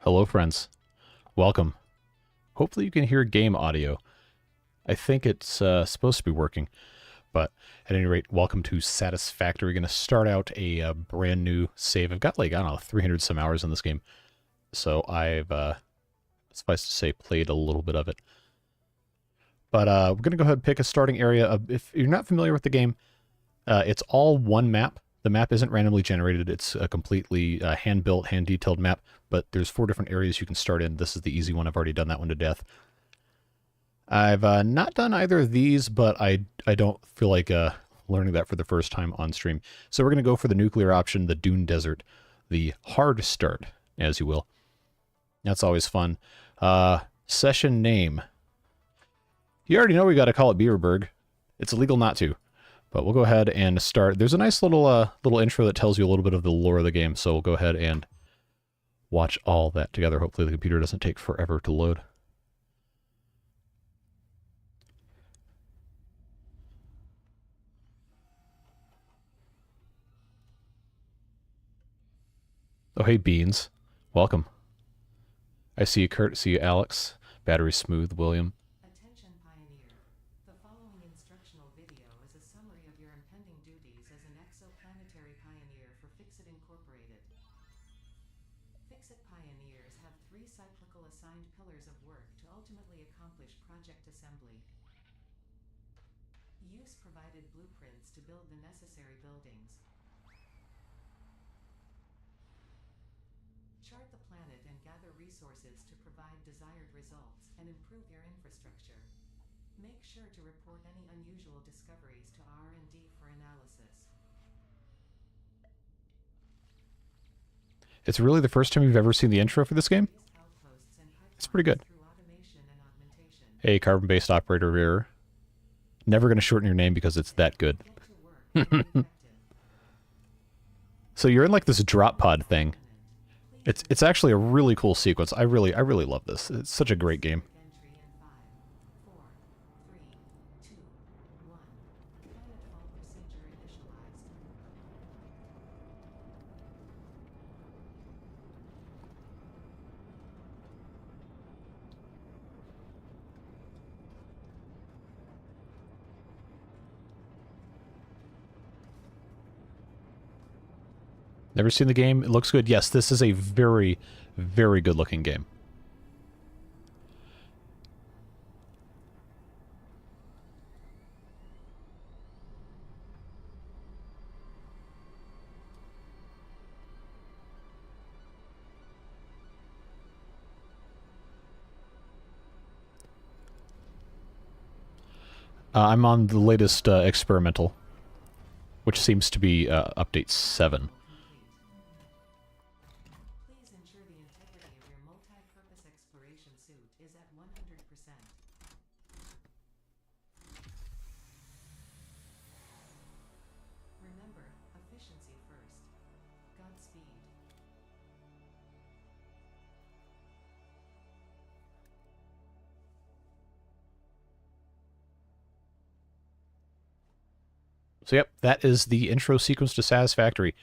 Hello, friends. Welcome. Hopefully you can hear game audio. I think it's supposed to be working, but at any rate, welcome to Satisfactory. We're going to start out a brand new save. I've got like, I don't know, 300 some hours in this game, so I've, suffice to say, played a little bit of it. But we're going to go ahead and pick a starting area. If you're not familiar with the game, it's all one map. The map isn't randomly generated. It's a completely hand-built, hand-detailed map, but there's 4 different areas you can start in. This is the easy one. I've already done that one to death. I've not done either of these, but I don't feel like learning that for the first time on stream. So we're going to go for the nuclear option, the Dune Desert, the hard start, as you will. That's always fun. Session name. You already know we got to call it Beaverburg. It's illegal not to. But we'll go ahead and start. There's a nice little little intro that tells you a little bit of the lore of the game, so we'll go ahead and watch all that together. Hopefully the computer doesn't take forever to load. Oh, hey, Beans. Welcome. I see you, Kurt. See you, Alex. Battery smooth, William. Attention Pioneer. The following instructional video is a summary of your impending duties as an exoplanetary pioneer for Fixit Incorporated. Fixit Pioneers have 3 cyclical assigned pillars of work to ultimately accomplish project assembly. Use provided blueprints to build the necessary buildings. Chart the planet and gather resources to provide desired results and improve your infrastructure. Make sure to report any unusual discoveries to R&D for analysis. It's really the first time you've ever seen the intro for this game? It's pretty good. Hey, carbon-based operator error. Never going to shorten your name because it's that good. So you're in like this drop pod thing. It's actually a really cool sequence. I really love this. It's such a great game. Never seen the game? It looks good. Yes, this is a very, very good looking game. I'm on the latest experimental, which seems to be update 7. So yep, that is the intro sequence to Satisfactory.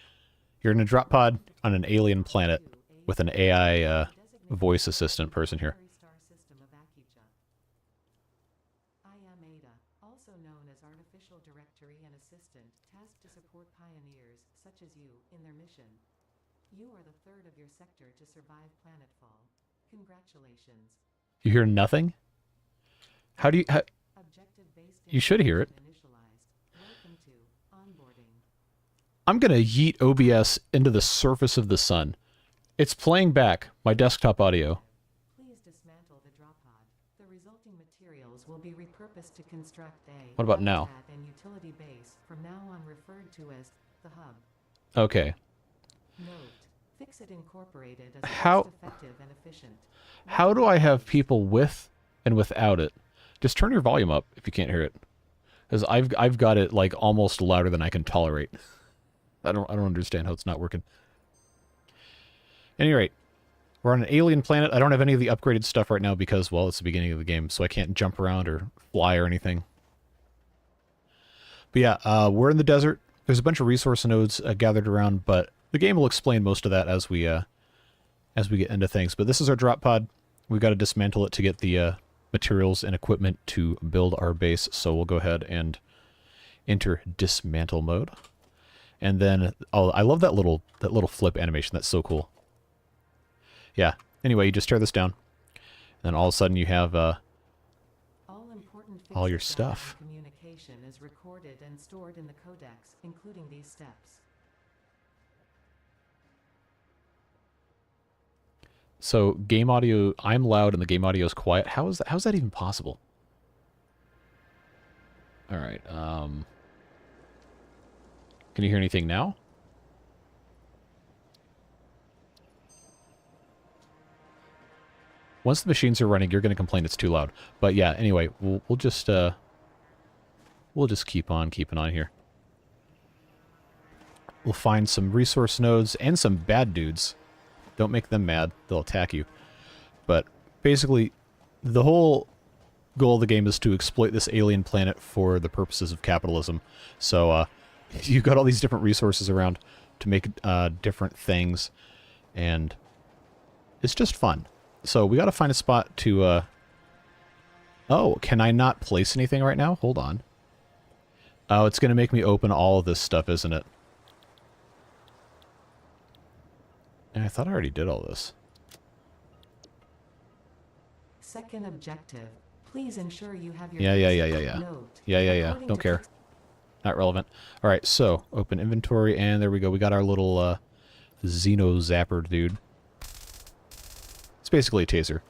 You're in a drop pod on an alien planet with an AI voice assistant person here. I am Ada, also known as Artificial Directory and Assistant, tasked to support pioneers, such as you, in their mission. You are the 3rd of your sector to survive planetfall. Congratulations. You hear nothing? How do you... You should hear it. I'm going to yeet OBS into the surface of the sun. It's playing back my desktop audio. Please dismantle the drop pod. The resulting materials will be repurposed to construct a What about now? And utility base, from now on referred to as the hub. Okay. Note, Fixit Incorporated as How effective and efficient. How do I have people with and without it? Just turn your volume up if you can't hear it. Because I've got it like almost louder than I can tolerate. I don't understand how it's not working. At any rate, we're on an alien planet. I don't have any of the upgraded stuff right now because, well, it's the beginning of the game, so I can't jump around or fly or anything. But yeah, we're in the desert. There's a bunch of resource nodes gathered around, but the game will explain most of that as we as we get into things. But this is our drop pod. We've got to dismantle it to get the materials and equipment to build our base. So we'll go ahead and enter dismantle mode. And then, oh, I love that little flip animation. That's so cool. Yeah. Anyway, you just tear this down. And then all of a sudden you have all your stuff. Communication is recorded and stored in the codex, including these steps. So game audio, I'm loud and the game audio is quiet. How's that even possible? All right. Can you hear anything now? Once the machines are running, you're going to complain it's too loud. But yeah, anyway, we'll just keep on keeping on here. We'll find some resource nodes and some bad dudes. Don't make them mad. They'll attack you. But basically, the whole goal of the game is to exploit this alien planet for the purposes of capitalism. So you've got all these different resources around to make different things. And it's just fun. So we got to find a spot to... Oh, can I not place anything right now? Hold on. Oh, it's going to make me open all of this stuff, isn't it? And I thought I already did all this. Second objective. Please ensure you have your Yeah. note. Yeah. Don't care. Not relevant. All right, so open inventory, and there we go. We got our little Xeno Zapper dude. It's basically a taser.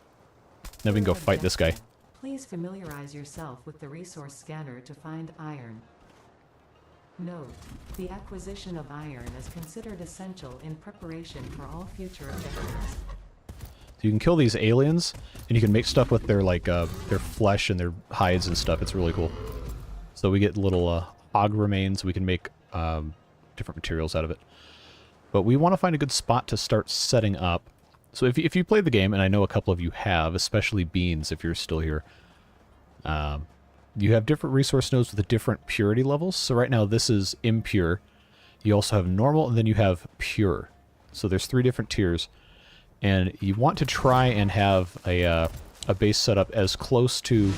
Now we can go fight this guy. Please familiarize yourself with the resource scanner to find iron. Note, the acquisition of iron is considered essential in preparation for all future objectives. So you can kill these aliens, and you can make stuff with their their flesh and their hides and stuff. It's really cool. So we get little hog remains. We can make different materials out of it. But we want to find a good spot to start setting up. So if you play the game, and I know a couple of you have, especially Beans, if you're still here, you have different resource nodes with different purity levels. So right now this is impure. You also have normal, and then you have pure. So there's 3 different tiers. And you want to try and have a base set up as close to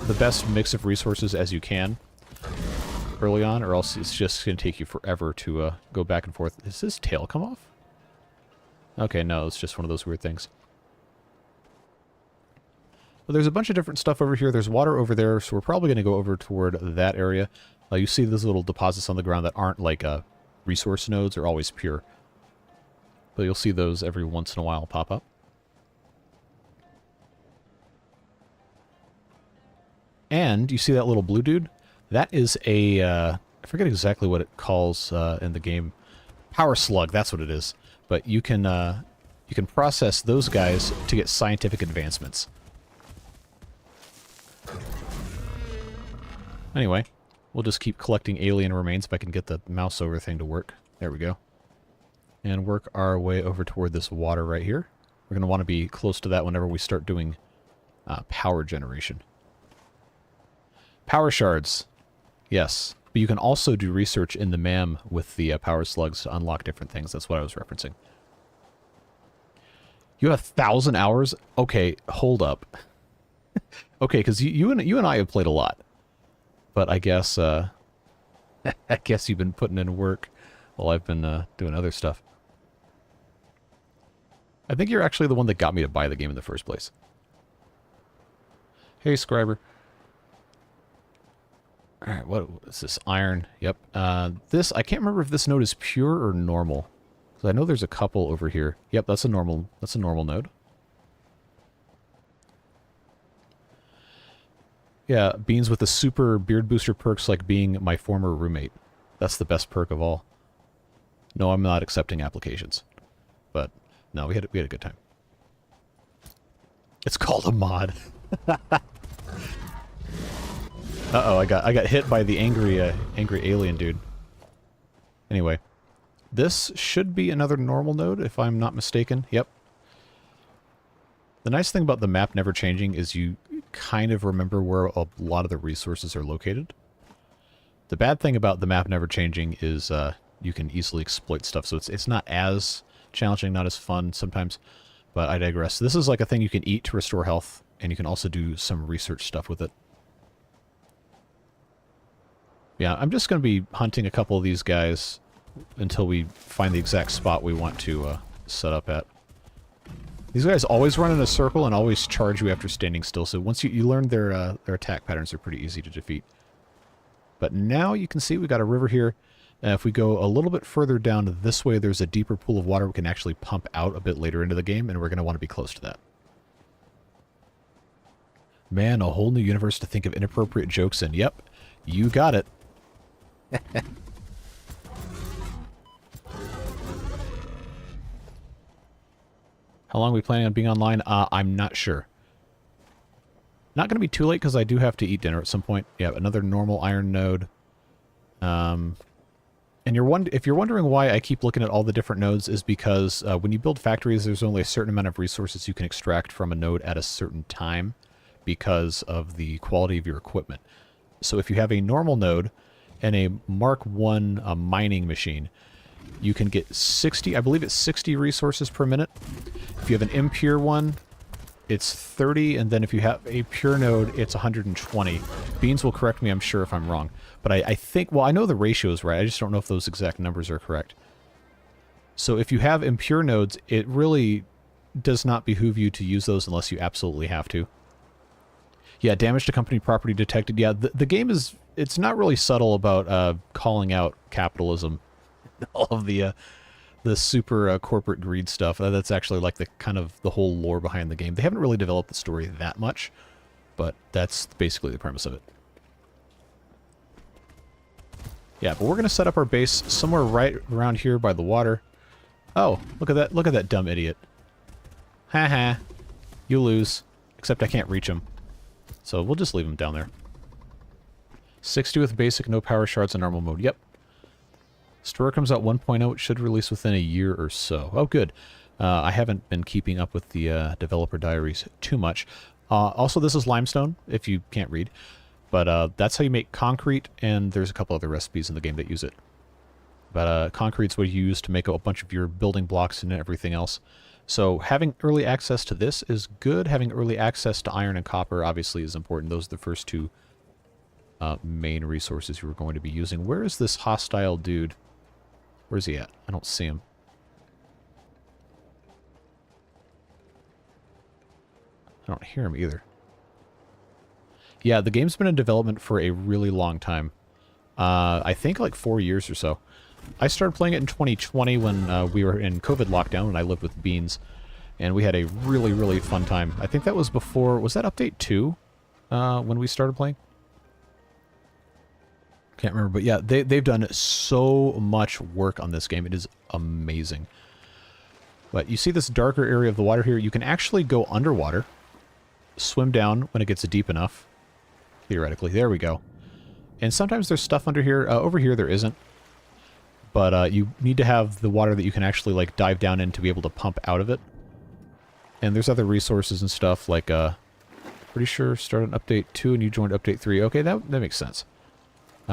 the best mix of resources as you can early on, or else it's just going to take you forever to go back and forth. Does his tail come off? Okay, no, it's just one of those weird things. Well, there's a bunch of different stuff over here. There's water over there, so we're probably going to go over toward that area. You see those little deposits on the ground that aren't like resource nodes, are always pure. But you'll see those every once in a while pop up. And you see that little blue dude? That is a, I forget exactly what it calls in the game. Power slug, that's what it is. But you can process those guys to get scientific advancements. Anyway, we'll just keep collecting alien remains if I can get the mouse over thing to work. There we go. And work our way over toward this water right here. We're going to want to be close to that whenever we start doing power generation. Power shards. Yes. But you can also do research in the MAM with the power slugs to unlock different things. That's what I was referencing. You have 1,000 hours? Okay, hold up. Okay, because you and I have played a lot. But I guess I guess you've been putting in work while I've been doing other stuff. I think you're actually the one that got me to buy the game in the first place. Hey, Skrymer. Alright, what is this? Iron. Yep. This, I can't remember if this node is pure or normal. Because I know there's a couple over here. Yep, that's a normal node. Yeah, Beans with the super beard booster perks like being my former roommate. That's the best perk of all. No, I'm not accepting applications. But, no, we had a good time. It's called a mod. Uh-oh, I got hit by the angry alien dude. Anyway, this should be another normal node, if I'm not mistaken. Yep. The nice thing about the map never changing is you kind of remember where a lot of the resources are located. The bad thing about the map never changing is you can easily exploit stuff, so it's not as challenging, not as fun sometimes. But I digress. This is like a thing you can eat to restore health, and you can also do some research stuff with it. Yeah, I'm just going to be hunting a couple of these guys until we find the exact spot we want to set up at. These guys always run in a circle and always charge you after standing still, so once you learn their attack patterns, are pretty easy to defeat. But now you can see we got a river here. If we go a little bit further down this way, there's a deeper pool of water we can actually pump out a bit later into the game, and we're going to want to be close to that. Man, a whole new universe to think of inappropriate jokes in. Yep, you got it. How long are we planning on being online? I'm not sure. Not going to be too late because I do have to eat dinner at some point. Yeah, another normal iron node. And if you're wondering why I keep looking at all the different nodes, is because when you build factories, there's only a certain amount of resources you can extract from a node at a certain time because of the quality of your equipment. So if you have a normal node and a Mark I mining machine, you can get 60, I believe it's 60 resources per minute. If you have an impure one, it's 30, and then if you have a pure node, it's 120. Beans will correct me, I'm sure, if I'm wrong. But I think, well, I know the ratio is right, I just don't know if those exact numbers are correct. So if you have impure nodes, it really does not behoove you to use those unless you absolutely have to. Yeah, damage to company property detected. Yeah, the game is, it's not really subtle about calling out capitalism. All of the super corporate greed stuff. That's actually like the kind of the whole lore behind the game. They haven't really developed the story that much, but that's basically the premise of it. Yeah, but we're going to set up our base somewhere right around here by the water. Oh, look at that. Look at that dumb idiot. Haha. You lose. Except I can't reach him. So we'll just leave him down there. 60 with basic, no power shards in normal mode. Yep. Store comes out 1.0. It should release within a year or so. Oh, good. I haven't been keeping up with the developer diaries too much. Also, this is limestone, if you can't read. But that's how you make concrete, and there's a couple other recipes in the game that use it. But concrete's what you use to make a bunch of your building blocks and everything else. So having early access to this is good. Having early access to iron and copper obviously is important. Those are the first two main resources you were going to be using. Where is this hostile dude? Where's he at? I don't see him. I don't hear him either. Yeah, the game's been in development for a really long time. I think like 4 years or so. I started playing it in 2020 when we were in COVID lockdown and I lived with Beans. And we had a really, really fun time. I think that was before... Was that update 2 when we started playing? Can't remember, but yeah, they've done so much work on this game. It is amazing. But you see this darker area of the water here? You can actually go underwater, swim down when it gets deep enough. Theoretically. There we go. And sometimes there's stuff under here. Over here there isn't. But you need to have the water that you can actually like dive down in to be able to pump out of it. And there's other resources and stuff like, pretty sure started on update 2 and you joined update 3. Okay, that makes sense.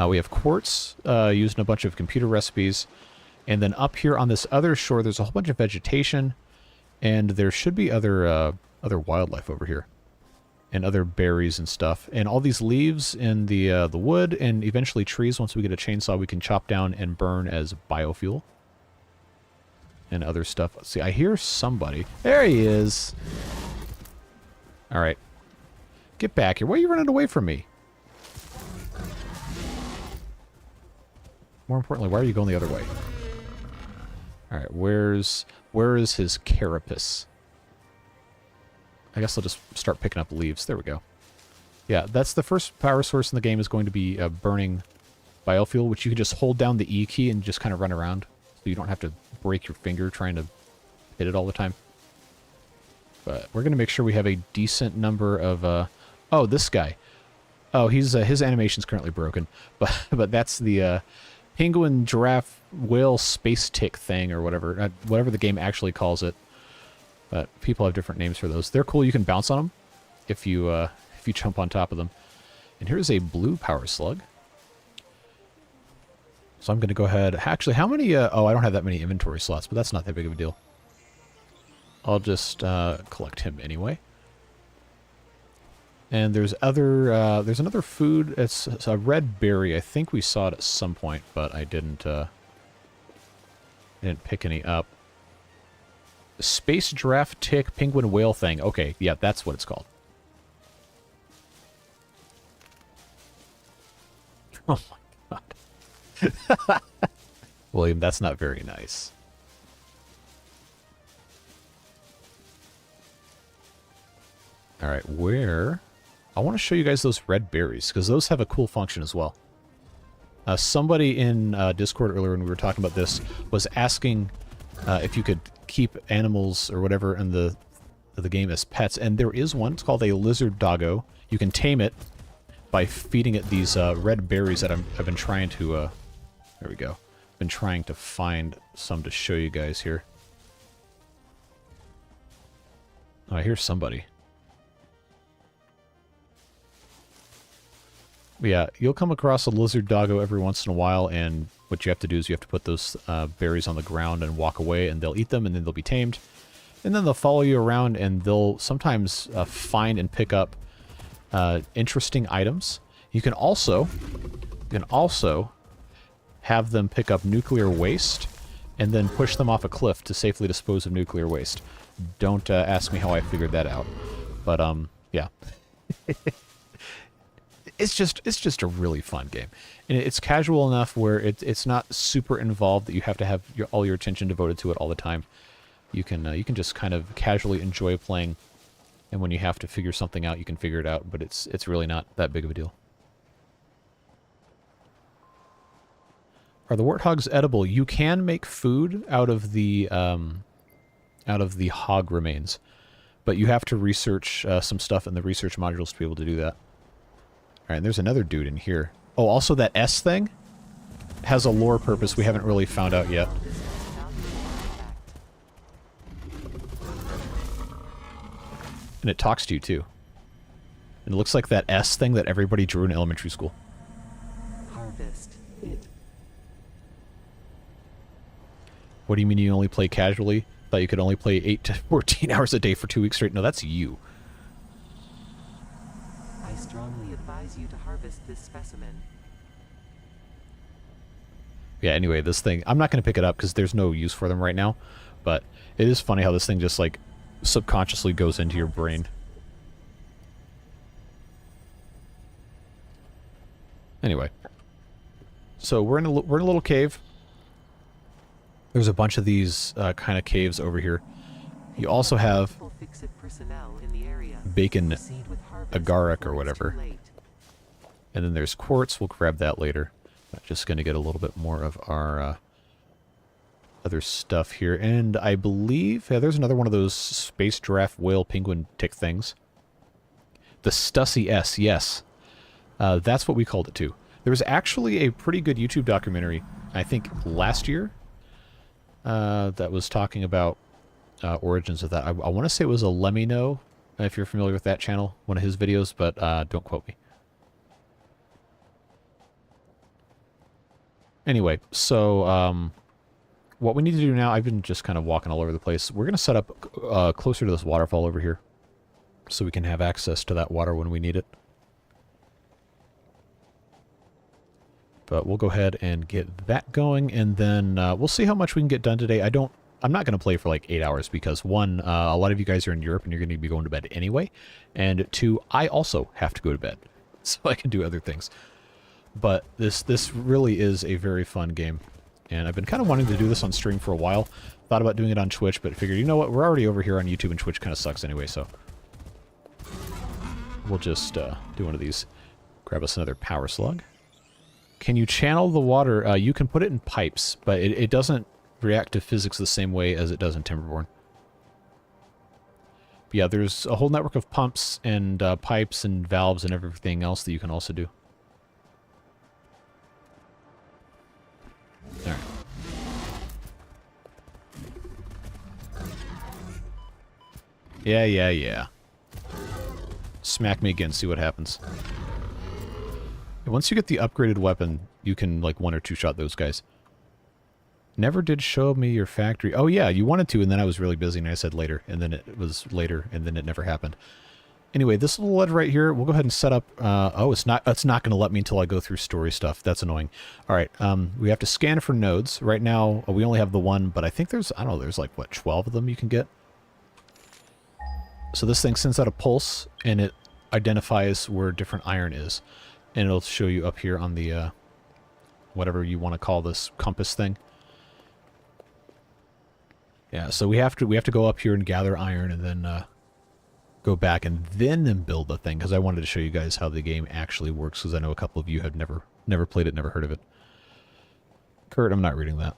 We have quartz used in a bunch of computer recipes. And then up here on this other shore, there's a whole bunch of vegetation. And there should be other wildlife over here. And other berries and stuff. And all these leaves in the wood and eventually trees, once we get a chainsaw, we can chop down and burn as biofuel. And other stuff. Let's see, I hear somebody. There he is! Alright. Get back here. Why are you running away from me? More importantly, why are you going the other way? Alright, where is his carapace? I guess I'll just start picking up leaves. There we go. Yeah, that's the first power source in the game is going to be burning biofuel, which you can just hold down the E key and just kind of run around. So you don't have to break your finger trying to hit it all the time. But we're going to make sure we have a decent number of... oh, this guy. Oh, he's his animation's currently broken. But that's the penguin, giraffe, whale, space tick thing or whatever. Whatever the game actually calls it. But people have different names for those. They're cool. You can bounce on them if you jump on top of them. And here's a blue power slug. So I'm going to go ahead... Actually, how many... oh, I don't have that many inventory slots, but that's not that big of a deal. I'll just collect him anyway. And there's another food. It's a red berry. I think we saw it at some point, but I didn't pick any up. Space giraffe tick penguin whale thing. Okay, yeah, that's what it's called. Oh my god. William, that's not very nice. Alright, where... I want to show you guys those red berries, because those have a cool function as well. Somebody in Discord earlier when we were talking about this was asking if you could keep animals or whatever in the game as pets, and there is one. It's called a lizard doggo. You can tame it by feeding it these red berries that I've been trying to... there we go. Been trying to find some to show you guys here. Oh, I hear somebody. But yeah, you'll come across a lizard doggo every once in a while, and what you have to do is you have to put those berries on the ground and walk away, and they'll eat them, and then they'll be tamed. And then they'll follow you around, and they'll sometimes find and pick up interesting items. You can also have them pick up nuclear waste and then push them off a cliff to safely dispose of nuclear waste. Don't ask me how I figured that out, but yeah. It's just a really fun game, and it's casual enough where it's not super involved that you have to have all your attention devoted to it all the time. You can just kind of casually enjoy playing, and when you have to figure something out, you can figure it out. But it's really not that big of a deal. Are the warthogs edible? You can make food out of the hog remains, but you have to research some stuff in the research modules to be able to do that. Alright, there's another dude in here. Oh, also that S thing has a lore purpose we haven't really found out yet. And it talks to you, too. And it looks like that S thing that everybody drew in elementary school. Harvest it. What do you mean you only play casually? Thought you could only play 8 to 14 hours a day for 2 weeks straight? No, that's you. I strongly advise you to harvest this specimen. Yeah, anyway, this thing, I'm not going to pick it up because there's no use for them right now, but it is funny how this thing just, like, subconsciously goes into your brain. Anyway. So we're in a little cave. There's a bunch of these kind of caves over here. You also have bacon agaric or whatever. And then there's quartz. We'll grab that later. I'm just going to get a little bit more of our other stuff here. And I believe... yeah, there's another one of those space giraffe whale penguin tick things. The Stussy S, yes. That's what we called it too. There was actually a pretty good YouTube documentary, I think last year, that was talking about origins of that. I want to say it was a Lemino, if you're familiar with that channel, one of his videos, but don't quote me. Anyway, so what we need to do now, I've been just kind of walking all over the place. We're going to set up closer to this waterfall over here so we can have access to that water when we need it. But we'll go ahead and get that going, and then we'll see how much we can get done today. I'm not going to play for like 8 hours because, one, a lot of you guys are in Europe and you're going to be going to bed anyway, and two, I also have to go to bed so I can do other things. But this really is a very fun game, and I've been kind of wanting to do this on stream for a while. Thought about doing it on Twitch, but figured, you know what, we're already over here on YouTube, and Twitch kind of sucks anyway, so we'll just do one of these. Grab us another power slug. Can you channel the water? You can put it in pipes, but it doesn't react to physics the same way as it does in Timberborn. But yeah, there's a whole network of pumps and pipes and valves and everything else that you can also do. Alright. Yeah. Smack me again, see what happens. Once you get the upgraded weapon, you can, like, 1 or 2 shot those guys. Never did show me your factory. Oh yeah, you wanted to, and then I was really busy, and I said later, and then it was later, and then it never happened. Anyway, this little ledge right here, we'll go ahead and set up. Oh, it's not going to let me until I go through story stuff. That's annoying. All right, we have to scan for nodes. Right now, we only have the one, but I think there's, I don't know, there's like, what, 12 of them you can get? So this thing sends out a pulse, and it identifies where different iron is. And it'll show you up here on the, whatever you want to call this compass thing. Yeah, so we have to go up here and gather iron, and then go back and then build the thing, because I wanted to show you guys how the game actually works, because I know a couple of you have never played it, never heard of it. Kurt, I'm not reading that.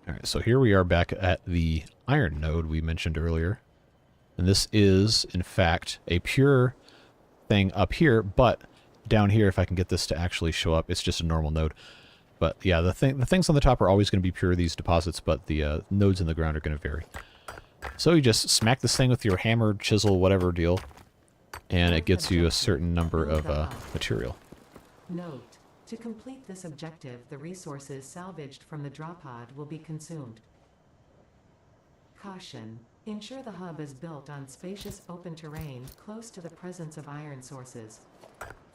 Alright, so here we are back at the iron node we mentioned earlier. And this is, in fact, a pure thing up here, but down here, if I can get this to actually show up, it's just a normal node. But yeah, the things on the top are always going to be pure, these deposits, but the nodes in the ground are going to vary. So you just smack this thing with your hammer, chisel, whatever deal, and it gets you a certain number of material. Note: to complete this objective, the resources salvaged from the drop pod will be consumed. Caution: ensure the hub is built on spacious open terrain close to the presence of iron sources.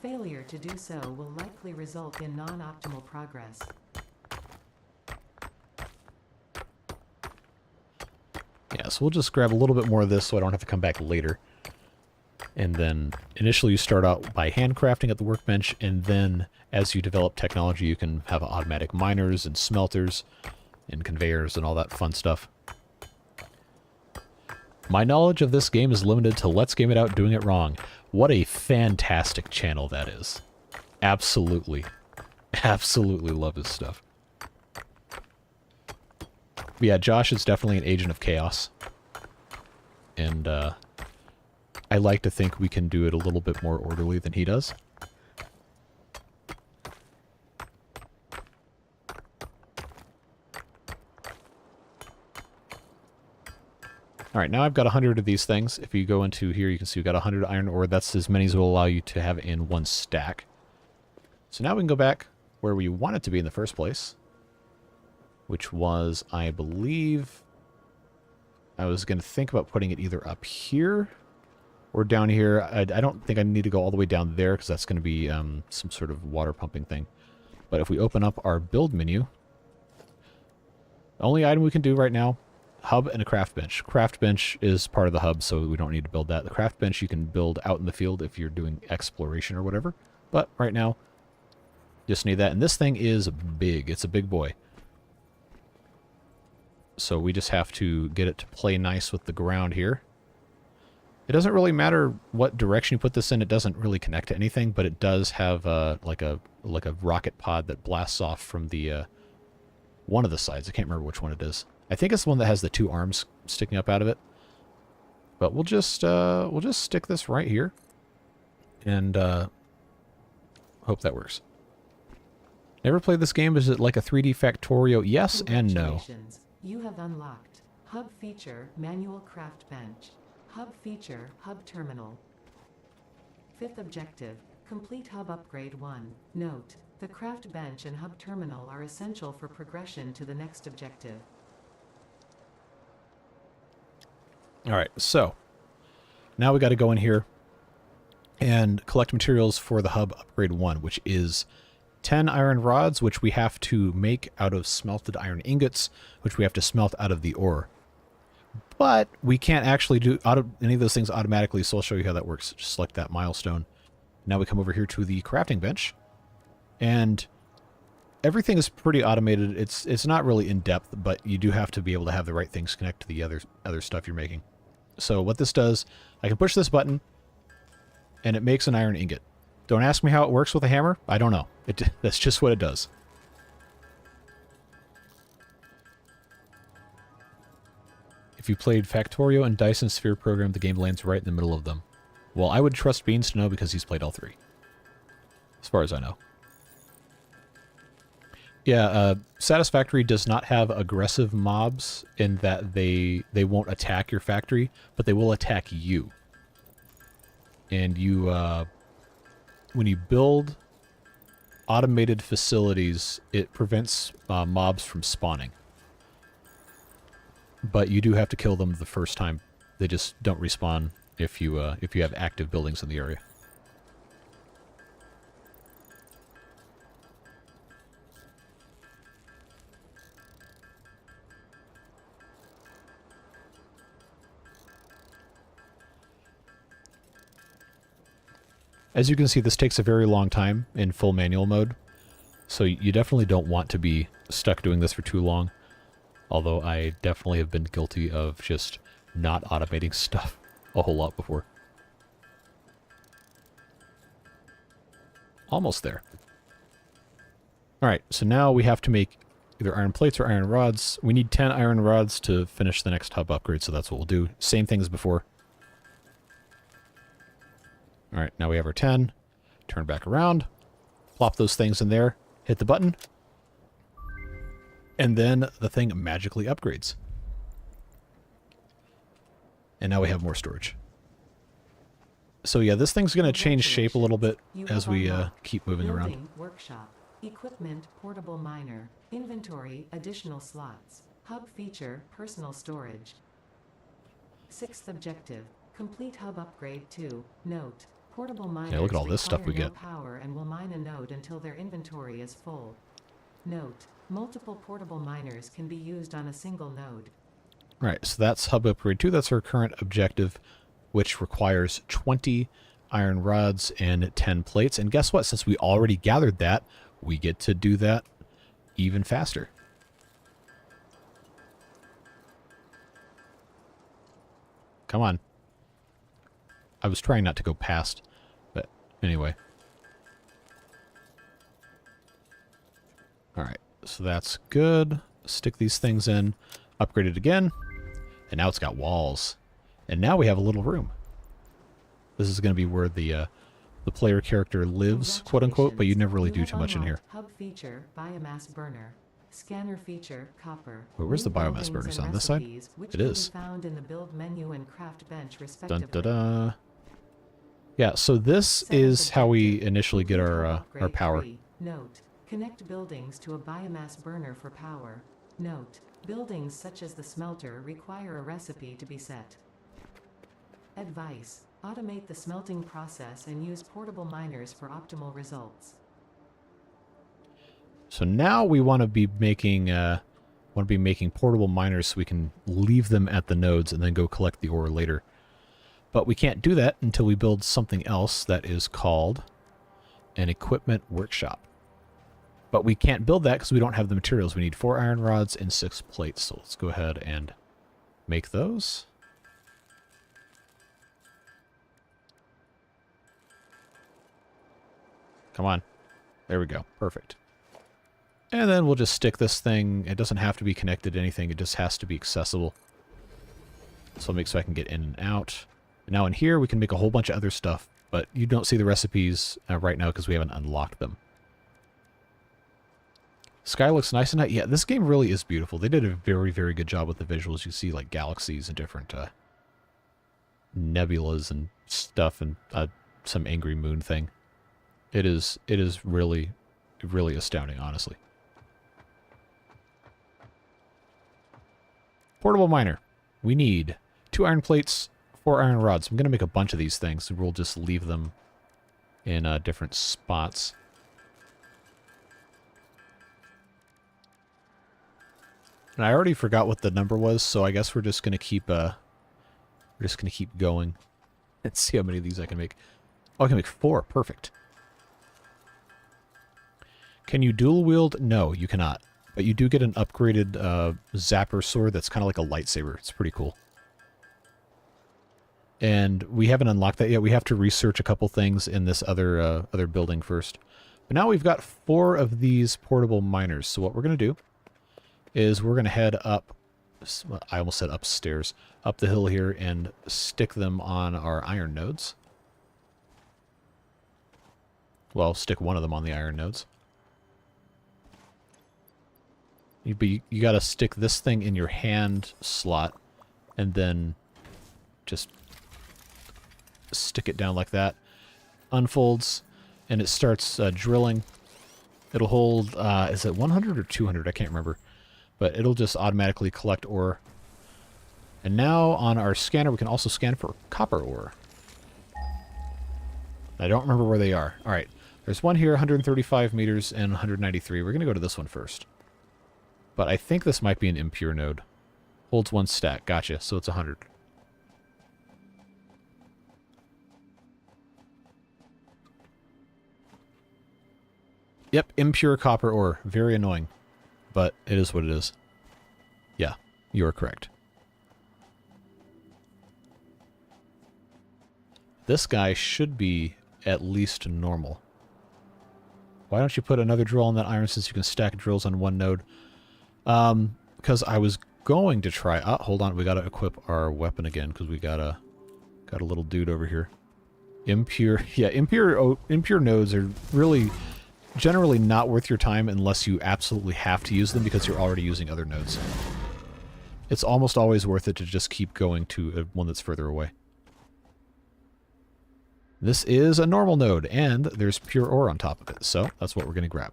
Failure to do so will likely result in non-optimal progress. Yeah, so we'll just grab a little bit more of this so I don't have to come back later. And then initially you start out by handcrafting at the workbench, and then as you develop technology you can have automatic miners and smelters and conveyors and all that fun stuff. My knowledge of this game is limited to Let's Game It Out Doing It Wrong. What a fantastic channel that is. Absolutely. Absolutely love his stuff. But yeah, Josh is definitely an agent of chaos. And I like to think we can do it a little bit more orderly than he does. Alright, now I've got 100 of these things. If you go into here, you can see we've got 100 iron ore. That's as many as will allow you to have in one stack. So now we can go back where we want it to be in the first place, which was, I believe, I was going to think about putting it either up here or down here. I don't think I need to go all the way down there, because that's going to be some sort of water pumping thing. But if we open up our build menu, the only item we can do right now, hub and a craft bench. Craft bench is part of the hub, so we don't need to build that. The craft bench you can build out in the field if you're doing exploration or whatever. But right now, just need that. And this thing is big. It's a big boy. So we just have to get it to play nice with the ground here. It doesn't really matter what direction you put this in. It doesn't really connect to anything, but it does have like a rocket pod that blasts off from the one of the sides. I can't remember which one it is. I think it's the one that has the two arms sticking up out of it. But we'll just stick this right here, and hope that works. Never played this game. Is it like a 3D Factorio? Yes and no. Congratulations. You have unlocked Hub Feature Manual Craft Bench. Hub Feature Hub Terminal. 5th objective: complete Hub Upgrade 1. Note: the craft bench and hub terminal are essential for progression to the next objective. Alright, so now we got to go in here and collect materials for the hub upgrade 1, which is 10 iron rods, which we have to make out of smelted iron ingots, which we have to smelt out of the ore. But we can't actually do any of those things automatically, so I'll show you how that works. Just select that milestone. Now we come over here to the crafting bench, and everything is pretty automated. It's not really in depth, but you do have to be able to have the right things connect to the other stuff you're making. So what this does, I can push this button, and it makes an iron ingot. Don't ask me how it works with a hammer. I don't know. That's just what it does. If you played Factorio and Dyson Sphere program, the game lands right in the middle of them. Well, I would trust Beans to know because he's played all three, as far as I know. Yeah, Satisfactory does not have aggressive mobs in that they won't attack your factory, but they will attack you. And you when you build automated facilities, it prevents mobs from spawning. But you do have to kill them the first time. They just don't respawn if you have active buildings in the area. As you can see, this takes a very long time in full manual mode, so you definitely don't want to be stuck doing this for too long, although I definitely have been guilty of just not automating stuff a whole lot before. Almost there. Alright, so now we have to make either iron plates or iron rods. We need 10 iron rods to finish the next hub upgrade, so that's what we'll do. Same thing as before. Alright, now we have our 10. Turn back around. Plop those things in there. Hit the button. And then the thing magically upgrades. And now we have more storage. So yeah, this thing's going to change shape a little bit as we keep moving around. Workshop. Equipment, portable miner. Inventory, additional slots. Hub feature, personal storage. 6th objective. Complete hub upgrade 2. Note. Portable miners look at all this stuff we require get. no power and will mine a node until their inventory is full. Note. Multiple portable miners can be used on a single node. Right, so that's hub upgrade 2. That's our current objective, which requires 20 iron rods and 10 plates. And guess what? Since we already gathered that, we get to do that even faster. Come on. I was trying not to go past, but anyway. Alright, so that's good. Stick these things in. Upgrade it again. And now it's got walls. And now we have a little room. This is going to be where the player character lives, quote unquote, but you never really do too much in here. Hub feature, biomass burner. Scanner feature, copper. Wait, where's the New biomass buildings burners? and On this side? recipes, which It can is. Be found in the build menu and craft bench, Dun, respectively. da, da. Yeah, so this is how we initially get our power. Note. Connect buildings to a biomass burner for power. Note. Buildings such as the smelter require a recipe to be set. Advice. Automate the smelting process and use portable miners for optimal results. So now we want to be making portable miners so we can leave them at the nodes and then go collect the ore later. But we can't do that until we build something else that is called an equipment workshop. But we can't build that because we don't have the materials. We need 4 iron rods and 6 plates. So let's go ahead and make those. Come on. There we go. Perfect. And then we'll just stick this thing. It doesn't have to be connected to anything. It just has to be accessible. So I'll make so I can get in and out. Now in here, we can make a whole bunch of other stuff, but you don't see the recipes right now because we haven't unlocked them. Sky looks nice tonight. Yeah, this game really is beautiful. They did a very, very good job with the visuals. You see like galaxies and different nebulas and stuff and some angry moon thing. It is really, really astounding, honestly. Portable miner. We need 2 iron plates, 4 iron rods. I'm going to make a bunch of these things. So we'll just leave them in different spots. And I already forgot what the number was, so I guess we're just going to keep going and see how many of these I can make. Oh, I can make 4. Perfect. Can you dual wield? No, you cannot. But you do get an upgraded zapper sword that's kind of like a lightsaber. It's pretty cool. And we haven't unlocked that yet. We have to research a couple things in this other building first. But now we've got 4 of these portable miners. So what we're going to do is we're going to head up, I almost said upstairs, up the hill here and stick them on our iron nodes. Well, stick one of them on the iron nodes. You got to stick this thing in your hand slot and then just stick it down like that. Unfolds, and it starts drilling. It'll hold, is it 100 or 200? I can't remember. But it'll just automatically collect ore. And now on our scanner, we can also scan for copper ore. I don't remember where they are. All right. There's one here, 135 meters and 193. We're going to go to this one first. But I think this might be an impure node. Holds 1 stack. Gotcha. So it's 100. Yep, impure copper ore. Very annoying. But it is what it is. Yeah, you are correct. This guy should be at least normal. Why don't you put another drill on that iron since you can stack drills on one node? Because I was going to try... hold on. We got to equip our weapon again because we got a little dude over here. Impure... Yeah, impure nodes are really... generally not worth your time unless you absolutely have to use them because you're already using other nodes. It's almost always worth it to just keep going to one that's further away. This is a normal node, and there's pure ore on top of it, so that's what we're going to grab.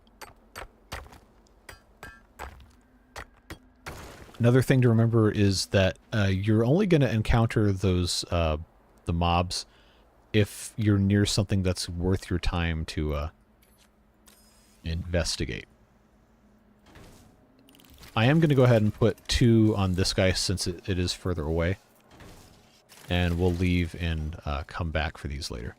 Another thing to remember is that you're only going to encounter those the mobs if you're near something that's worth your time to investigate. I am going to go ahead and put 2 on this guy since it is further away. And we'll leave and come back for these later.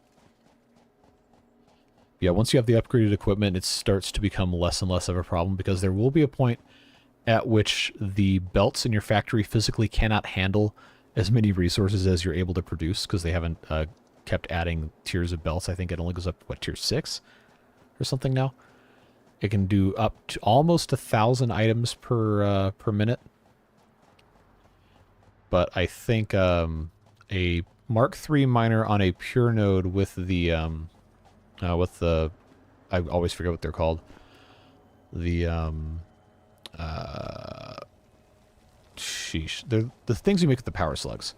Yeah, once you have the upgraded equipment, it starts to become less and less of a problem because there will be a point at which the belts in your factory physically cannot handle as many resources as you're able to produce because they haven't kept adding tiers of belts. I think it only goes up to, what, tier 6 or something now? It can do up to almost 1,000 items per minute. But I think a Mark III miner on a pure node with the I always forget what they're called. The sheesh, they're the things you make with the power slugs.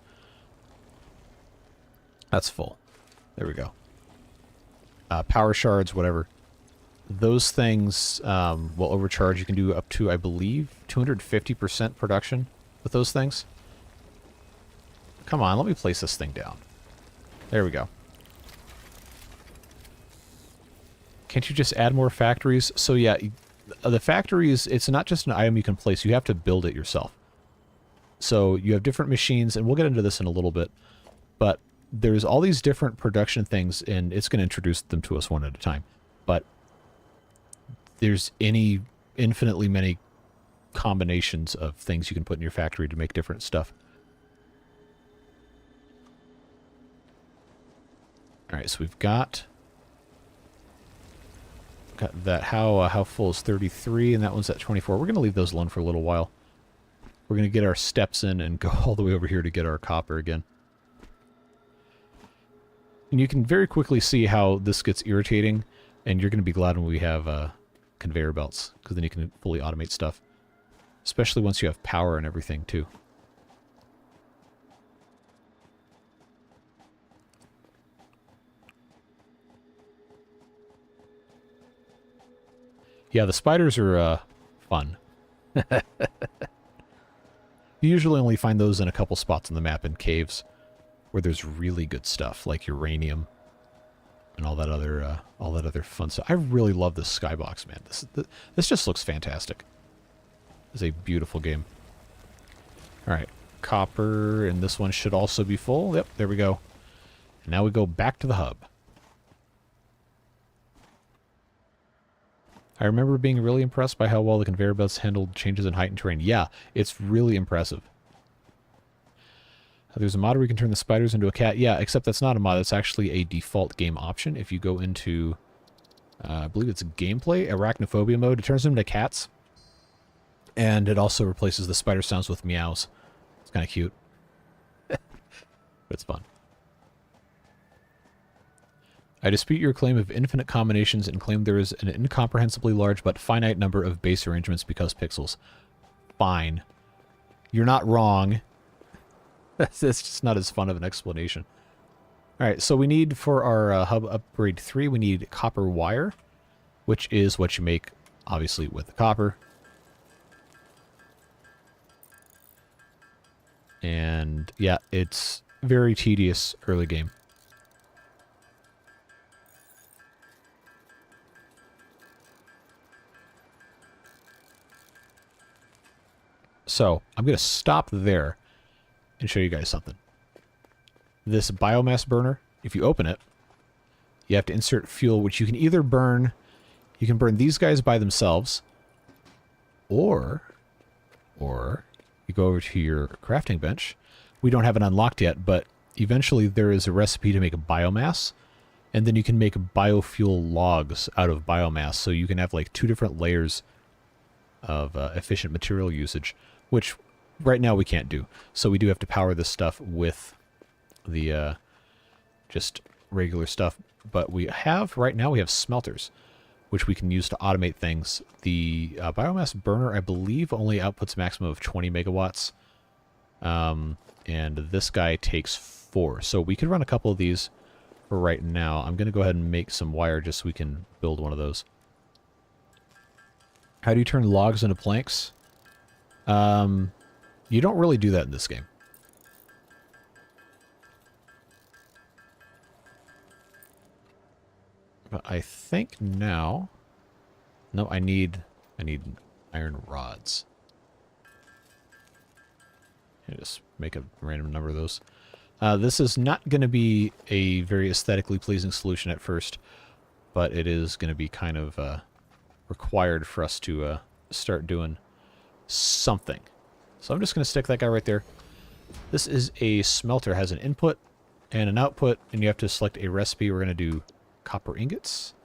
That's full. There we go. Power shards, whatever. Those things will overcharge. You can do up to, I believe, 250% production with those things. Come on, let me place this thing down. There we go. Can't you just add more factories? So yeah, the factories, it's not just an item you can place. You have to build it yourself. So you have different machines, and we'll get into this in a little bit. But there's all these different production things, and it's going to introduce them to us one at a time. But there's infinitely many combinations of things you can put in your factory to make different stuff. All right, so we've got that. How full is 33, and that one's at 24. We're going to leave those alone for a little while. We're going to get our steps in and go all the way over here to get our copper again. And you can very quickly see how this gets irritating, and you're going to be glad when we have conveyor belts, because then you can fully automate stuff. Especially once you have power and everything, too. Yeah, the spiders are fun. You usually only find those in a couple spots on the map in caves where there's really good stuff like uranium and all that other fun stuff. I really love this skybox, man. This just looks fantastic. It's a beautiful game. All right, copper, and this one should also be full. Yep, there we go. And now we go back to the hub. I remember being really impressed by how well the conveyor belts handled changes in height and terrain. Yeah, it's really impressive. There's a mod where you can turn the spiders into a cat. Yeah, except that's not a mod. It's actually a default game option. If you go into, I believe it's gameplay, arachnophobia mode, it turns them into cats. And it also replaces the spider sounds with meows. It's kind of cute. But it's fun. I dispute your claim of infinite combinations and claim there is an incomprehensibly large but finite number of base arrangements because pixels. Fine. You're not wrong. That's just not as fun of an explanation. All right, so we need for our hub upgrade 3, we need copper wire, which is what you make, obviously, with the copper. And yeah, it's very tedious early game. So I'm going to stop there and show you guys something. This biomass burner, if you open it, you have to insert fuel, which you can either burn, you can burn these guys by themselves, or you go over to your crafting bench. We don't have it unlocked yet, but eventually there is a recipe to make a biomass, and then you can make biofuel logs out of biomass, so you can have like 2 different layers of efficient material usage, which right now we can't do. So we do have to power this stuff with the just regular stuff. But we have, right now we have smelters, which we can use to automate things. The biomass burner, I believe, only outputs a maximum of 20 megawatts. And this guy takes 4. So we could run a couple of these for right now. I'm going to go ahead and make some wire just so we can build one of those. How do you turn logs into planks? You don't really do that in this game. But I think now... No, I need iron rods. I'll just make a random number of those. This is not going to be a very aesthetically pleasing solution at first, but it is going to be kind of required for us to start doing something. So I'm just going to stick that guy right there. This is a smelter, has an input and an output, and you have to select a recipe. We're going to do copper ingots,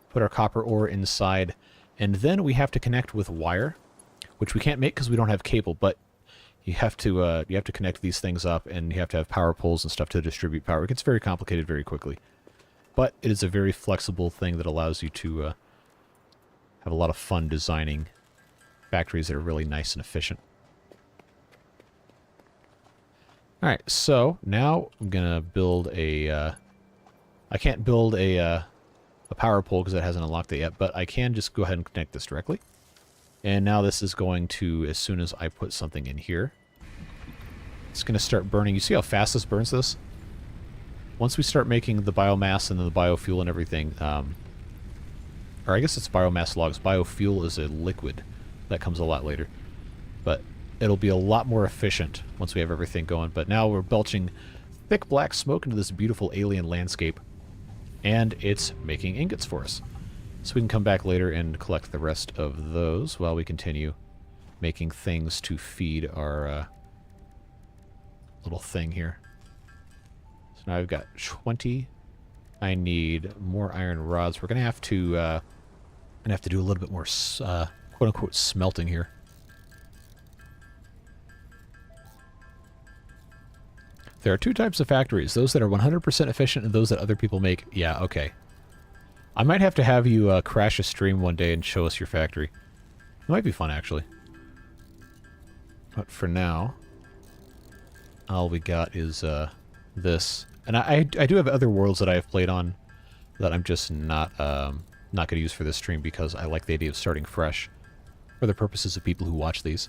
put our copper ore inside, and then we have to connect with wire, which we can't make because we don't have cable, but you have to connect these things up, and you have to have power poles and stuff to distribute power. It gets very complicated very quickly, but it is a very flexible thing that allows you to have a lot of fun designing factories that are really nice and efficient. Alright, so now I'm going to build a... I can't build a power pole because it hasn't unlocked it yet, but I can just go ahead and connect this directly. And now this is going to, as soon as I put something in here, it's going to start burning. You see how fast this burns this? Once we start making the biomass and then the biofuel and everything, or I guess it's biomass logs. Biofuel is a liquid that comes a lot later. But it'll be a lot more efficient once we have everything going. But now we're belching thick black smoke into this beautiful alien landscape. And it's making ingots for us. So we can come back later and collect the rest of those while we continue making things to feed our little thing here. So now I've got 20. I need more iron rods. We're gonna have to do a little bit more quote-unquote smelting here. There are 2 types of factories, those that are 100% efficient and those that other people make. Yeah, okay. I might have to have you crash a stream one day and show us your factory. It might be fun, actually. But for now, all we got is this. And I do have other worlds that I have played on that I'm just not going to use for this stream because I like the idea of starting fresh for the purposes of people who watch these.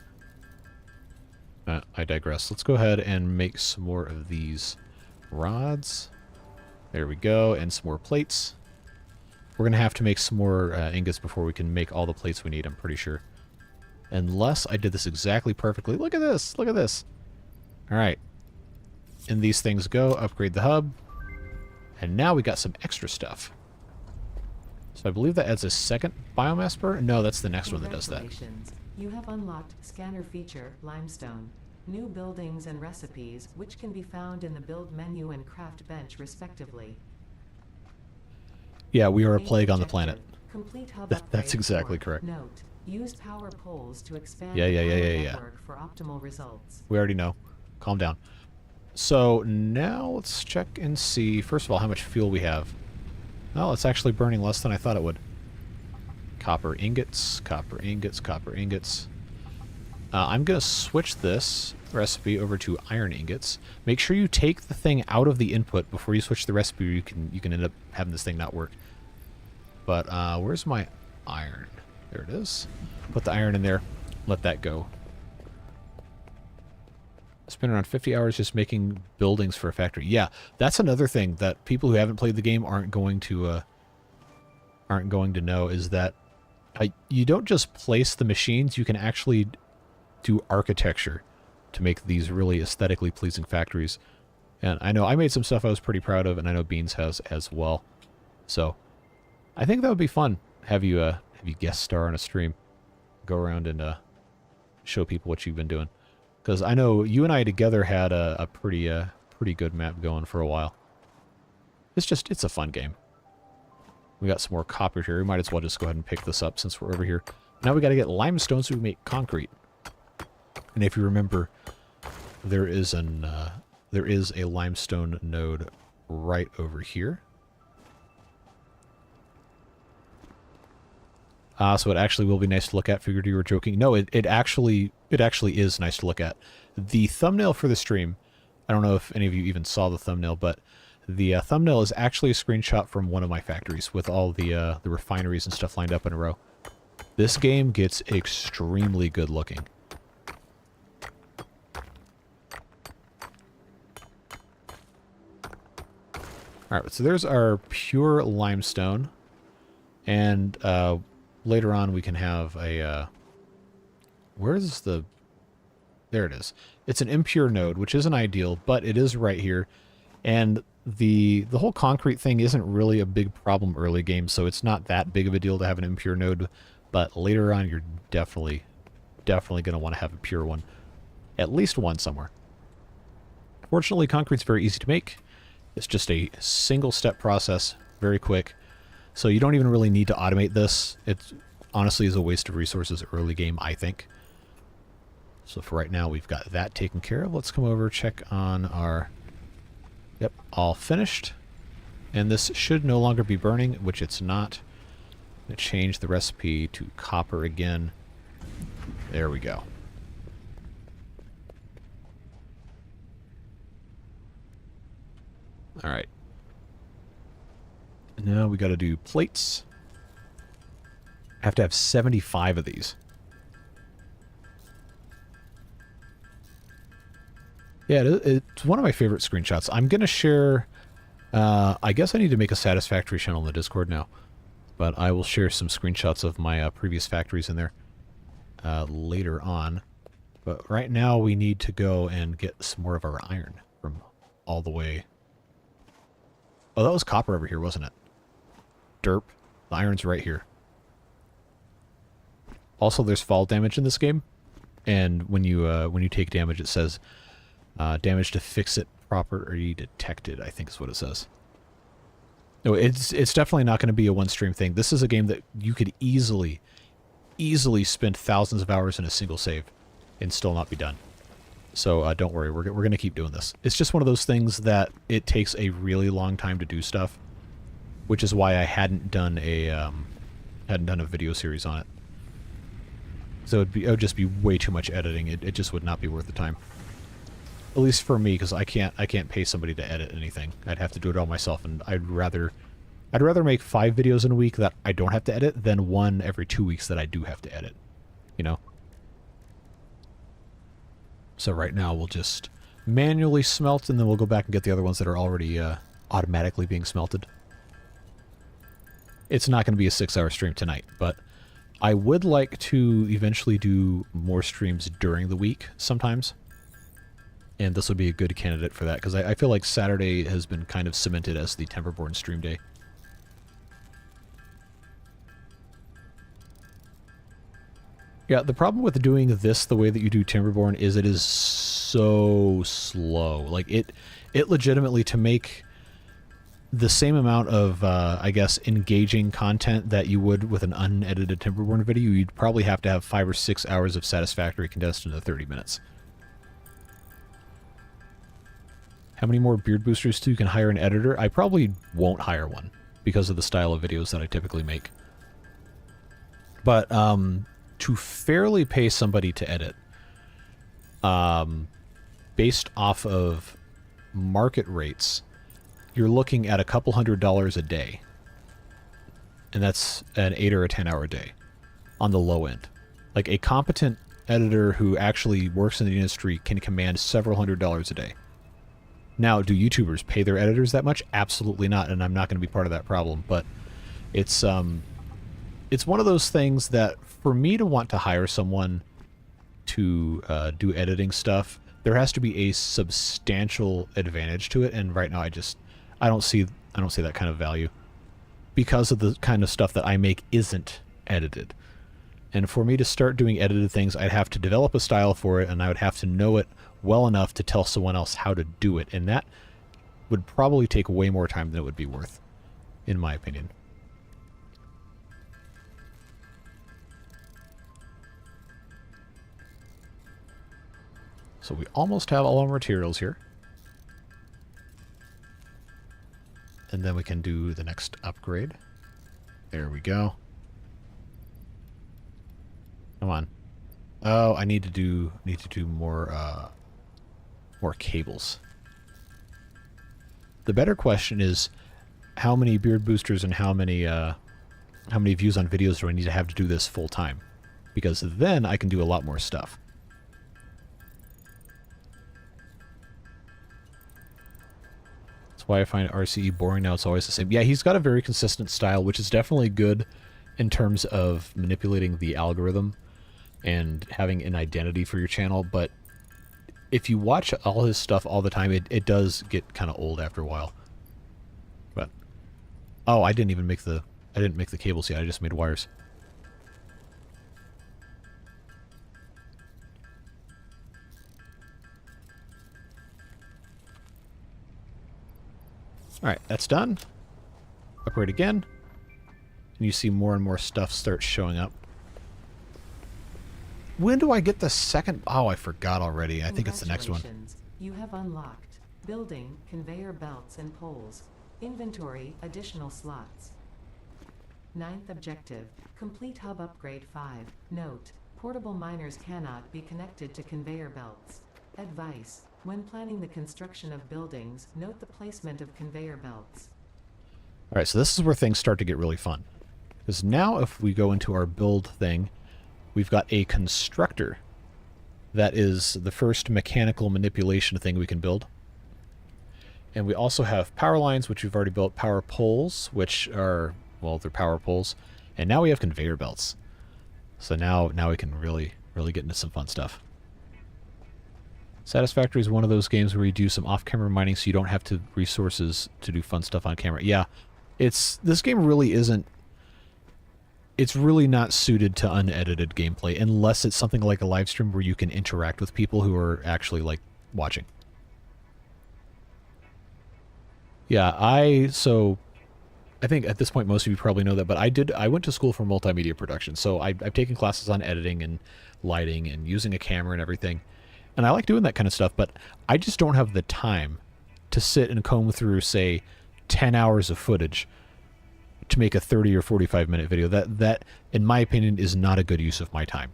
I digress. Let's go ahead and make some more of these rods. There we go, and some more plates. We're going to have to make some more ingots before we can make all the plates we need, I'm pretty sure. Unless I did this exactly perfectly. Look at this! Look at this! Alright. In these things go, upgrade the hub. And now we got some extra stuff. So I believe that adds a second biomass burner? No, that's the next one that does that. You have unlocked Scanner Feature, Limestone. New buildings and recipes, which can be found in the Build menu and Craft bench, respectively. Yeah, we are a plague on the planet. Complete hub That's exactly correct. Note, use power poles to expand Yeah. network for optimal results. We already know. Calm down. So now let's check and see, first of all, how much fuel we have. Well, it's actually burning less than I thought it would. Copper ingots, copper ingots, copper ingots. I'm going to switch this recipe over to iron ingots. Make sure you take the thing out of the input before you switch the recipe, or you can end up having this thing not work. But where's my iron? There it is. Put the iron in there. Let that go. Spend around 50 hours just making buildings for a factory. Yeah, that's another thing that people who haven't played the game aren't going to know, is that you don't just place the machines, you can actually do architecture to make these really aesthetically pleasing factories. And I know I made some stuff I was pretty proud of, and I know Beans has as well. So I think that would be fun. Have you guest star on a stream, go around and show people what you've been doing. Because I know you and I together had a pretty good map going for a while. It's a fun game. We got some more copper here. We might as well just go ahead and pick this up since we're over here. Now we got to get limestone so we make concrete. And if you remember, there is a limestone node right over here. So it actually will be nice to look at. Figured you were joking. No, it actually is nice to look at. The thumbnail for the stream, I don't know if any of you even saw the thumbnail, but the thumbnail is actually a screenshot from one of my factories with all the refineries and stuff lined up in a row. This game gets extremely good looking. Alright, so there's our pure limestone. And later on we can have a... where's the... There it is. It's an impure node, which isn't ideal, but it is right here. And the whole concrete thing isn't really a big problem early game, so it's not that big of a deal to have an impure node. But later on, you're definitely going to want to have a pure one. At least one somewhere. Fortunately, concrete's very easy to make. It's just a single-step process, very quick. So you don't even really need to automate this. It honestly is a waste of resources early game, I think. So for right now, we've got that taken care of. Let's come over, check on our... Yep, all finished. And this should no longer be burning, which it's not. I'm going to change the recipe to copper again. There we go. Alright. Now we got to do plates. I have to have 75 of these. Yeah, it's one of my favorite screenshots. I'm going to share... I guess I need to make a Satisfactory channel in the Discord now. But I will share some screenshots of my previous factories in there later on. But right now we need to go and get some more of our iron from all the way... Oh, that was copper over here, wasn't it? Derp. The iron's right here. Also, there's fall damage in this game. And when you take damage, it says... damage to fix it properly detected, I think is what it says. No, it's definitely not going to be a one-stream thing. This is a game that you could easily spend thousands of hours in a single save and still not be done. So don't worry, we're going to keep doing this. It's just one of those things that it takes a really long time to do stuff, which is why I hadn't done a video series on it. So it would just be way too much editing. It just would not be worth the time. At least for me, because I can't pay somebody to edit anything. I'd have to do it all myself, and I'd rather make 5 videos in a week that I don't have to edit than one every 2 weeks that I do have to edit. You know? So right now we'll just manually smelt, and then we'll go back and get the other ones that are already automatically being smelted. It's not going to be a 6-hour stream tonight, but I would like to eventually do more streams during the week sometimes. And this would be a good candidate for that, because I feel like Saturday has been kind of cemented as the Timberborn stream day. Yeah, the problem with doing this the way that you do Timberborn is it is so slow. Like, it legitimately, to make the same amount of, I guess, engaging content that you would with an unedited Timberborn video, you'd probably have to have 5 or 6 hours of Satisfactory condensed into 30 minutes. How many more beard boosters do you can hire an editor? I probably won't hire one because of the style of videos that I typically make. But to fairly pay somebody to edit, based off of market rates, you're looking at a couple $100 a day. And that's an 8 or a 10-hour day on the low end. Like, a competent editor who actually works in the industry can command several $100s a day. Now, do YouTubers pay their editors that much? Absolutely not, and I'm not going to be part of that problem. But it's one of those things that, for me to want to hire someone to do editing stuff, there has to be a substantial advantage to it, and right now I don't see that kind of value, because of the kind of stuff that I make isn't edited. And for me to start doing edited things, I'd have to develop a style for it, and I would have to know it well enough to tell someone else how to do it, and that would probably take way more time than it would be worth, in my opinion. So we almost have all our materials here. And then we can do the next upgrade. There we go. Come on. Oh, I need to do more cables. The better question is, how many beard boosters and how many views on videos do I need to have to do this full time? Because then I can do a lot more stuff. That's why I find RCE boring now. It's always the same. Yeah, he's got a very consistent style, which is definitely good in terms of manipulating the algorithm and having an identity for your channel. But if you watch all his stuff all the time, it does get kind of old after a while. But oh, I didn't make the cables yet. I just made wires. Alright, that's done. Upgrade again. And you see more and more stuff start showing up. When do I get the second? Oh, I forgot already. I think it's the next one. You have unlocked building, conveyor belts and poles. Inventory, additional slots. 9th objective, complete hub upgrade 5. Note, portable miners cannot be connected to conveyor belts. Advice, when planning the construction of buildings, note the placement of conveyor belts. Alright, so this is where things start to get really fun. Because now if we go into our build thing, we've got a constructor. That is the first mechanical manipulation thing we can build. And we also have power lines, which we've already built, power poles, which are, well, they're power poles. And now we have conveyor belts. So now we can really get into some fun stuff. Satisfactory is one of those games where you do some off-camera mining so you don't have to resources to do fun stuff on camera. Yeah, this game really isn't... It's really not suited to unedited gameplay unless it's something like a live stream where you can interact with people who are actually, like, watching. Yeah, I think at this point most of you probably know that, but I went to school for multimedia production, so I've taken classes on editing and lighting and using a camera and everything. And I like doing that kind of stuff, but I just don't have the time to sit and comb through, say, 10 hours of footage to make a 30 or 45-minute video. That, in my opinion, is not a good use of my time.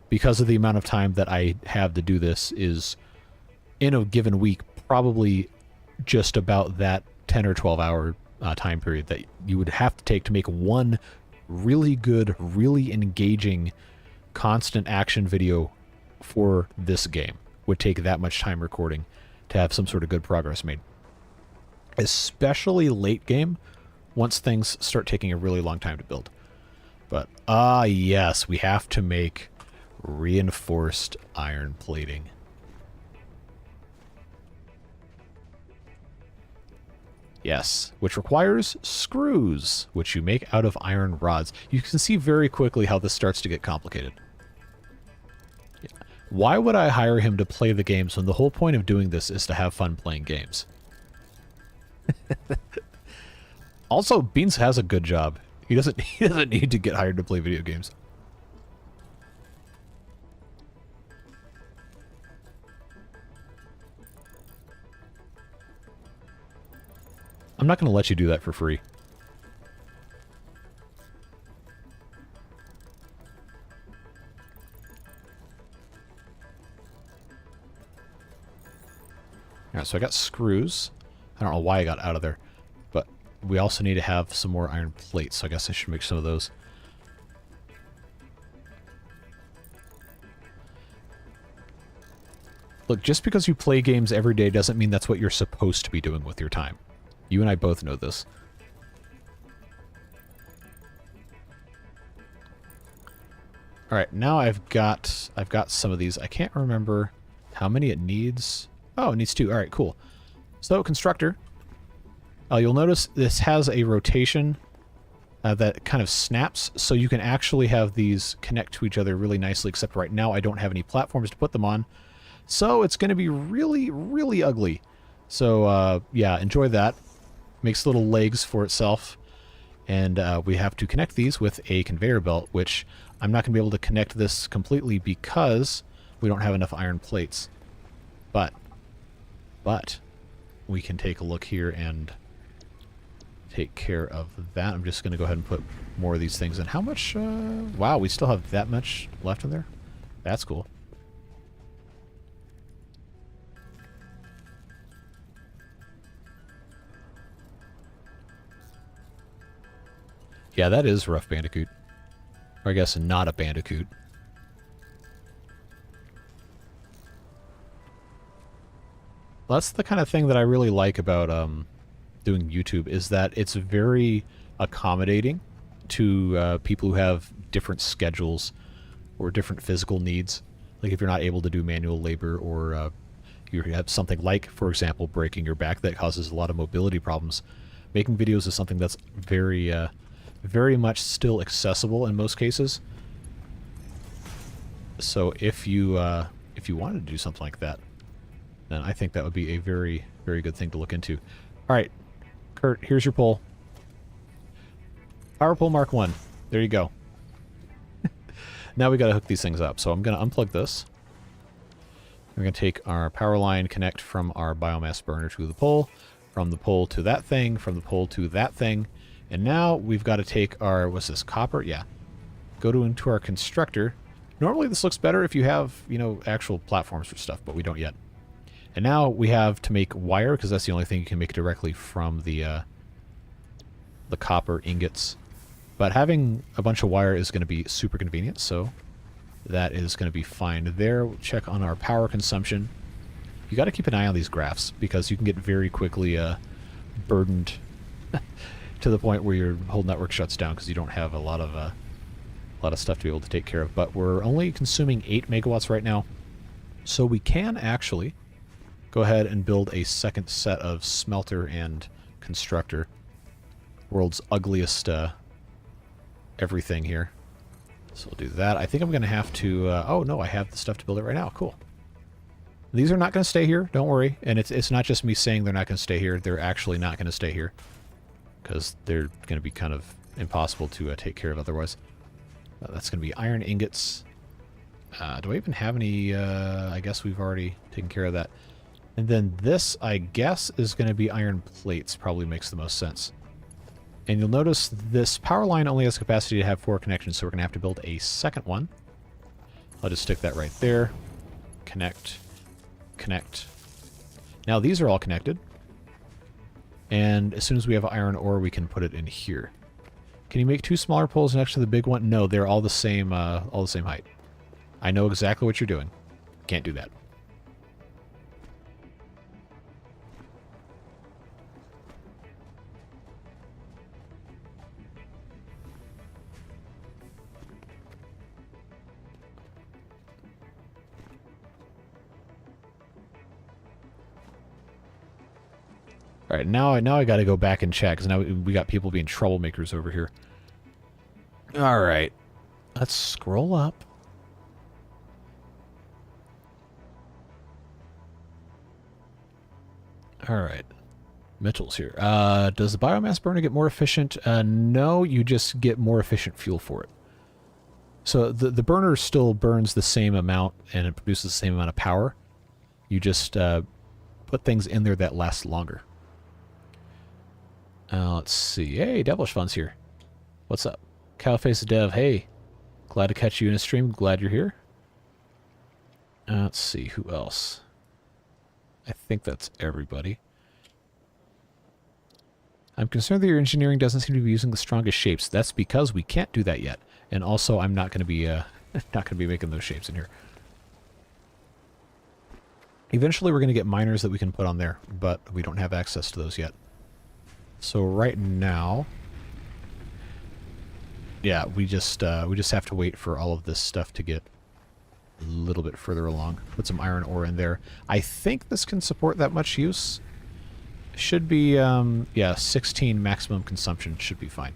Because of the amount of time that I have to do this is, in a given week, probably just about that 10 or 12-hour time period that you would have to take to make one really good, really engaging, constant action video for this game. Would take that much time recording to have some sort of good progress made. Especially late game, once things start taking a really long time to build. But, yes, we have to make reinforced iron plating. Yes, which requires screws, which you make out of iron rods. You can see very quickly how this starts to get complicated. Why would I hire him to play the games when the whole point of doing this is to have fun playing games? Also, Beans has a good job. He doesn't need to get hired to play video games. I'm not going to let you do that for free. Alright, so I got screws. I don't know why I got out of there. But we also need to have some more iron plates, so I guess I should make some of those. Look, just because you play games every day doesn't mean that's what you're supposed to be doing with your time. You and I both know this. Alright, now I've got some of these. I can't remember how many it needs. Oh, it needs 2. Alright, cool. So, constructor. You'll notice this has a rotation that kind of snaps, so you can actually have these connect to each other really nicely, except right now I don't have any platforms to put them on. So it's going to be really, really ugly. So, yeah, enjoy that. Makes little legs for itself. And we have to connect these with a conveyor belt, which I'm not going to be able to connect this completely because we don't have enough iron plates. But we can take a look here and take care of that. I'm just going to go ahead and put more of these things in. How much? Wow, we still have that much left in there? That's cool. Yeah, that is Rough Bandicoot. Or I guess not a Bandicoot. Well, that's the kind of thing that I really like about doing YouTube, is that it's very accommodating to people who have different schedules or different physical needs. Like if you're not able to do manual labor, or you have something like, for example, breaking your back that causes a lot of mobility problems. Making videos is something that's very much still accessible in most cases. So if you wanted to do something like that, then I think that would be a very, very good thing to look into. Alright, Kurt, here's your pole. Power pole Mark 1. There you go. Now we gotta hook these things up. So I'm gonna unplug this. We're gonna take our power line, connect from our biomass burner to the pole, from the pole to that thing, from the pole to that thing. And now we've got to take our, what's this, copper? Yeah. Go into our constructor. Normally this looks better if you have, you know, actual platforms for stuff, but we don't yet. And now we have to make wire, because that's the only thing you can make directly from the copper ingots. But having a bunch of wire is going to be super convenient, so that is going to be fine there. We'll check on our power consumption. You got to keep an eye on these graphs, because you can get very quickly burdened to the point where your whole network shuts down because you don't have a lot of stuff to be able to take care of. But we're only consuming 8 megawatts right now, so we can actually go ahead and build a second set of smelter and constructor. World's ugliest everything here. So we'll do that. I think I'm going to have to... oh, no, I have the stuff to build it right now. Cool. These are not going to stay here. Don't worry. And it's not just me saying they're not going to stay here. They're actually not going to stay here, because they're going to be kind of impossible to take care of otherwise. That's going to be iron ingots. Do I even have any? I guess we've already taken care of that. And then this, I guess, is going to be iron plates. Probably makes the most sense. And you'll notice this power line only has capacity to have 4 connections, so we're going to have to build a second one. I'll just stick that right there. Connect. Connect. Now these are all connected. And as soon as we have iron ore, we can put it in here. Can you make 2 smaller poles next to the big one? No, they're all the same height. I know exactly what you're doing. Can't do that. All right, now I got to go back and check, because now we got people being troublemakers over here. All right, let's scroll up. All right, Mitchell's here. Does the biomass burner get more efficient? No, you just get more efficient fuel for it. So the burner still burns the same amount, and it produces the same amount of power. You just put things in there that last longer. Let's see. Hey, Devilish Fun's here. What's up? Cowface Dev, hey. Glad to catch you in a stream. Glad you're here. Let's see, who else? I think that's everybody. I'm concerned that your engineering doesn't seem to be using the strongest shapes. That's because we can't do that yet. And also, I'm not going to be not going to be making those shapes in here. Eventually, we're going to get miners that we can put on there, but we don't have access to those yet. So right now, yeah, we just have to wait for all of this stuff to get a little bit further along. Put some iron ore in there. I think this can support that much use. Should be, yeah, 16 maximum consumption should be fine.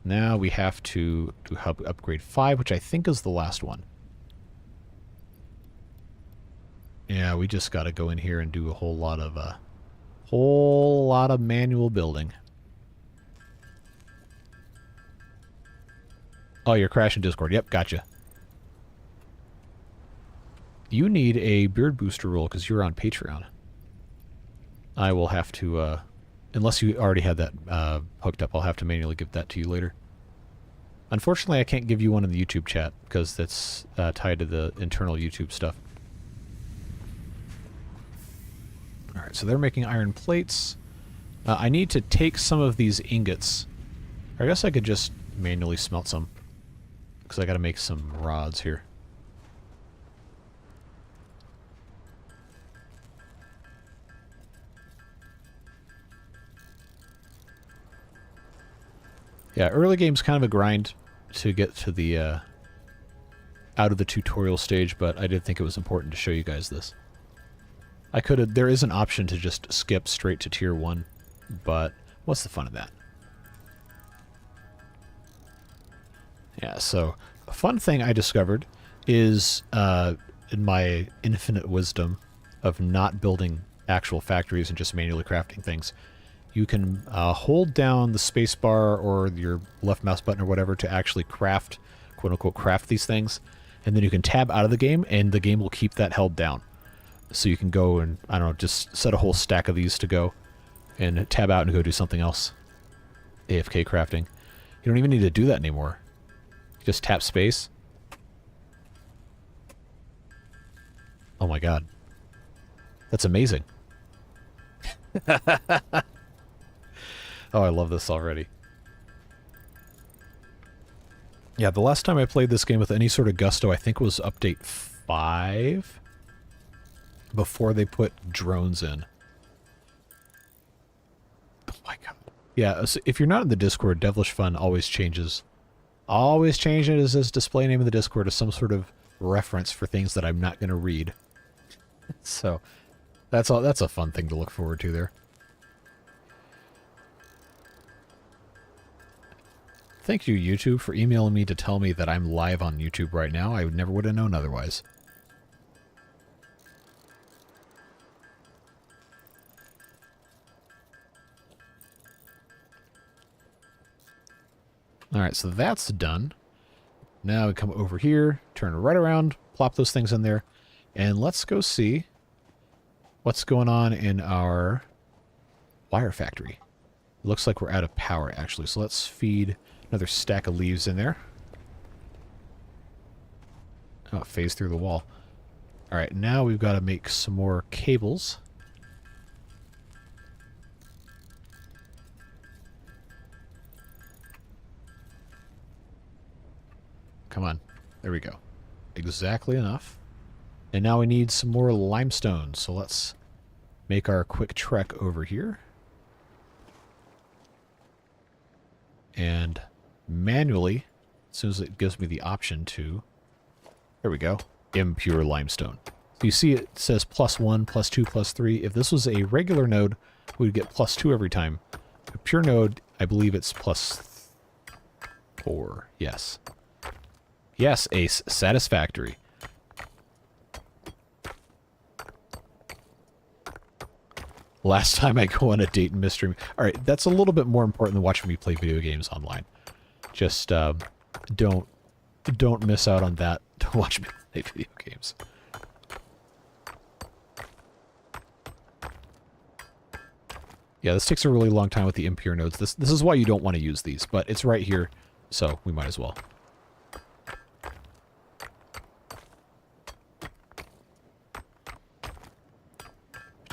Now we have to do hub upgrade 5, which I think is the last one. Yeah, we just got to go in here and do a whole lot of manual building. Oh, you're crashing Discord. Yep, gotcha. You need a beard booster roll because you're on Patreon. I will have to, unless you already had that hooked up, I'll have to manually give that to you later. Unfortunately, I can't give you one in the YouTube chat because that's tied to the internal YouTube stuff. Alright, so they're making iron plates. I need to take some of these ingots. I guess I could just manually smelt some because I got to make some rods here. Yeah, early game's kind of a grind to get to the out of the tutorial stage, but I did think it was important to show you guys this. I could have, there is an option to just skip straight to tier 1, but what's the fun of that? Yeah, so a fun thing I discovered is in my infinite wisdom of not building actual factories and just manually crafting things. You can hold down the spacebar or your left mouse button or whatever to actually craft, quote-unquote, craft these things. And then you can tab out of the game, and the game will keep that held down. So you can go and, I don't know, just set a whole stack of these to go and tab out and go do something else. AFK crafting. You don't even need to do that anymore. You just tap space. Oh my god. That's amazing. Oh, I love this already. Yeah, the last time I played this game with any sort of gusto, I think was update 5, before they put drones in. Oh my god. Yeah, so if you're not in the Discord, Devilish Fun always changes. Always changes his display name in the Discord to some sort of reference for things that I'm not going to read. So, that's a fun thing to look forward to there. Thank you, YouTube, for emailing me to tell me that I'm live on YouTube right now. I never would have known otherwise. Alright, so that's done. Now we come over here, turn right around, plop those things in there, and let's go see what's going on in our wire factory. It looks like we're out of power, actually, so let's feed another stack of leaves in there. Oh, it phased through the wall. Alright, now we've got to make some more cables. Come on. There we go. Exactly enough. And now we need some more limestone, so let's make our quick trek over here. And manually, as soon as it gives me the option to, there we go, impure limestone. So you see it says +1, +2, +3. If this was a regular node, we would get +2 every time. A pure node, I believe it's +4. Yes. Yes, Ace. Satisfactory. Last time I go on a date and mystery. Alright, that's a little bit more important than watching me play video games online. Just don't miss out on that to watch me play video games. Yeah, this takes a really long time with the impure nodes. This is why you don't want to use these, but it's right here, so we might as well.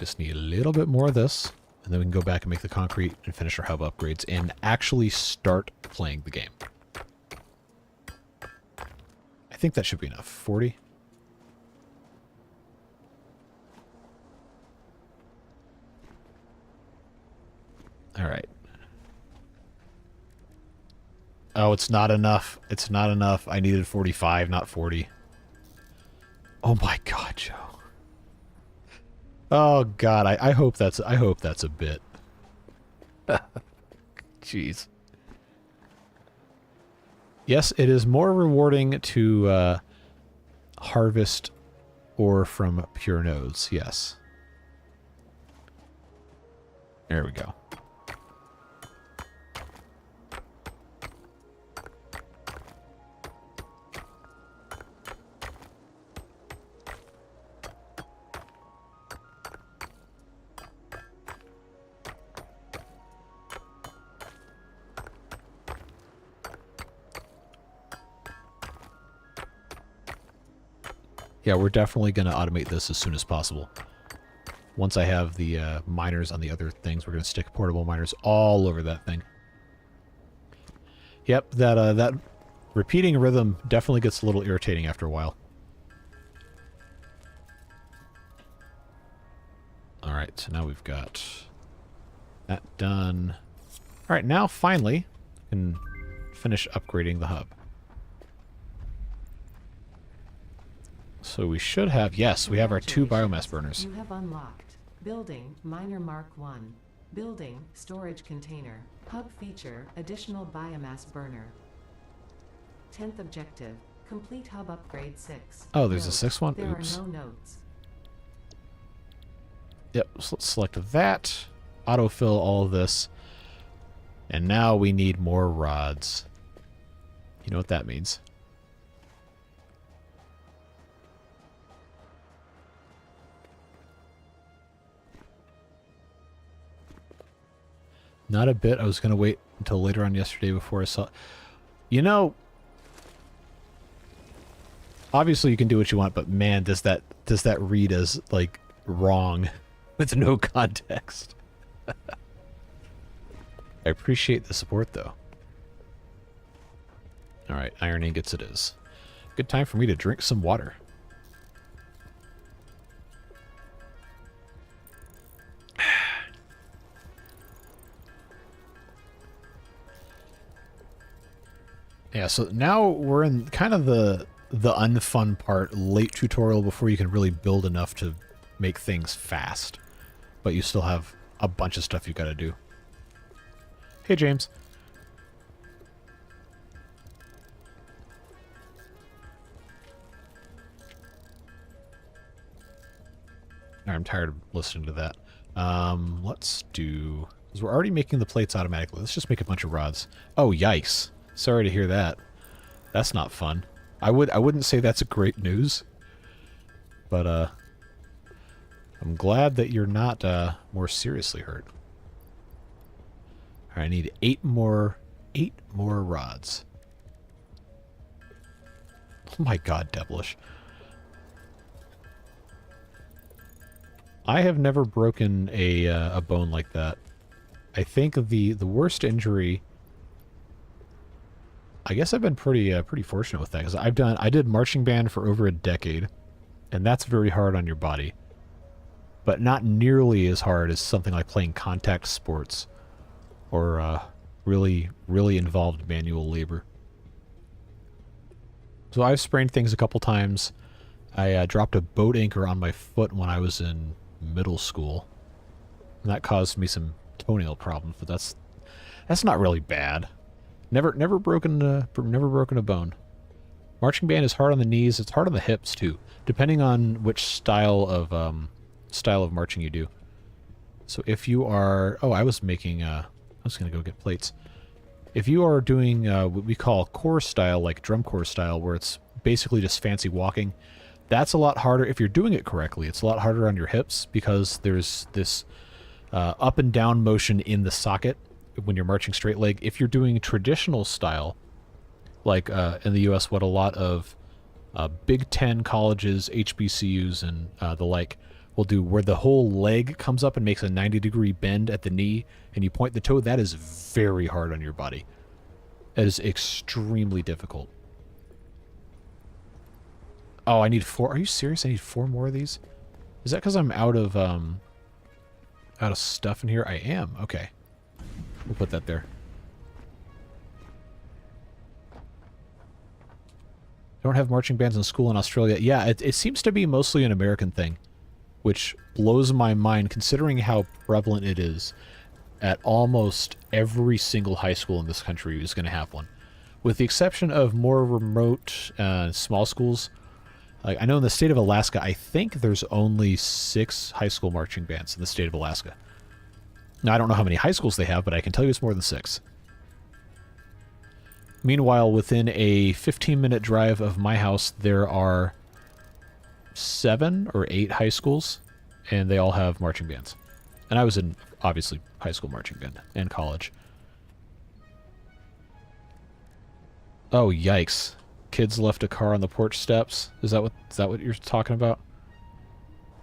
Just need a little bit more of this, and then we can go back and make the concrete and finish our hub upgrades and actually start playing the game. I think that should be enough. 40? Alright. Oh, it's not enough. It's not enough. I needed 45, not 40. Oh my god, Joe. Oh god, I hope that's a bit. Jeez. Yes, it is more rewarding to harvest ore from pure nodes, yes. There we go. Yeah, we're definitely going to automate this as soon as possible. Once I have the miners on the other things, we're going to stick portable miners all over that thing. Yep, that repeating rhythm definitely gets a little irritating after a while. Alright, so now we've got that done. Alright, now finally we can finish upgrading the hub. So we should have, yes, we have our 2 biomass burners. You have unlocked Building Miner Mark 1. Building Storage Container. Hub feature Additional Biomass Burner. 10th objective. Complete hub upgrade 6. Oh, there's a 6th one? There Oops. are no notes. Yep, so let's select that. Autofill all of this. And now we need more rods. You know what that means. Not a bit. I was going to wait until later on yesterday before I saw... You know... Obviously you can do what you want, but man, does that read as, like, wrong with no context. I appreciate the support, though. Alright, iron ingots it is. Good time for me to drink some water. Yeah, so now we're in kind of the unfun part, late tutorial, before you can really build enough to make things fast. But you still have a bunch of stuff you gotta do. Hey, James. I'm tired of listening to that. Let's do... Because we're already making the plates automatically. Let's just make a bunch of rods. Oh, yikes. Sorry to hear that. That's not fun. I wouldn't say that's a great news. But, I'm glad that you're not, more seriously hurt. Alright, I need 8 more rods. Oh my god, Devilish. I have never broken a bone like that. I think the worst injury... I guess I've been pretty fortunate with that, because I did marching band for over a decade, and that's very hard on your body, but not nearly as hard as something like playing contact sports or really involved manual labor. So I've sprained things a couple times. I dropped a boat anchor on my foot when I was in middle school, and that caused me some toenail problems, but that's not really bad. Never broken a bone. Marching band is hard on the knees. It's hard on the hips too, depending on which style of marching you do. So if you are, I was making. I was gonna go get plates. If you are doing what we call core style, like drum corps style, where it's basically just fancy walking, that's a lot harder. If you're doing it correctly, it's a lot harder on your hips because there's this up and down motion in the socket when you're marching straight leg. If you're doing traditional style, like in the U.S., what a lot of Big Ten colleges, HBCUs, and the like will do where the whole leg comes up and makes a 90-degree bend at the knee, and you point the toe. That is very hard on your body. That is extremely difficult. Oh, I need 4. Are you serious? I need 4 more of these? Is that because I'm out of stuff in here? I am. Okay. We'll put that there. Don't have marching bands in school in Australia. Yeah, it seems to be mostly an American thing, which blows my mind considering how prevalent it is. At almost every single high school in this country is going to have one. With the exception of more remote, small schools. Like, I know in the state of Alaska, I think there's only 6 high school marching bands in the state of Alaska. Now, I don't know how many high schools they have, but I can tell you it's more than 6. Meanwhile, within a 15-minute drive of my house, there are 7 or 8 high schools, and they all have marching bands. And I was in, obviously, high school marching band and college. Oh, yikes. Kids left a car on the porch steps. Is that what you're talking about?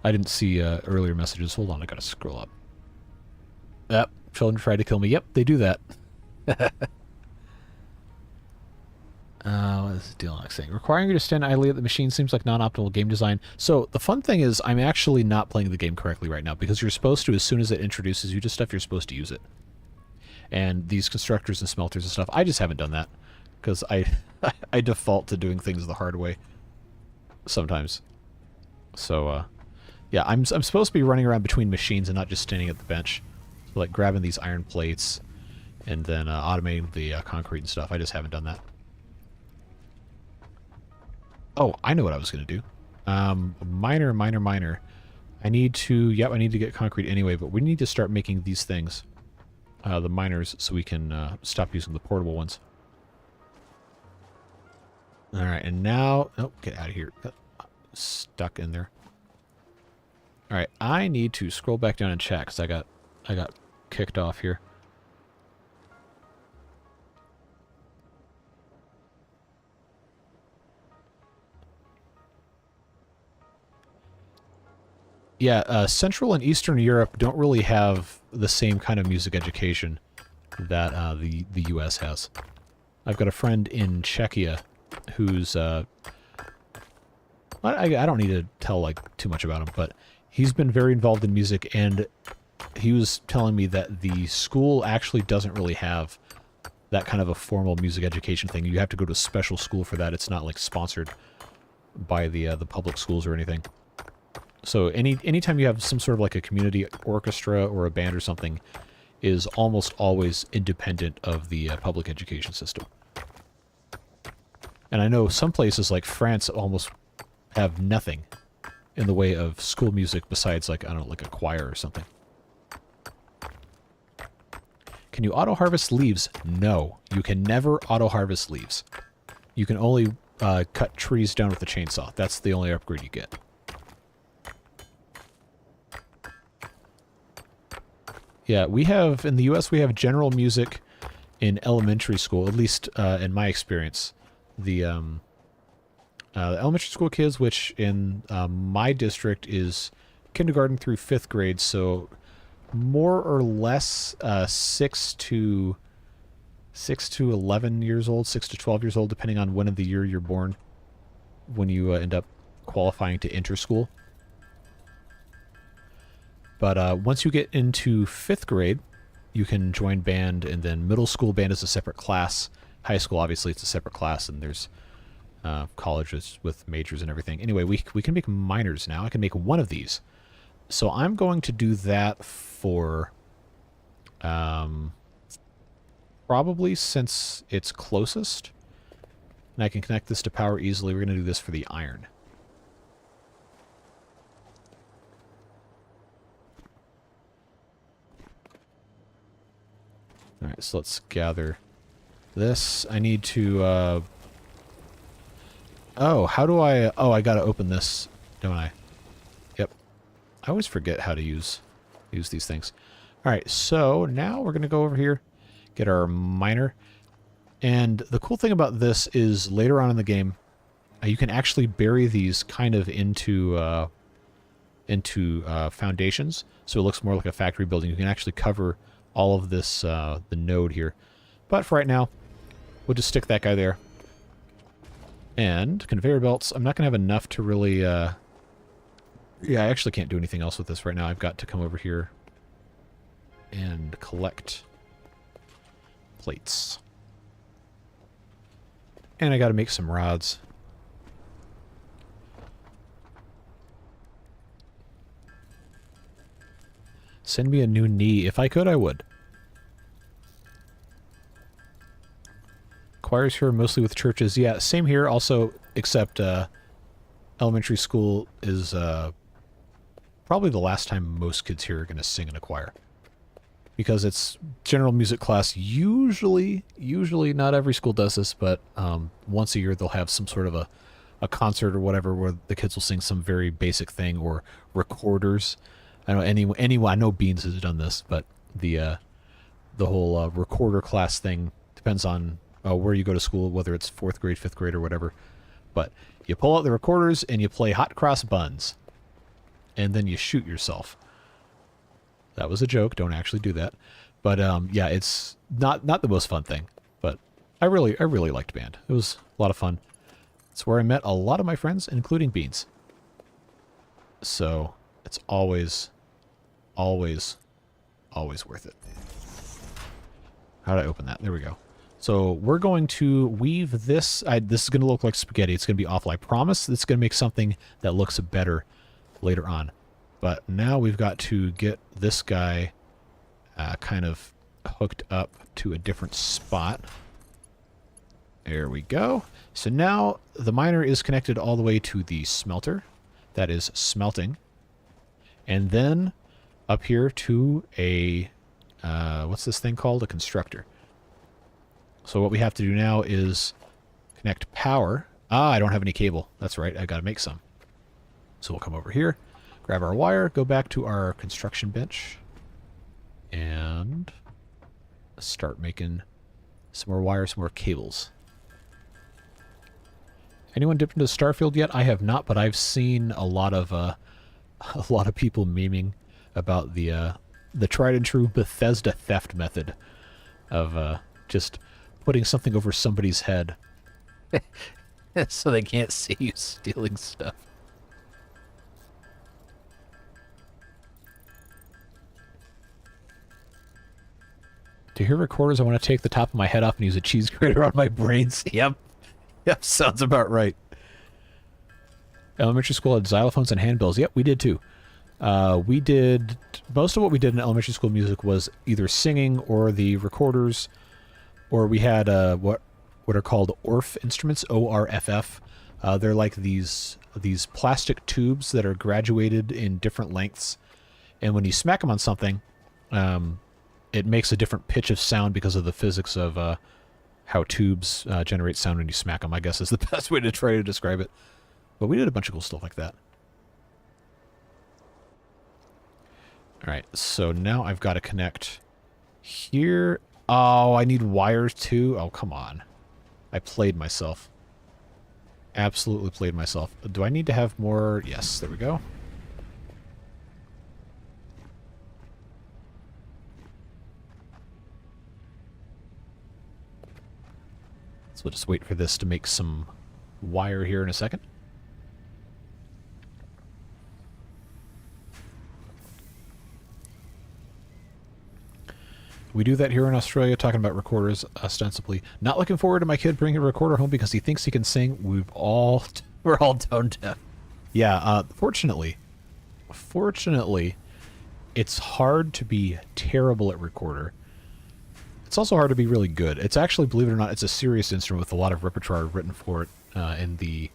I didn't see earlier messages. Hold on, I gotta scroll up. Yep, children tried to kill me. Yep, they do that. What is Dealanach saying? Requiring you to stand idly at the machine seems like non-optimal game design. So the fun thing is I'm actually not playing the game correctly right now because you're supposed to, as soon as it introduces you to stuff, you're supposed to use it. And these constructors and smelters and stuff, I just haven't done that because I default to doing things the hard way sometimes. So, yeah, I'm supposed to be running around between machines and not just standing at the bench. So, like grabbing these iron plates and then automating the concrete and stuff. I just haven't done that. Oh, I know what I was going to do. Miner. I need to get concrete anyway, but we need to start making these things, the miners, so we can stop using the portable ones. All right, and now, oh, get out of here. Got stuck in there. All right, I need to scroll back down and check because I got kicked off here. Yeah, Central and Eastern Europe don't really have the same kind of music education that the U.S. has. I've got a friend in Czechia who's I don't need to tell like too much about him, but he's been very involved in music, and he was telling me that the school actually doesn't really have that kind of a formal music education thing. You have to go to a special school for that. It's not like sponsored by the public schools or anything. So anytime you have some sort of like a community orchestra or a band or something is almost always independent of the public education system. And I know some places like France almost have nothing in the way of school music besides like, I don't know, like a choir or something. Can you auto-harvest leaves? No. You can never auto-harvest leaves. You can only cut trees down with a chainsaw. That's the only upgrade you get. Yeah, we have, in the U.S., we have general music in elementary school, at least in my experience. The elementary school kids, which in my district is kindergarten through 5th grade, so more or less 6 to 11 years old, 6 to 12 years old, depending on when of the year you're born, when you end up qualifying to enter school. But once you get into 5th grade, you can join band, and then middle school band is a separate class. High school, obviously, it's a separate class, and there's colleges with majors and everything. Anyway, we can make miners now. I can make one of these. So I'm going to do that for probably since it's closest, and I can connect this to power easily. We're going to do this for the iron. Alright, so let's gather this. I need to, oh, how do I... Oh, I gotta open this, don't I? Yep. I always forget how to use these things. Alright, so now we're gonna go over here, get our miner. And the cool thing about this is later on in the game, you can actually bury these kind of into into foundations, so it looks more like a factory building. You can actually cover all of this, the node here. But for right now, we'll just stick that guy there. And conveyor belts, I'm not going to have enough to really... yeah, I actually can't do anything else with this right now. I've got to come over here and collect plates. And I got to make some rods. Send me a new knee. If I could, I would. Choirs here mostly with churches. Yeah, same here also, except elementary school is probably the last time most kids here are going to sing in a choir. Because it's general music class. Usually not every school does this, but once a year they'll have some sort of a concert or whatever where the kids will sing some very basic thing, or recorders. I know I know Beans has done this, but the whole recorder class thing depends on where you go to school, whether it's 4th grade, 5th grade, or whatever. But you pull out the recorders and you play hot cross buns, and then you shoot yourself. That was a joke. Don't actually do that. But yeah, it's not the most fun thing. But I really liked band. It was a lot of fun. It's where I met a lot of my friends, including Beans. So it's always worth it. How did I open that? There we go. So we're going to weave this. This is going to look like spaghetti. It's going to be awful. I promise it's going to make something that looks better later on. But now we've got to get this guy kind of hooked up to a different spot. There we go. So now the miner is connected all the way to the smelter. That is smelting. And then up here to a, what's this thing called? A constructor. So what we have to do now is connect power. Ah, I don't have any cable. That's right. I got to make some. So we'll come over here, grab our wire, go back to our construction bench, and start making some more wires, some more cables. Anyone dipped into Starfield yet? I have not, but I've seen a lot of people memeing about the tried and true Bethesda theft method of just putting something over somebody's head so they can't see you stealing stuff. To hear recorders, I want to take the top of my head off and use a cheese grater on my brains. Yep, sounds about right. Elementary school had xylophones and handbells. Yep, we did too. We did most of what we did in elementary school music was either singing or the recorders, or we had what are called ORF instruments, ORFF. They're like these plastic tubes that are graduated in different lengths, and when you smack them on something, it makes a different pitch of sound because of the physics of how tubes generate sound when you smack them, I guess is the best way to try to describe it. But we did a bunch of cool stuff like that. Alright, so now I've got to connect here. Oh, I need wires too? Oh, come on. I played myself. Absolutely played myself. Do I need to have more? Yes, there we go. So we'll just wait for this to make some wire here in a second. We do that here in Australia, talking about recorders ostensibly. Not looking forward to my kid bringing a recorder home because he thinks he can sing. We're all tone deaf. Yeah, fortunately, it's hard to be terrible at recorder. It's also hard to be really good. It's actually, believe it or not, it's a serious instrument with a lot of repertoire written for it in the,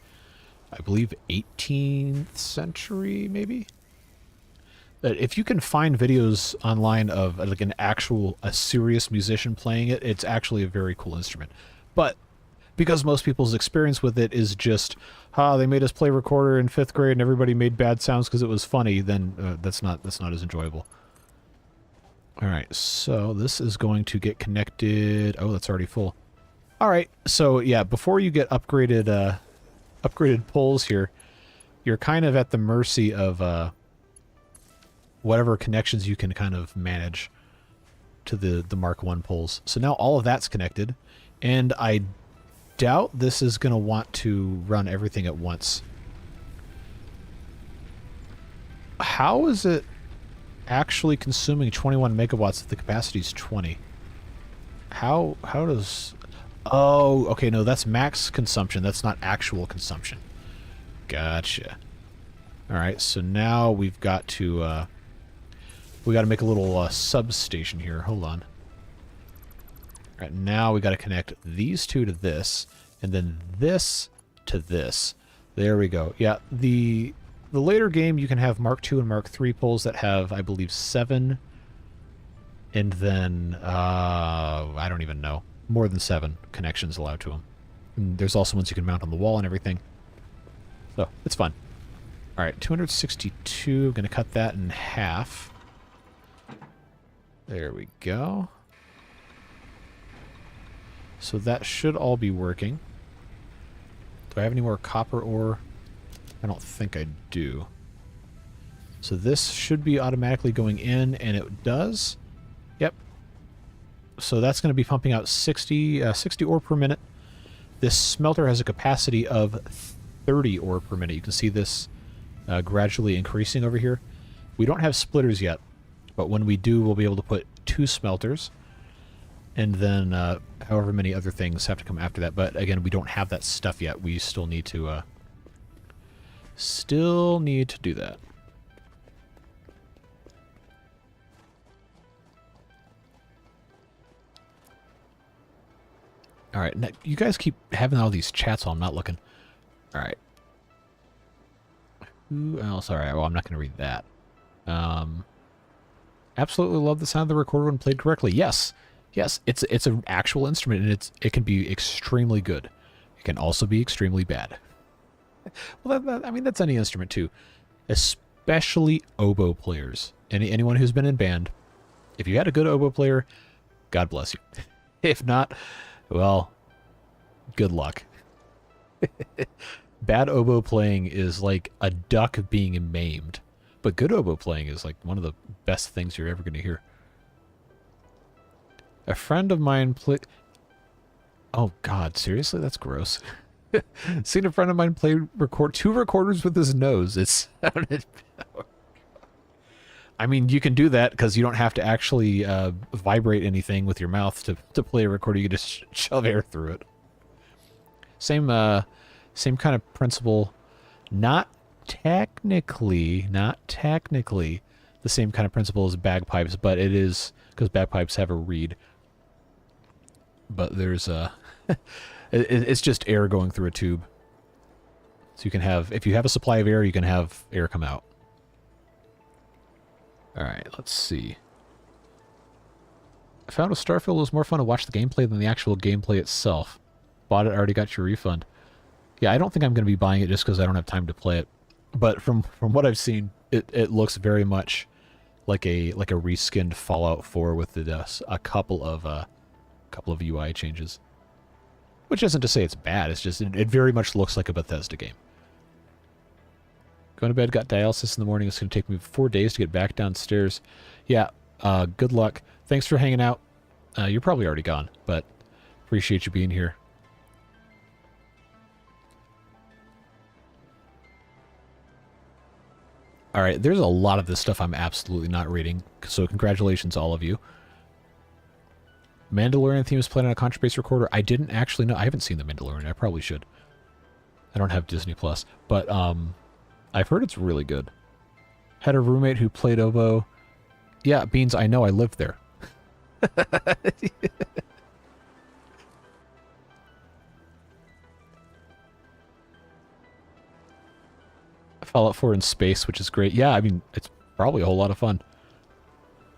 I believe, 18th century, maybe? If you can find videos online of like a serious musician playing it, it's actually a very cool instrument. But because most people's experience with it is just, they made us play recorder in 5th grade and everybody made bad sounds because it was funny, then that's not as enjoyable. All right, so this is going to get connected. Oh, that's already full. All right, so yeah, before you get upgraded poles here, you're kind of at the mercy of whatever connections you can kind of manage to the Mark 1 poles. So now all of that's connected, and I doubt this is going to want to run everything at once. How is it actually consuming 21 megawatts if the capacity is 20? How does... Oh, okay, no, that's max consumption. That's not actual consumption. Gotcha. Alright, so now we've got to... we got to make a little substation here. Hold on. Alright, now we got to connect these two to this, and then this to this. There we go. Yeah, the later game you can have Mark II and Mark III poles that have, I believe, 7, and then, I don't even know, more than 7 connections allowed to them. And there's also ones you can mount on the wall and everything. So, it's fun. Alright, 262, I'm going to cut that in half. There we go. So that should all be working. Do I have any more copper ore? I don't think I do. So this should be automatically going in, and it does. Yep. So that's going to be pumping out 60 ore per minute. This smelter has a capacity of 30 ore per minute. You can see this gradually increasing over here. We don't have splitters yet, but when we do, we'll be able to put 2 smelters, and then however many other things have to come after that. But again, we don't have that stuff yet. We still need to do that. All right, now, you guys keep having all these chats while I'm not looking. All right. Who else? All right, well, I'm not going to read that. Absolutely love the sound of the recorder when played correctly. Yes, yes, it's an actual instrument, and it can be extremely good. It can also be extremely bad. Well, I mean, that's any instrument too, especially oboe players. Anyone who's been in band, if you had a good oboe player, God bless you. If not, well, good luck. Bad oboe playing is like a duck being maimed, but good oboe playing is like one of the best things you're ever going to hear. A friend of mine Oh God, seriously? That's gross. Seen a friend of mine record 2 recorders with his nose. It sounded... I mean, you can do that because you don't have to actually vibrate anything with your mouth to play a recorder. You can just shove air through it. Same kind of principle. Not technically the same kind of principle as bagpipes, but it is, because bagpipes have a reed. But there's it's just air going through a tube. So you can have, if you have a supply of air, you can have air come out. Alright, let's see. I found with Starfield it was more fun to watch the gameplay than the actual gameplay itself. Bought it, already got your refund. Yeah, I don't think I'm going to be buying it just because I don't have time to play it. But from what I've seen, it looks very much like a reskinned Fallout 4 with a couple of UI changes. Which isn't to say it's bad, it's just it very much looks like a Bethesda game. Going to bed, got dialysis in the morning. It's going to take me 4 days to get back downstairs. Yeah, good luck. Thanks for hanging out. You're probably already gone, but appreciate you being here. Alright, there's a lot of this stuff I'm absolutely not reading, so congratulations all of you. Mandalorian theme is played on a contrabass recorder. I didn't actually know. I haven't seen The Mandalorian. I probably should. I don't have Disney Plus, but I've heard it's really good. Had a roommate who played oboe. Yeah, Beans, I know. I lived there. Fallout 4 in space, which is great. Yeah, I mean, it's probably a whole lot of fun.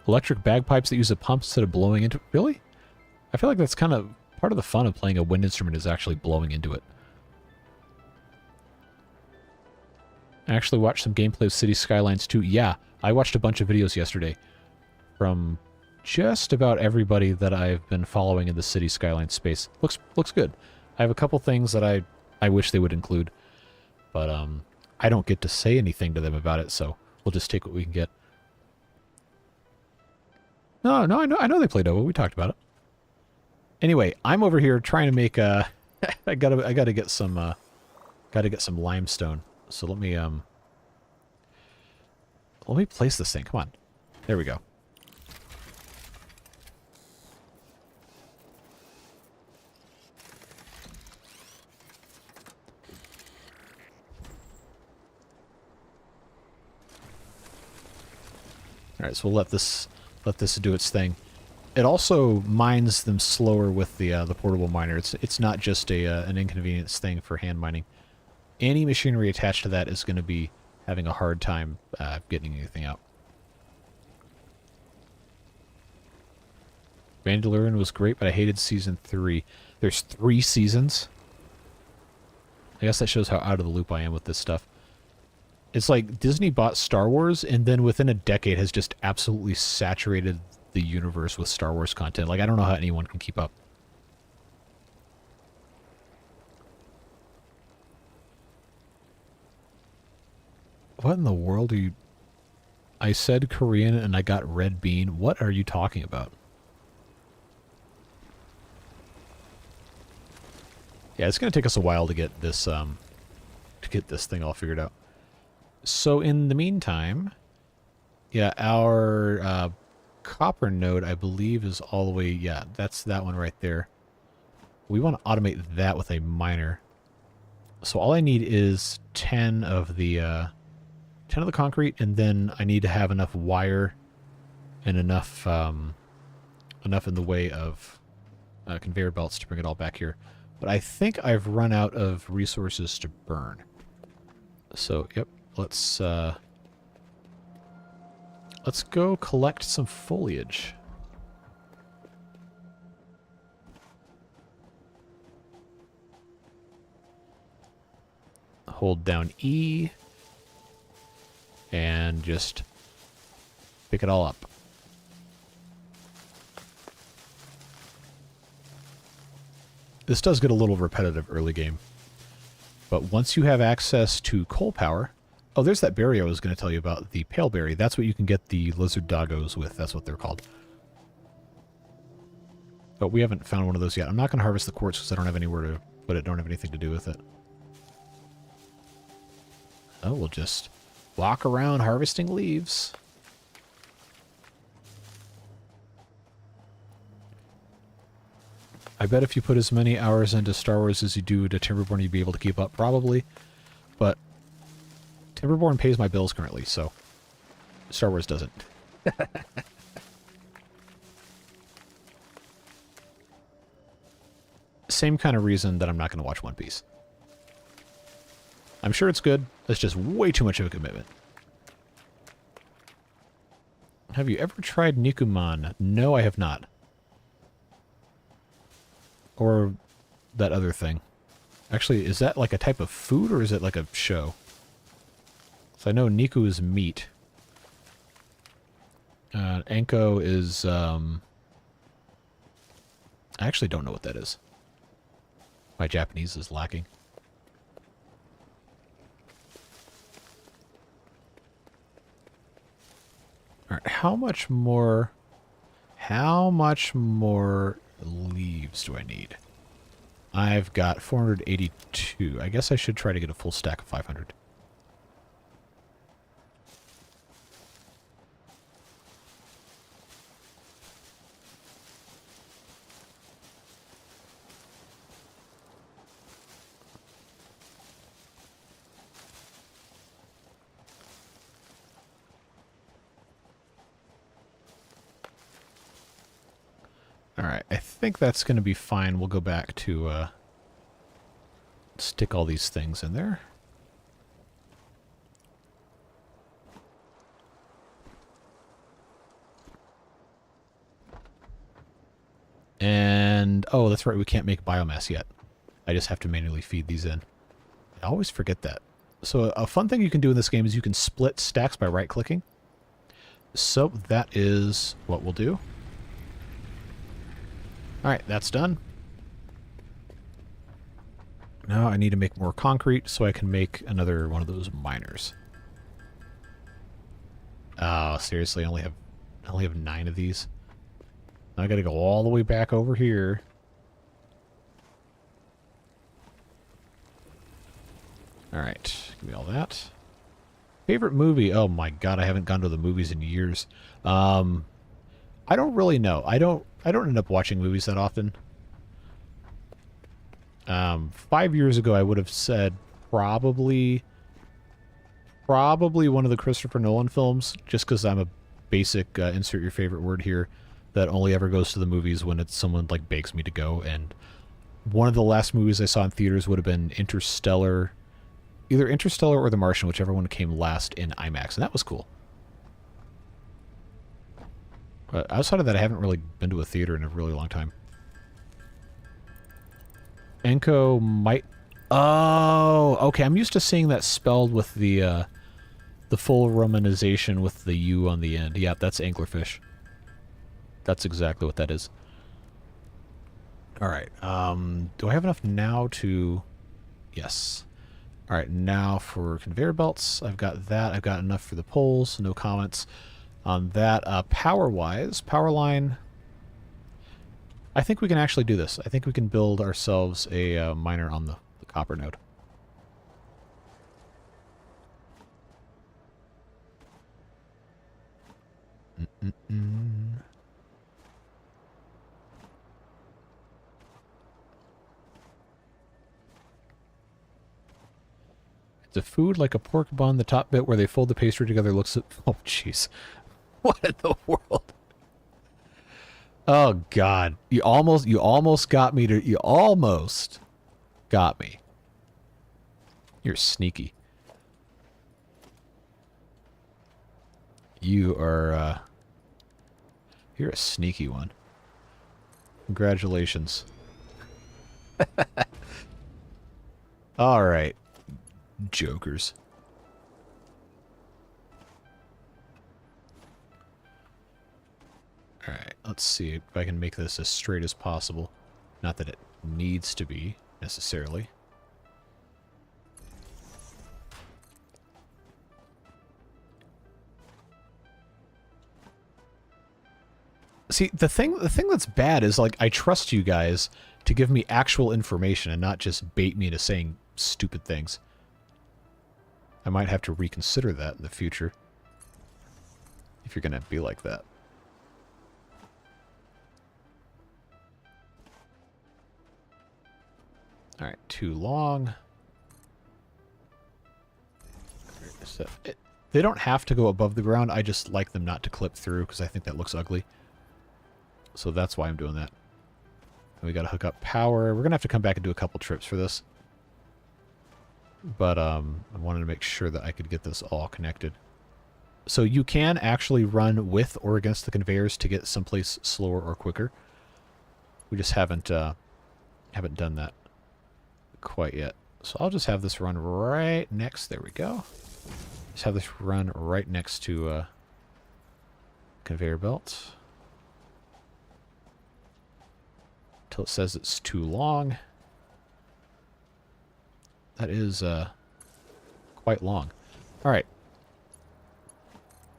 Electric bagpipes that use a pump instead of blowing into... Really? I feel like that's kind of part of the fun of playing a wind instrument is actually blowing into it. I actually watched some gameplay of City Skylines 2. Yeah, I watched a bunch of videos yesterday from just about everybody that I've been following in the City Skylines space. Looks good. I have a couple things that I wish they would include, but I don't get to say anything to them about it, so we'll just take what we can get. No, no, I know they play Dobo. We talked about it. Anyway, I'm over here trying to make I gotta get some limestone. So let me place this thing. Come on. There we go. All right, so we'll let this do its thing. It also mines them slower with the portable miner. It's not just an inconvenience thing for hand mining. Any machinery attached to that is going to be having a hard time getting anything out. Mandalorian was great, but I hated season 3. There's 3 seasons. I guess that shows how out of the loop I am with this stuff. It's like Disney bought Star Wars and then within a decade has just absolutely saturated the universe with Star Wars content. Like, I don't know how anyone can keep up. What in the world are you... I said Korean and I got red bean. What are you talking about? Yeah, it's going to take us a while to get this thing all figured out. So in the meantime, yeah, our copper node, I believe, is all the way... Yeah, that's that one right there. We want to automate that with a miner. So all I need is 10 of the concrete, and then I need to have enough wire and enough enough in the way of conveyor belts to bring it all back here. But I think I've run out of resources to burn. So, yep, let's go collect some foliage. Hold down E and just pick it all up. This does get a little repetitive early game, but once you have access to coal power... Oh, there's that berry I was going to tell you about, the pale berry. That's what you can get the lizard doggos with. That's what they're called. But we haven't found one of those yet. I'm not going to harvest the quartz because I don't have anywhere to put it. Don't have anything to do with it. Oh, we'll just walk around harvesting leaves. I bet if you put as many hours into Star Wars as you do to Timberborn, you'd be able to keep up, probably. But Timberborn pays my bills currently, so Star Wars doesn't. Same kind of reason that I'm not going to watch One Piece. I'm sure it's good. It's just way too much of a commitment. Have you ever tried Nikuman? No, I have not. Or that other thing. Actually, is that like a type of food or is it like a show? So I know Niku is meat. Enko is... I actually don't know what that is. My Japanese is lacking. Alright, how much more leaves do I need? I've got 482. I guess I should try to get a full stack of 500. Alright, I think that's going to be fine. We'll go back to stick all these things in there. And, oh, that's right, we can't make biomass yet. I just have to manually feed these in. I always forget that. So a fun thing you can do in this game is you can split stacks by right-clicking. So that is what we'll do. Alright, that's done. Now I need to make more concrete so I can make another one of those miners. Oh, seriously, I only have 9 of these. I gotta go all the way back over here. Alright, give me all that. Favorite movie? Oh my god, I haven't gone to the movies in years. I don't really know. I don't end up watching movies that often. 5 years ago I would have said probably one of the Christopher Nolan films, just because I'm a basic insert your favorite word here that only ever goes to the movies when it's someone like begs me to go. And one of the last movies I saw in theaters would have been Interstellar, either Interstellar or The Martian, whichever one came last in IMAX, and that was cool. But outside of that, I haven't really been to a theater in a really long time. Enko might... Oh, okay. I'm used to seeing that spelled with the full romanization with the U on the end. Yeah, that's anglerfish. That's exactly what that is. Alright, do I have enough now to... Yes. Alright, now for conveyor belts. I've got that. I've got enough for the poles. No comments on that. Power-wise, power line... I think we can actually do this. I think we can build ourselves a miner on the copper node. It's a food like a pork bun. The top bit where they fold the pastry together looks... Oh, jeez. What in the world? Oh, God. You almost got me to... You almost got me. You're sneaky. You are, you're a sneaky one. Congratulations. Alright. Jokers. Alright, let's see if I can make this as straight as possible. Not that it needs to be, necessarily. See, the thing that's bad is, like, I trust you guys to give me actual information and not just bait me into saying stupid things. I might have to reconsider that in the future. If you're gonna be like that. Alright, too long. So they don't have to go above the ground. I just like them not to clip through because I think that looks ugly. So that's why I'm doing that. And we gotta hook up power. We're gonna have to come back and do a couple trips for this. But I wanted to make sure that I could get this all connected. So you can actually run with or against the conveyors to get someplace slower or quicker. We just haven't done that quite yet. So I'll just have this run right next. There we go. Just have this run right next to conveyor belt. Till it says it's too long. That is quite long. All right.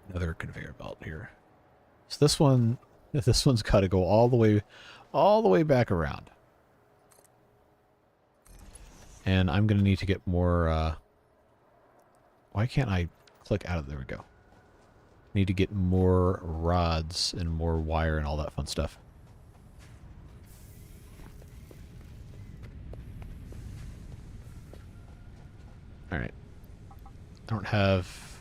Another conveyor belt here. So this one's got to go all the way back around. And I'm going to need to get more why can't I click out of there we go. Need to get more rods and more wire and all that fun stuff. Alright. I don't have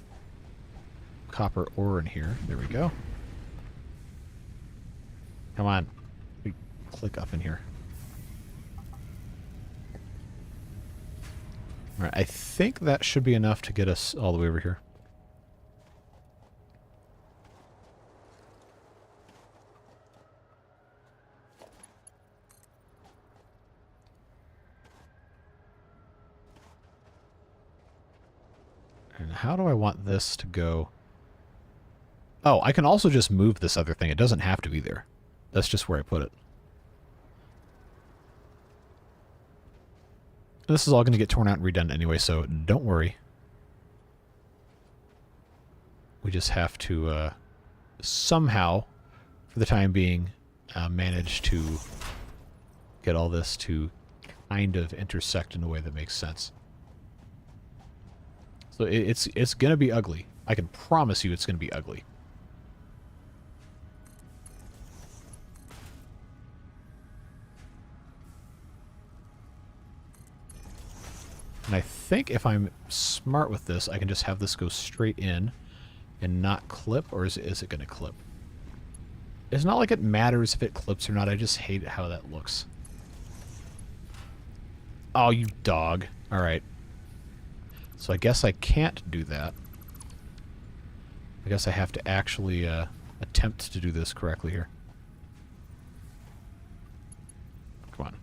copper ore in here. There we go. Come on. We click up in here. Alright, I think that should be enough to get us all the way over here. And how do I want this to go? Oh, I can also just move this other thing. It doesn't have to be there. That's just where I put it. This is all going to get torn out and redone anyway, so don't worry. We just have to somehow, for the time being, manage to get all this to kind of intersect in a way that makes sense. So it's going to be ugly. I can promise you it's going to be ugly. And I think if I'm smart with this, I can just have this go straight in and not clip, or is it going to clip? It's not like it matters if it clips or not. I just hate how that looks. Oh, you dog. All right. So I guess I can't do that. I guess I have to actually attempt to do this correctly here. Come on.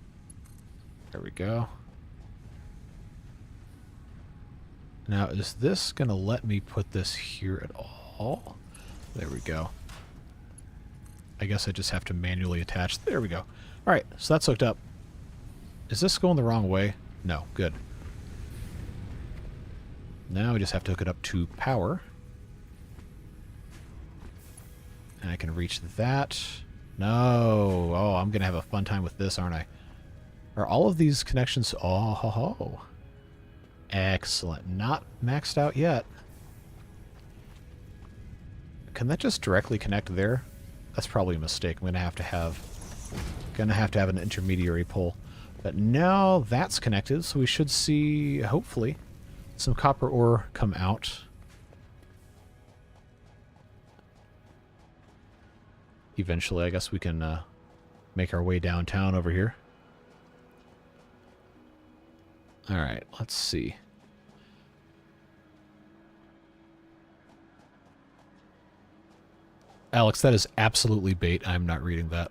There we go. Now, is this going to let me put this here at all? There we go. I guess I just have to manually attach. There we go. All right, so that's hooked up. Is this going the wrong way? No, good. Now we just have to hook it up to power. And I can reach that. No. Oh, I'm going to have a fun time with this, aren't I? Are all of these connections... Oh, ho, ho. Excellent. Not maxed out yet. Can that just directly connect there? That's probably a mistake. I'm going to have to have an intermediary pole. But now that's connected, so we should see, hopefully, some copper ore come out. Eventually, I guess we can make our way downtown over here. Alright, let's see. Alex, that is absolutely bait. I'm not reading that.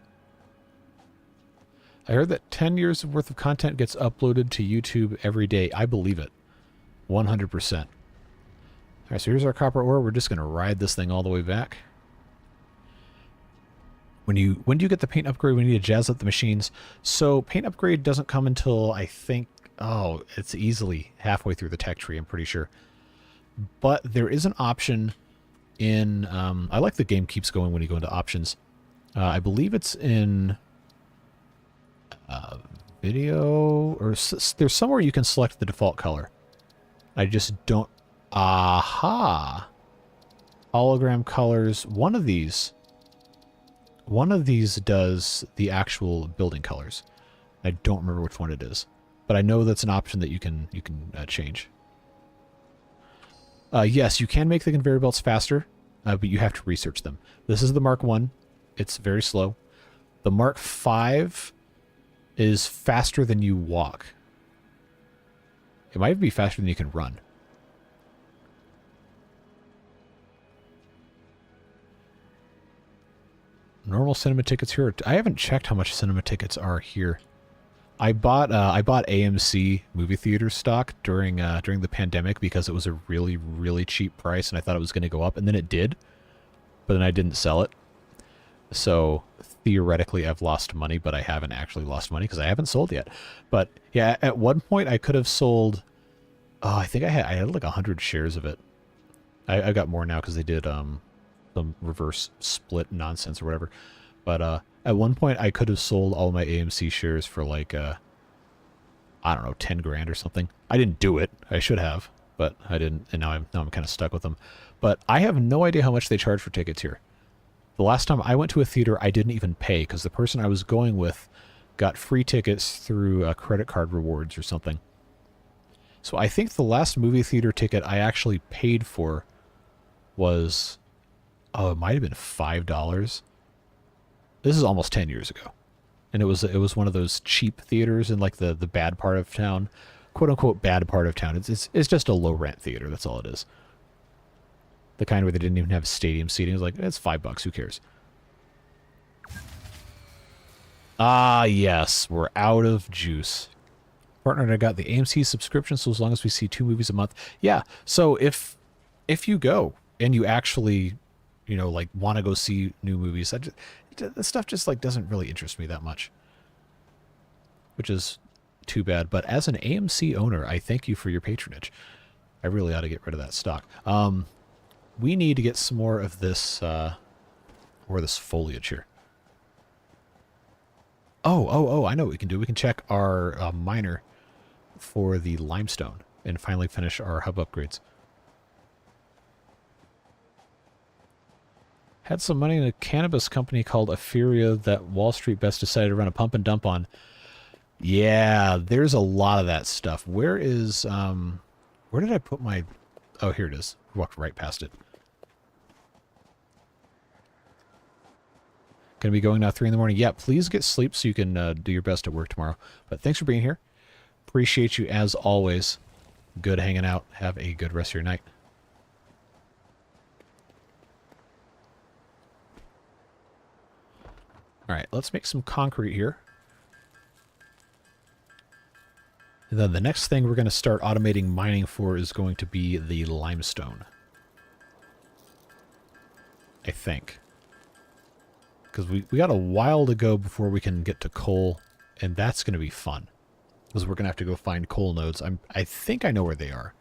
I heard that 10 years worth of content gets uploaded to YouTube every day. I believe it. 100%. All right, so here's our copper ore. We're just going to ride this thing all the way back. When do you get the paint upgrade? We need to jazz up the machines. So paint upgrade doesn't come until, I think, oh, it's easily halfway through the tech tree, I'm pretty sure. But there is an option in, I like the game keeps going when you go into options. I believe it's in video, or there's somewhere you can select the default color. I just don't, aha! Hologram colors, one of these does the actual building colors. I don't remember which one it is, but I know that's an option that you can change. Yes, you can make the conveyor belts faster, but you have to research them. This is the Mark 1. It's very slow. The Mark 5 is faster than you walk. It might be faster than you can run. Normal cinema tickets here. I haven't checked how much cinema tickets are here. I bought AMC movie theater stock during the pandemic because it was a really, really cheap price, and I thought it was going to go up, and then it did, but then I didn't sell it. So theoretically, I've lost money, but I haven't actually lost money because I haven't sold yet. But yeah, at one point I could have sold. Oh, I think I had like 100 shares of it. I got more now because they did some reverse split nonsense or whatever. But at one point I could have sold all my AMC shares for like I don't know, 10 grand or something. I didn't do it. I should have, but I didn't, and now I'm kind of stuck with them. But I have no idea how much they charge for tickets here. The last time I went to a theater, I didn't even pay because the person I was going with got free tickets through credit card rewards or something. So I think the last movie theater ticket I actually paid for was, oh, it might have been $5. This is almost 10 years ago. And it was one of those cheap theaters in like the bad part of town, quote unquote bad part of town. It's just a low rent theater. That's all it is. The kind where they didn't even have stadium seating. It's like, it's $5. Who cares? Ah, yes. We're out of juice. Partner and I got the AMC subscription, so as long as we see 2 movies a month. Yeah. So if you go and you actually, you know, like want to go see new movies, this stuff just like doesn't really interest me that much, which is too bad. But as an AMC owner, I thank you for your patronage. I really ought to get rid of that stock. We need to get some more of this foliage here. Oh, I know what we can do. We can check our miner for the limestone and finally finish our hub upgrades. Had some money in a cannabis company called Euphoria that Wall Street best decided to run a pump and dump on. Yeah, there's a lot of that stuff. Where is, where did I put my, oh, here it is. Walked right past it. Gonna be going now 3 in the morning. Yeah, please get sleep so you can do your best at work tomorrow. But thanks for being here. Appreciate you as always. Good hanging out. Have a good rest of your night. All right, let's make some concrete here. And then the next thing we're going to start automating mining for is going to be the limestone. I think. Because we got a while to go before we can get to coal, and that's going to be fun. Because we're going to have to go find coal nodes. I think I know where they are.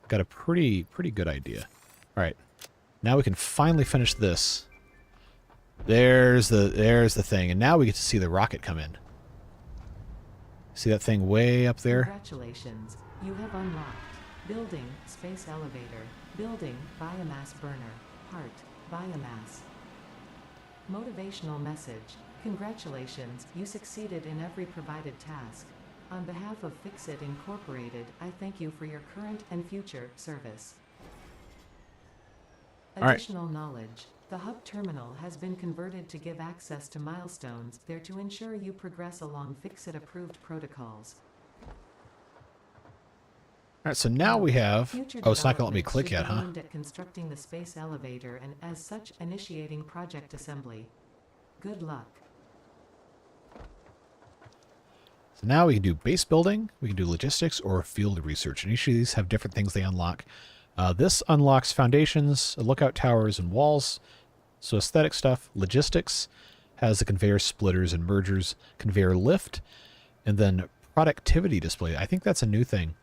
Got a pretty good idea. All right, now we can finally finish this. There's the thing, and now we get to see the rocket come in. See that thing way up there? Congratulations, you have unlocked building space elevator, building biomass burner, part biomass. Motivational message. Congratulations, you succeeded in every provided task. On behalf of Fixit Incorporated, I thank you for your current and future service. Additional knowledge. The hub terminal has been converted to give access to milestones there to ensure you progress along Fixit-approved protocols. All right, so now we have... Future Oh, it's not going to let me developments click should yet, be huh? aimed at constructing the space elevator and, as such, initiating project assembly. Good luck. So now we can do base building, we can do logistics, or field research. And each of these have different things they unlock. This unlocks foundations, lookout towers, and walls. So aesthetic stuff. Logistics has the conveyor splitters and mergers, conveyor lift, and then productivity display. I think that's a new thing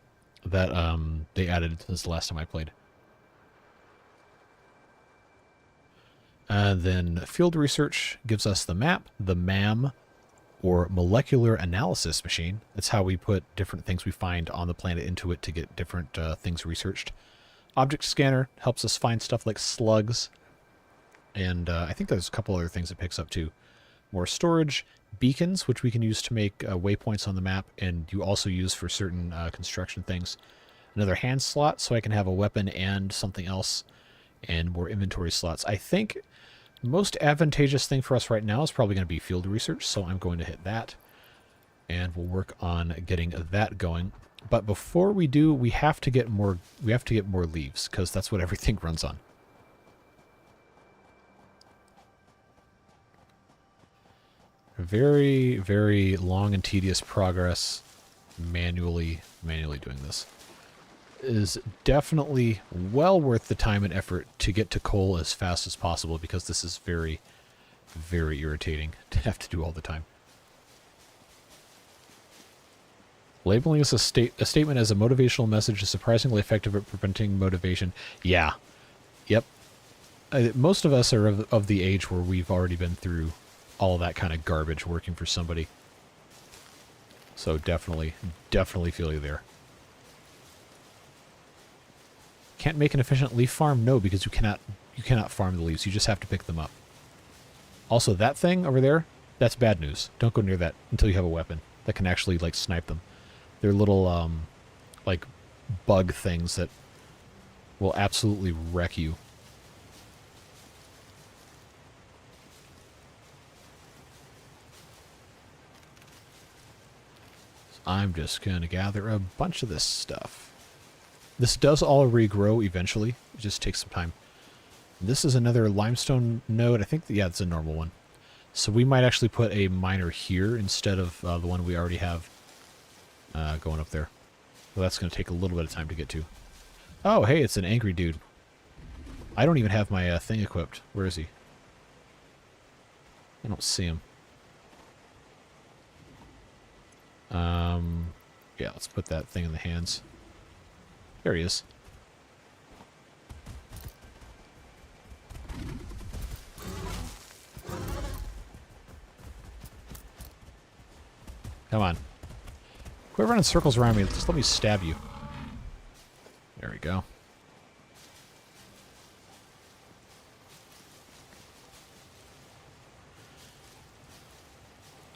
that they added since the last time I played. And then field research gives us the map, the MAM, or molecular analysis machine. That's how we put different things we find on the planet into it to get different things researched. Object scanner helps us find stuff like slugs. And I think there's a couple other things it picks up too. More storage, beacons, which we can use to make waypoints on the map, and you also use for certain construction things. Another hand slot, so I can have a weapon and something else, and more inventory slots. I think most advantageous thing for us right now is probably going to be field research, so I'm going to hit that, and we'll work on getting that going. But before we do, we have to get more. We have to get more leaves because that's what everything runs on. Very, very long and tedious progress manually doing this. It is definitely well worth the time and effort to get to coal as fast as possible because this is very, very irritating to have to do all the time. Labeling this a statement as a motivational message is surprisingly effective at preventing motivation. Yeah. Yep. Most of us are of the age where we've already been through all that kind of garbage working for somebody. So definitely feel you there. Can't make an efficient leaf farm? No, because you cannot farm the leaves. You just have to pick them up. Also, that thing over there, that's bad news. Don't go near that until you have a weapon that can actually, like, snipe them. They're little, like, bug things that will absolutely wreck you. I'm just going to gather a bunch of this stuff. This does all regrow eventually. It just takes some time. This is another limestone node. I think, yeah, it's a normal one. So we might actually put a miner here instead of the one we already have going up there. So that's going to take a little bit of time to get to. Oh, hey, it's an angry dude. I don't even have my thing equipped. Where is he? I don't see him. Yeah, let's put that thing in the hands. There he is. Come on. Quit running circles around me. Just let me stab you. There we go.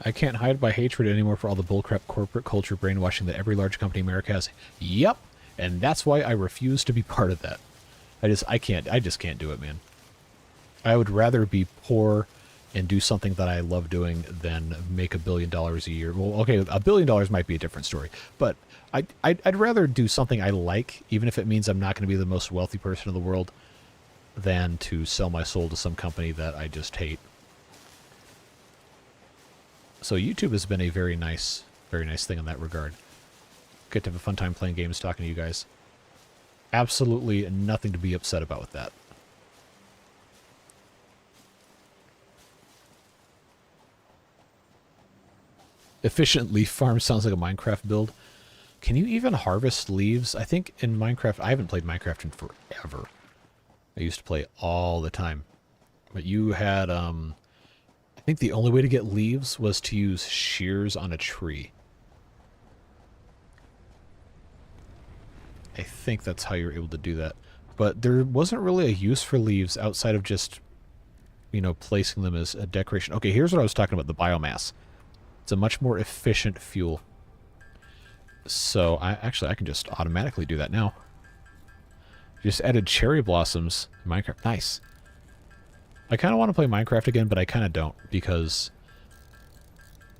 I can't hide my hatred anymore for all the bullcrap corporate culture brainwashing that every large company in America has. Yep, and that's why I refuse to be part of that. I just can't do it, man. I would rather be poor and do something that I love doing than make $1 billion a year. Well, okay, $1 billion might be a different story, but I'd rather do something I like, even if it means I'm not going to be the most wealthy person in the world, than to sell my soul to some company that I just hate. So YouTube has been a very nice thing in that regard. Get to have a fun time playing games, talking to you guys. Absolutely nothing to be upset about with that. Efficient leaf farm sounds like a Minecraft build. Can you even harvest leaves? I think in Minecraft, I haven't played Minecraft in forever. I used to play all the time. But you had, I think the only way to get leaves was to use shears on a tree. I think that's how you're able to do that. But there wasn't really a use for leaves outside of just, you know, placing them as a decoration. Okay, here's what I was talking about, the biomass. It's a much more efficient fuel. So I can just automatically do that now. Just added cherry blossoms in Minecraft. Nice. I kind of want to play Minecraft again, but I kind of don't, because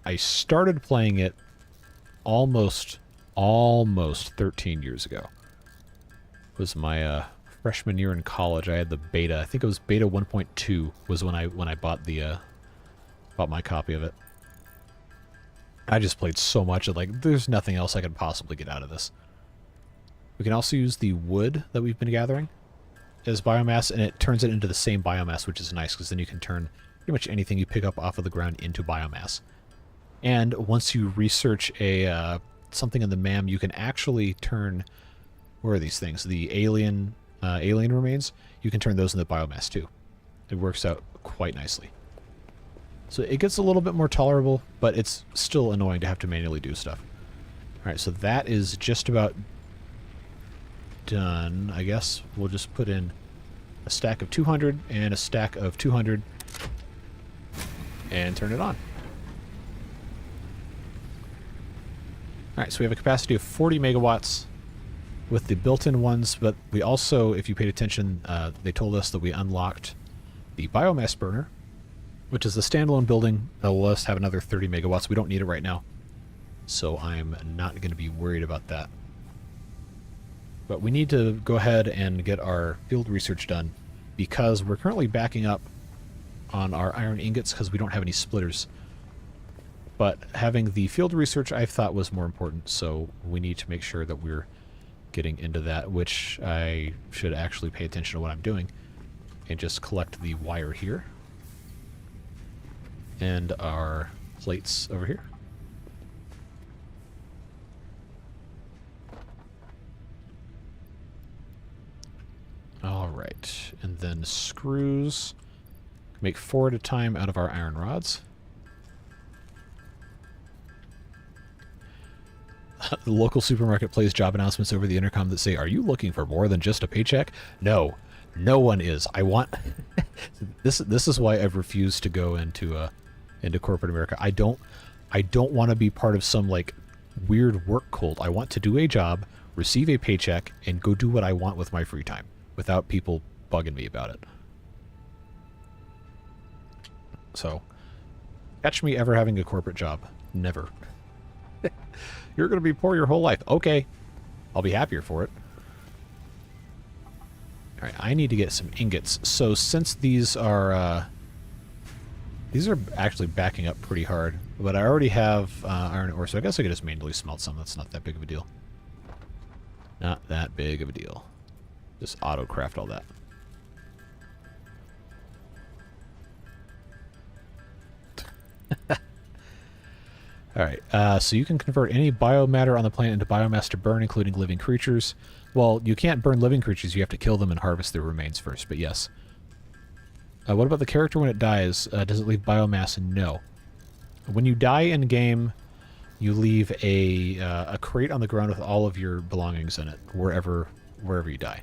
I started playing it almost 13 years ago. It was my freshman year in college. I had the beta. I think it was beta 1.2 was when I bought my copy of it. I just played so much that, like, there's nothing else I could possibly get out of this. We can also use the wood that we've been gathering as biomass, and it turns it into the same biomass, which is nice, because then you can turn pretty much anything you pick up off of the ground into biomass. And once you research something in the MAM, you can actually turn, where are these things? The alien remains, you can turn those into biomass too. It works out quite nicely. So it gets a little bit more tolerable, but it's still annoying to have to manually do stuff. Alright, so that is just about done. I guess we'll just put in a stack of 200 and a stack of 200 and turn it on. Alright, so we have a capacity of 40 megawatts with the built-in ones, but we also, if you paid attention, they told us that we unlocked the biomass burner, which is a standalone building that will let us have another 30 megawatts. We don't need it right now, so I'm not going to be worried about that. But we need to go ahead and get our field research done, because we're currently backing up on our iron ingots because we don't have any splitters. But having the field research I thought was more important, so we need to make sure that we're getting into that, which I should actually pay attention to what I'm doing and just collect the wire here. And our plates over here. Alright, and then screws. Make 4 at a time out of our iron rods. The local supermarket plays job announcements over the intercom that say, "Are you looking for more than just a paycheck?" No, no one is. I want... This is why I've refused to go into corporate America. I don't want to be part of some, like, weird work cult. I want to do a job, receive a paycheck, and go do what I want with my free time without people bugging me about it. So, catch me ever having a corporate job. Never. You're going to be poor your whole life. Okay. I'll be happier for it. Alright, I need to get some ingots. So since these are actually backing up pretty hard, but I already have iron ore, so I guess I could just manually smelt some. That's not that big of a deal. Not that big of a deal. Just auto-craft all that. Alright, so you can convert any biomatter on the planet into biomass to burn, including living creatures. Well, you can't burn living creatures, you have to kill them and harvest their remains first, but yes. What about the character when it dies? Does it leave biomass? No. When you die in game, you leave a crate on the ground with all of your belongings in it, wherever you die.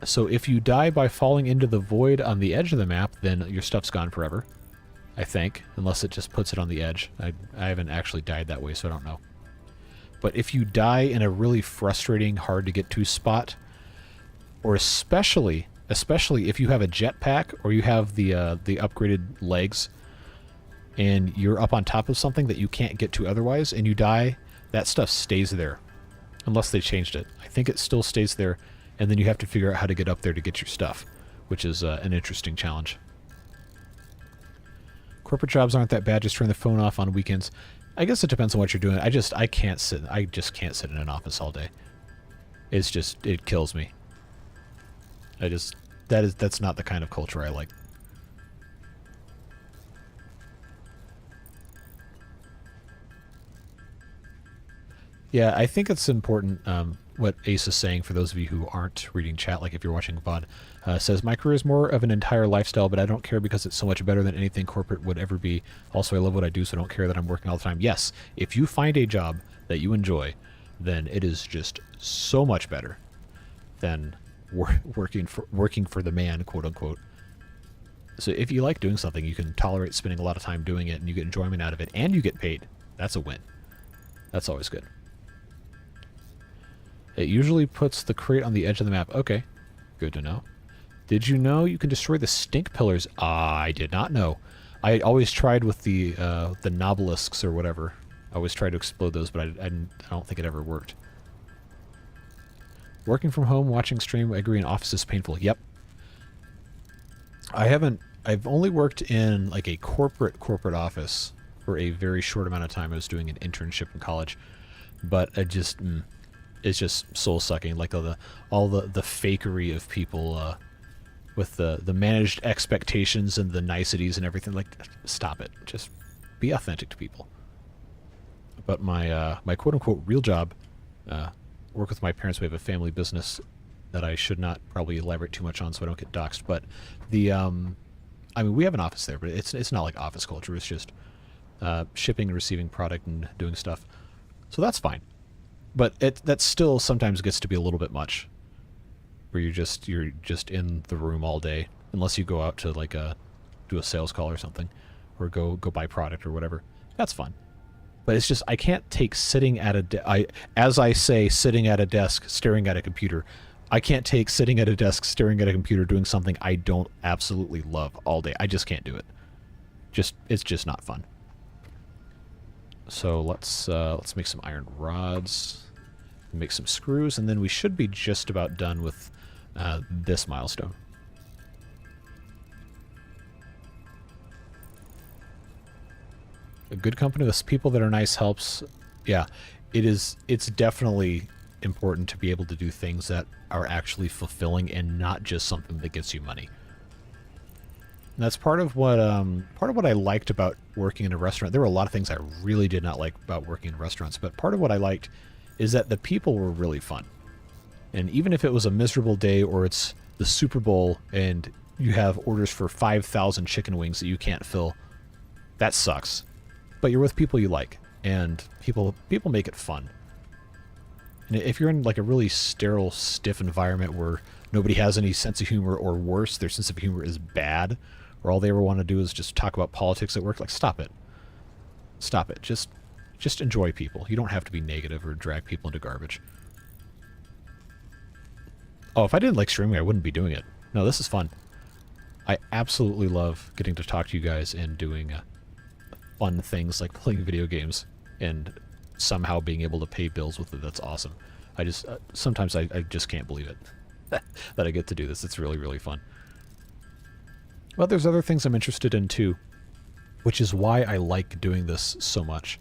So if you die by falling into the void on the edge of the map, then your stuff's gone forever, I think, unless it just puts it on the edge. I haven't actually died that way, so I don't know. But if you die in a really frustrating, hard-to-get-to spot, or especially if you have a jetpack or you have the upgraded legs, and you're up on top of something that you can't get to otherwise, and you die, that stuff stays there. Unless they changed it. I think it still stays there, and then you have to figure out how to get up there to get your stuff, which is an interesting challenge. Corporate jobs aren't that bad, just turn the phone off on weekends. I guess it depends on what you're doing. I just can't sit in an office all day. It kills me. That's not the kind of culture I like. Yeah, I think it's important what Ace is saying for those of you who aren't reading chat, like if you're watching VOD. Says, my career is more of an entire lifestyle, but I don't care because it's so much better than anything corporate would ever be. Also, I love what I do, so I don't care that I'm working all the time. Yes, if you find a job that you enjoy, then it is just so much better than working for the man, quote unquote. So if you like doing something, you can tolerate spending a lot of time doing it, and you get enjoyment out of it, and you get paid. That's a win. That's always good. It usually puts the crate on the edge of the map. Okay, good to know. Did you know you can destroy the stink pillars? I did not know. I always tried with the nobelisks or whatever. I always tried to explode those, but I don't think it ever worked. Working from home, watching stream, I agree, in office is painful. Yep. I've only worked in like a corporate office for a very short amount of time. I was doing an internship in college, but it's just soul-sucking, like all the fakery of people with the managed expectations and the niceties and everything. Like, stop it. Just be authentic to people. But my quote-unquote real job, work with my parents. We have a family business that I should not probably elaborate too much on so I don't get doxxed. But I mean, we have an office there, but it's not like office culture. It's just shipping and receiving product and doing stuff. So that's fine. But that still sometimes gets to be a little bit much, where you're just in the room all day, unless you go out to like do a sales call or something, or go buy product or whatever. That's fun. But it's just, I can't take sitting at sitting at a desk staring at a computer. I can't take sitting at a desk staring at a computer doing something I don't absolutely love all day. I just can't do it. It's just not fun. So let's make some iron rods, make some screws, and then we should be just about done with this milestone. A good company with people that are nice helps. Yeah, it's definitely important to be able to do things that are actually fulfilling and not just something that gets you money. And that's part of what I liked about working in a restaurant. There were a lot of things I really did not like about working in restaurants, but part of what I liked is that the people were really fun. And even if it was a miserable day or it's the Super Bowl and you have orders for 5,000 chicken wings that you can't fill, that sucks. But you're with people you like, and people make it fun. And if you're in like a really sterile, stiff environment where nobody has any sense of humor, or worse, their sense of humor is bad, or all they ever want to do is just talk about politics at work, like, stop it. Stop it. Just enjoy people. You don't have to be negative or drag people into garbage. Oh, if I didn't like streaming, I wouldn't be doing it. No, this is fun. I absolutely love getting to talk to you guys and doing fun things like playing video games and somehow being able to pay bills with it. That's awesome. I just sometimes I just can't believe it that I get to do this. It's really, really fun. Well, there's other things I'm interested in too, which is why I like doing this so much,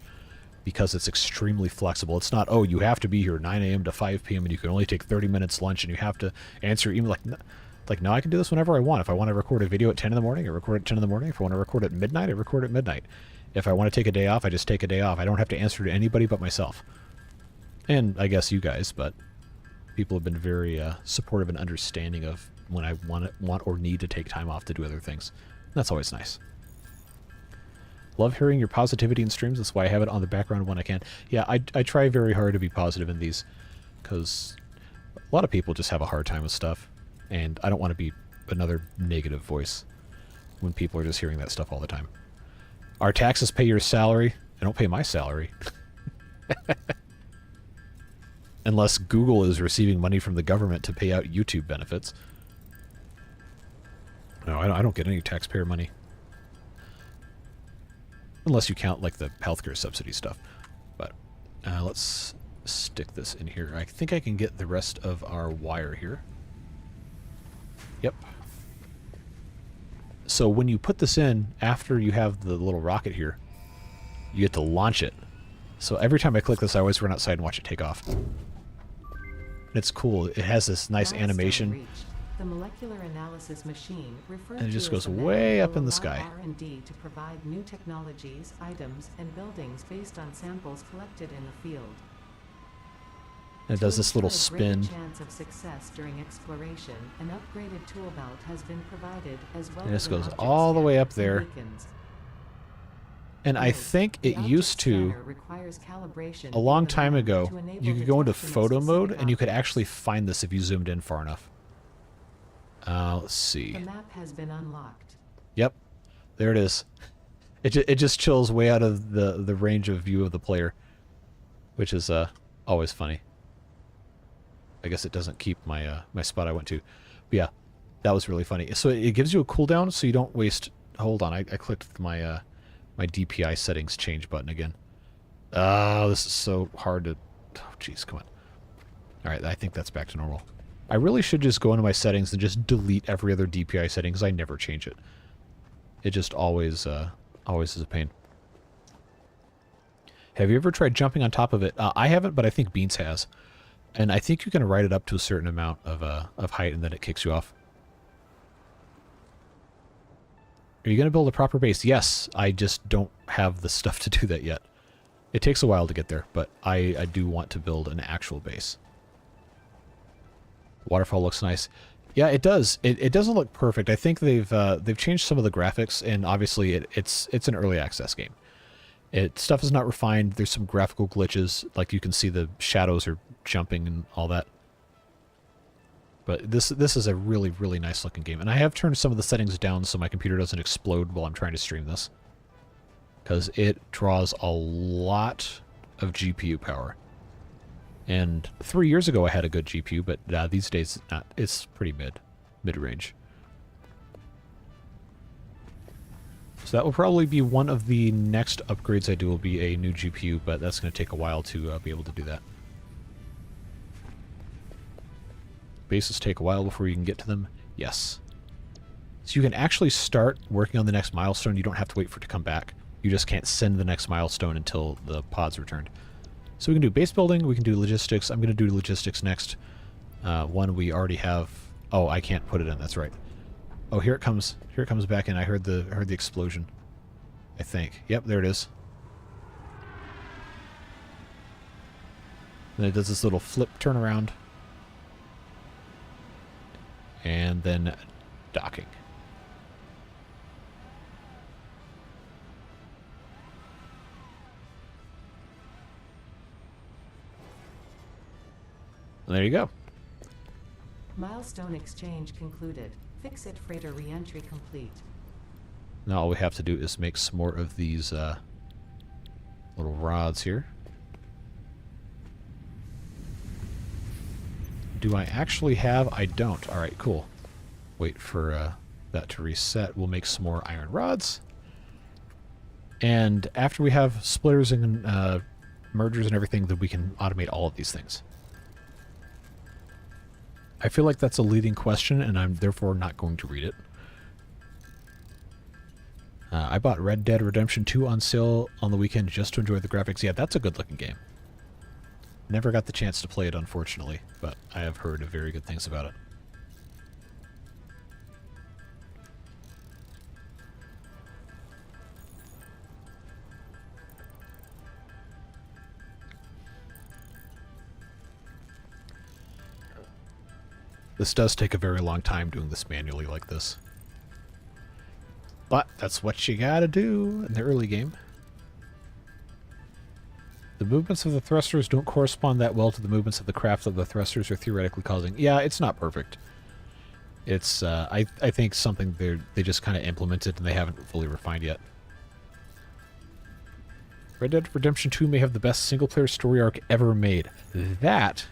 because it's extremely flexible. It's not, oh, you have to be here 9 a.m. to 5 p.m. and you can only take 30 minutes lunch and you have to answer email. Like, no, I can do this whenever I want. If I want to record a video at 10 in the morning, I record at 10 in the morning. If I want to record at midnight, I record at midnight. If I want to take a day off, I just take a day off. I don't have to answer to anybody but myself. And I guess you guys, but people have been very supportive and understanding of when I want or need to take time off to do other things. That's always nice. Love hearing your positivity in streams. That's why I have it on the background when I can. Yeah, I try very hard to be positive in these, because a lot of people just have a hard time with stuff, and I don't want to be another negative voice when people are just hearing that stuff all the time. Our taxes pay your salary. They don't pay my salary. Unless Google is receiving money from the government to pay out YouTube benefits. No, I don't get any taxpayer money. Unless you count, like, the healthcare subsidy stuff. But let's stick this in here. I think I can get the rest of our wire here. Yep. So when you put this in, after you have the little rocket here, you get to launch it. So every time I click this, I always run outside and watch it take off. And it's cool. It has this nice animation. Reached. The molecular analysis machine referred And it just to as goes the way Nano up in the will sky. allow R&D to provide new technologies, items, and buildings based on samples collected in the field. And it does this little spin. Chance of success during exploration, an upgraded tool belt has been provided, as well And as this an goes object all the way scanner up there. and beacons. And I think it used to, a long time ago, you could go into photo mode and you could actually find this if you zoomed in far enough. Let's see. The map has been unlocked. Yep, there it is. It just chills way out of the range of view of the player, which is always funny. I guess it doesn't keep my my spot I went to. But yeah, that was really funny. So it gives you a cooldown, so you don't waste. Hold on, I clicked my my DPI settings change button again. Oh, this is so hard to. Oh, jeez, come on. All right, I think that's back to normal. I really should just go into my settings and just delete every other DPI setting, because I never change it. It just always always is a pain. Have you ever tried jumping on top of it? I haven't, but I think Beans has. And I think you can ride it up to a certain amount of height, and then it kicks you off. Are you going to build a proper base? Yes, I just don't have the stuff to do that yet. It takes a while to get there, but I do want to build an actual base. Waterfall looks nice. Yeah, it does. It doesn't look perfect. I think they've changed some of the graphics, and obviously it's an early access game. Stuff is not refined. There's some graphical glitches, like you can see the shadows are jumping and all that. But this is a really, really nice looking game. And I have turned some of the settings down so my computer doesn't explode while I'm trying to stream this, because it draws a lot of GPU power. And 3 years ago I had a good GPU, but these days it's not. It's pretty mid-range. So that will probably be one of the next upgrades I do, will be a new GPU, but that's going to take a while to be able to do that. Bases take a while before you can get to them. Yes. So you can actually start working on the next milestone. You don't have to wait for it to come back. You just can't send the next milestone until the pod's returned. So we can do base building, we can do logistics. I'm going to do logistics next. One we already have. Oh, I can't put it in. That's right. Oh, here it comes. Here it comes back in. I heard the explosion. I think. Yep, there it is. And it does this little flip turnaround. And then docking. And there you go. Milestone exchange concluded. Fix-it freighter re-entry complete. Now all we have to do is make some more of these little rods here. Do I actually have? I don't. Alright, cool. Wait for that to reset. We'll make some more iron rods. And after we have splitters and mergers and everything, then we can automate all of these things. I feel like that's a leading question, and I'm therefore not going to read it. I bought Red Dead Redemption 2 on sale on the weekend just to enjoy the graphics. Yeah, that's a good-looking game. Never got the chance to play it, unfortunately, but I have heard very good things about it. This does take a very long time doing this manually like this. But that's what you gotta do in the early game. The movements of the thrusters don't correspond that well to the movements of the craft that the thrusters are theoretically causing. Yeah, it's not perfect. It's, I think something they just kind of implemented and they haven't fully refined yet. Red Dead Redemption 2 may have the best single-player story arc ever made. That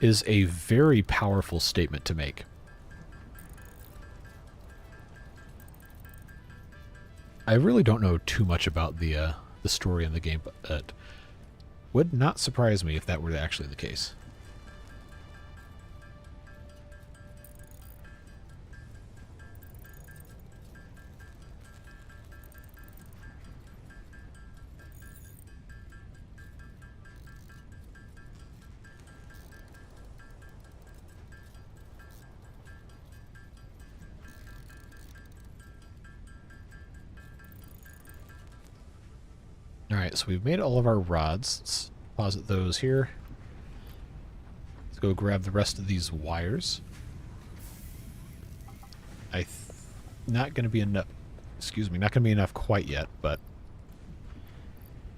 is a very powerful statement to make. I really don't know too much about the story in the game, but it would not surprise me if that were actually the case. Alright, so we've made all of our rods. Let's deposit those here. Let's go grab the rest of these wires. Not going to be enough, excuse me, not going to be enough quite yet, but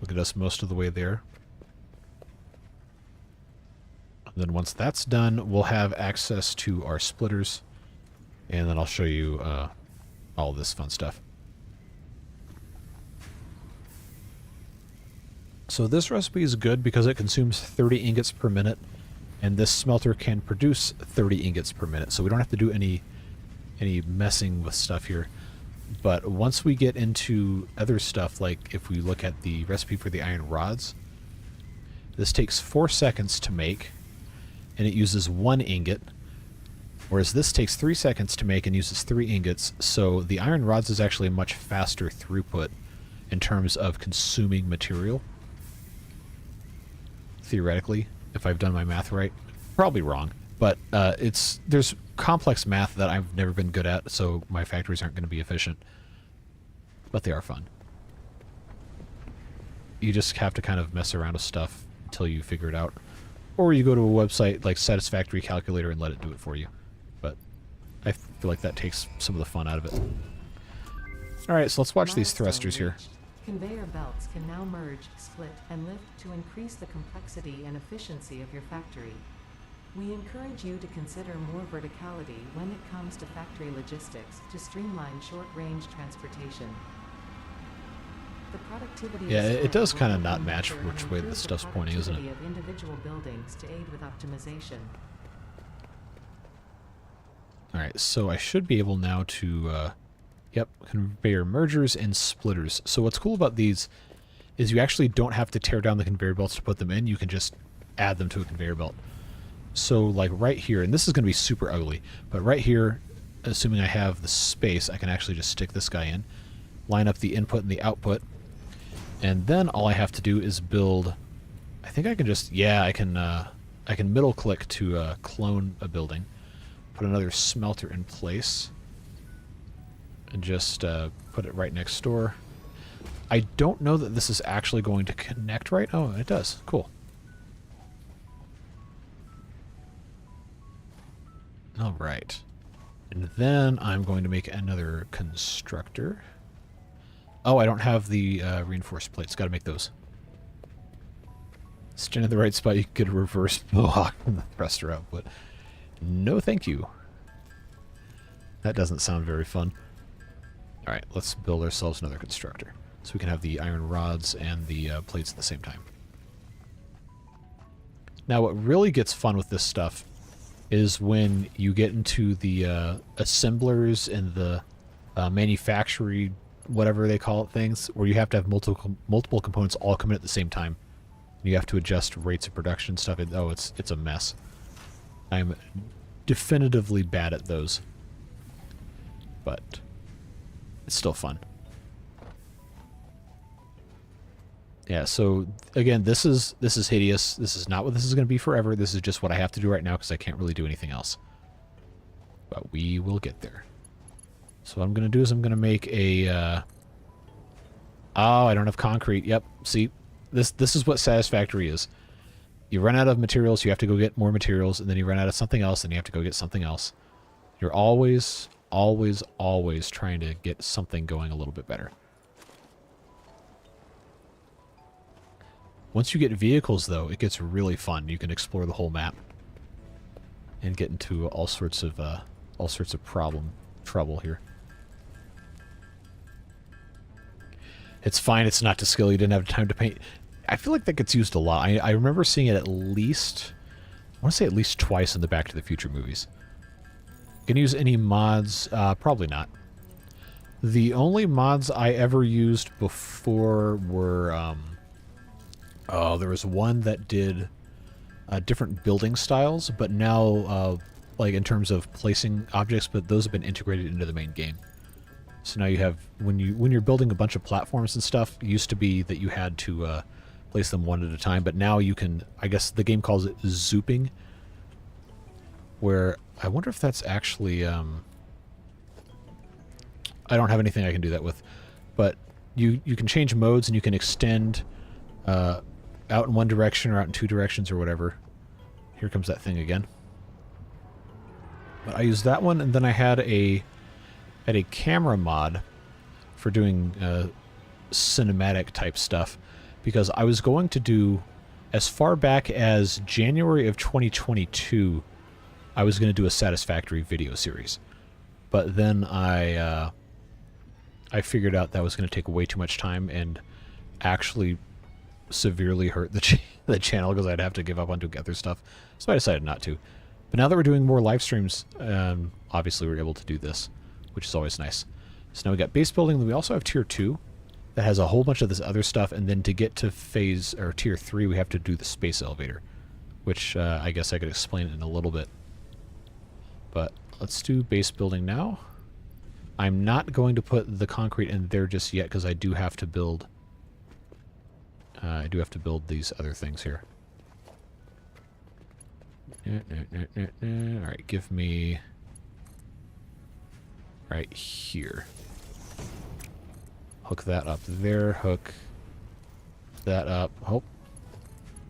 we'll get us most of the way there. And then once that's done, we'll have access to our splitters, and then I'll show you all this fun stuff. So this recipe is good because it consumes 30 ingots per minute, and this smelter can produce 30 ingots per minute, so we don't have to do any messing with stuff here. But once we get into other stuff, like if we look at the recipe for the iron rods, this takes 4 seconds to make, and it uses 1 ingot, whereas this takes 3 seconds to make and uses 3 ingots, so the iron rods is actually a much faster throughput in terms of consuming material. Theoretically, if I've done my math right. Probably wrong, but there's complex math that I've never been good at, so my factories aren't going to be efficient. But they are fun. You just have to kind of mess around with stuff until you figure it out. Or you go to a website like Satisfactory Calculator and let it do it for you. But I feel like that takes some of the fun out of it. Alright, so let's watch these thrusters here. Conveyor belts can now merge, split, and lift to increase the complexity and efficiency of your factory. We encourage you to consider more verticality when it comes to factory logistics to streamline short-range transportation. The productivity it does kind of not match which way the stuff's pointing, isn't it? Of individual buildings to aid with optimization. Alright, so I should be able now to yep, conveyor mergers and splitters. So what's cool about these is you actually don't have to tear down the conveyor belts to put them in. You can just add them to a conveyor belt. So like right here, and this is going to be super ugly, but right here, assuming I have the space, I can actually just stick this guy in, line up the input and the output, and then all I have to do is build, I think I can just, yeah, I can middle click to clone a building, put another smelter in place, and just put it right next door. I don't know that this is actually going to connect right. Oh, it does. Cool. All right. And then I'm going to make another constructor. Oh, I don't have the reinforced plates. Got to make those. Stand in the right spot, you can get a reverse block from the thruster output. No, thank you. That doesn't sound very fun. Alright, let's build ourselves another constructor. So we can have the iron rods and the plates at the same time. Now what really gets fun with this stuff is when you get into the assemblers and the manufacturing, whatever they call it, things, where you have to have multiple components all come in at the same time. You have to adjust rates of production stuff. It's a mess. I'm definitively bad at those. But it's still fun. Yeah, so again, this is hideous. This is not what this is going to be forever. This is just what I have to do right now because I can't really do anything else. But we will get there. So what I'm going to do is I'm going to make a... oh, I don't have concrete. Yep, see? This is what Satisfactory is. You run out of materials, you have to go get more materials, and then you run out of something else, and you have to go get something else. You're always always, always trying to get something going a little bit better. Once you get vehicles, though, it gets really fun. You can explore the whole map and get into all sorts of trouble here. It's fine. It's not to scale. You didn't have time to paint. I feel like that gets used a lot. I remember seeing it at least, I want to say at least twice in the Back to the Future movies. Gonna use any mods? Probably not. The only mods I ever used before were, oh, there was one that did different building styles, but now, like in terms of placing objects, but those have been integrated into the main game. So now you have, when you're building a bunch of platforms and stuff, it used to be that you had to place them one at a time, but now you can, I guess the game calls it zooping, where I wonder if that's actually, I don't have anything I can do that with, but you can change modes and you can extend out in one direction or out in two directions or whatever. Here comes that thing again. But I used that one, and then I had a camera mod for doing cinematic type stuff, because I was going to do, as far back as January of 2022, I was going to do a Satisfactory video series. But then I figured out that was going to take way too much time and actually severely hurt the channel, because I'd have to give up on doing other stuff. So I decided not to. But now that we're doing more live streams, obviously we're able to do this, which is always nice. So now we got base building, then we also have tier 2 that has a whole bunch of this other stuff, and then to get to phase, or tier 3, we have to do the space elevator, which I guess I could explain in a little bit. But let's do base building now. I'm not going to put the concrete in there just yet, because I do have to build these other things here. Alright, give me right here. Hook that up there, hook that up, oh,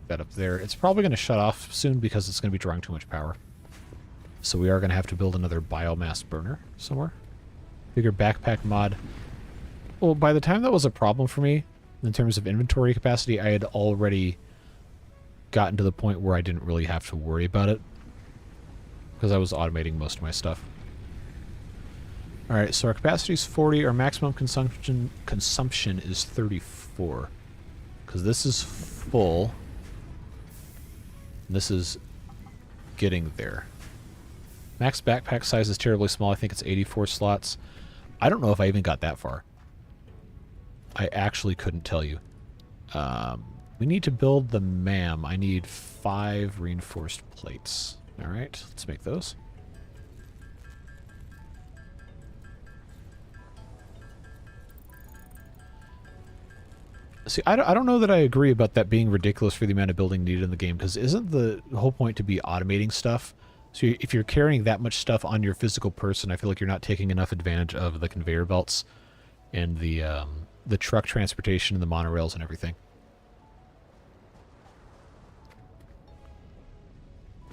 that up there. It's probably going to shut off soon because it's going to be drawing too much power. So we are going to have to build another biomass burner somewhere. Bigger backpack mod. Well, by the time that was a problem for me, in terms of inventory capacity, I had already gotten to the point where I didn't really have to worry about it, because I was automating most of my stuff. Alright, so our capacity is 40, our maximum consumption is 34. Because this is full. This is getting there. Max backpack size is terribly small. I think it's 84 slots. I don't know if I even got that far. I actually couldn't tell you. We need to build the MAM. I need 5 reinforced plates. Alright, let's make those. See, I don't know that I agree about that being ridiculous for the amount of building needed in the game, because isn't the whole point to be automating stuff? So if you're carrying that much stuff on your physical person, I feel like you're not taking enough advantage of the conveyor belts and the truck transportation and the monorails and everything.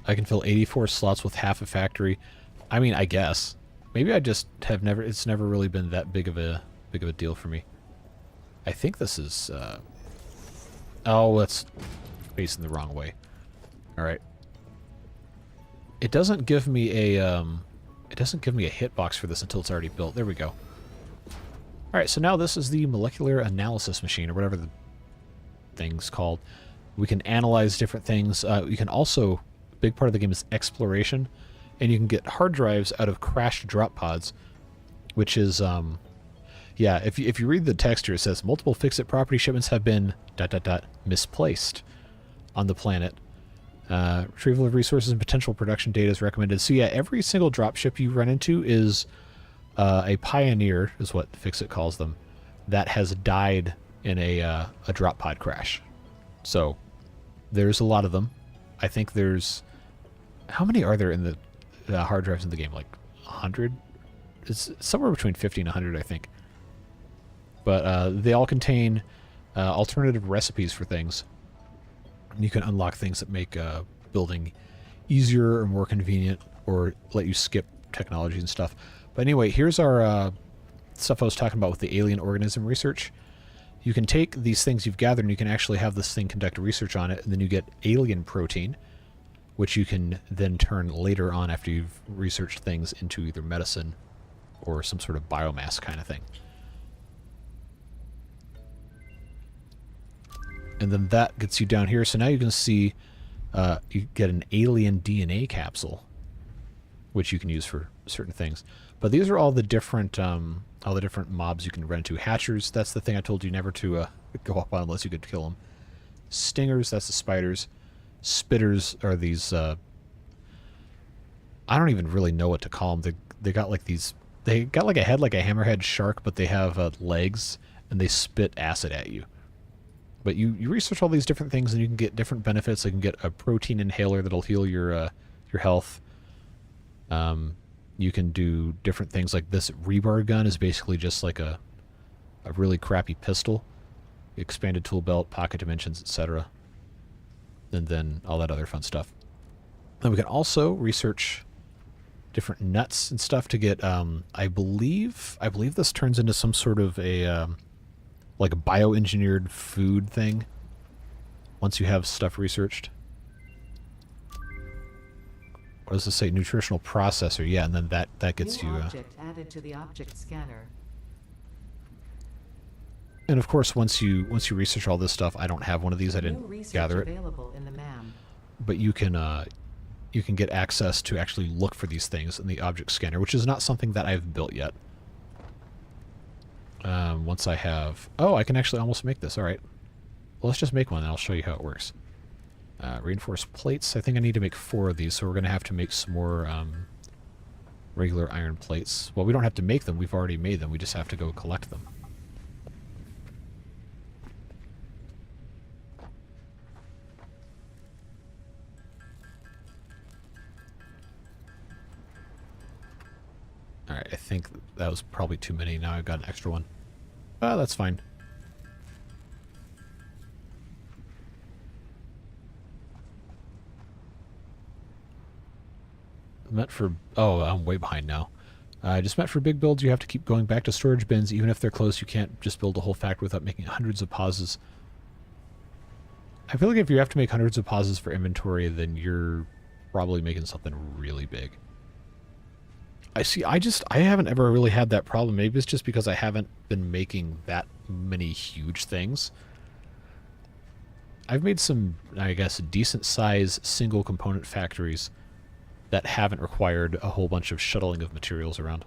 I can fill 84 slots with half a factory. I mean, I guess. Maybe I just have never, it's never really been that big of a deal for me. I think this is, oh, that's facing the wrong way. Alright. It doesn't give me a hitbox for this until it's already built. There we go. Alright, so now this is the molecular analysis machine, or whatever the thing's called. We can analyze different things. We can also, a big part of the game is exploration, and you can get hard drives out of crashed drop pods, which is, yeah, if you read the text here, it says multiple fix-it property shipments have been ... misplaced on the planet. Retrieval of resources and potential production data is recommended. So yeah, every single dropship you run into is a pioneer, is what Fix-It calls them, that has died in a drop pod crash. So there's a lot of them. I think there's, how many are there in the hard drives in the game? Like 100? It's somewhere between 50 and 100, I think. But they all contain alternative recipes for things. And you can unlock things that make building easier or more convenient, or let you skip technology and stuff. But anyway, here's our stuff I was talking about with the alien organism research. You can take these things you've gathered and you can actually have this thing conduct research on it, and then you get alien protein, which you can then turn later on after you've researched things into either medicine or some sort of biomass kind of thing. And then that gets you down here. So now you can see you get an alien DNA capsule, which you can use for certain things. But these are all the different mobs you can run into. Hatchers, that's the thing I told you never to go up on unless you could kill them. Stingers, that's the spiders. Spitters are these, I don't even really know what to call them. They got like these, they got like a head like a hammerhead shark, but they have legs, and they spit acid at you. But you research all these different things, and you can get different benefits. You can get a protein inhaler that'll heal your health. You can do different things like this rebar gun is basically just like a really crappy pistol. Expanded tool belt, pocket dimensions, etc. And then all that other fun stuff. Then we can also research different nuts and stuff to get, I believe this turns into some sort of a, like a bioengineered food thing once you have stuff researched. What does this say? Nutritional processor. Yeah, and then that gets you... object added to the object scanner. And of course, once you research all this stuff, I don't have one of these. I didn't gather it. Available in the MAM. But you can get access to actually look for these things in the object scanner, which is not something that I've built yet. Once I have... Oh, I can actually almost make this. All right. Well, let's just make one, and I'll show you how it works. Reinforced plates. I think I need to make 4 of these, so we're going to have to make some more regular iron plates. Well, we don't have to make them. We've already made them. We just have to go collect them. Alright, I think that was probably too many. Now I've got an extra one. That's fine. Meant for... Oh, I'm way behind now. Just meant for big builds, you have to keep going back to storage bins. Even if they're close, you can't just build a whole factory without making hundreds of pauses. I feel like if you have to make hundreds of pauses for inventory, then you're probably making something really big. I haven't ever really had that problem. Maybe it's just because I haven't been making that many huge things. I've made some, I guess, decent size single component factories that haven't required a whole bunch of shuttling of materials around.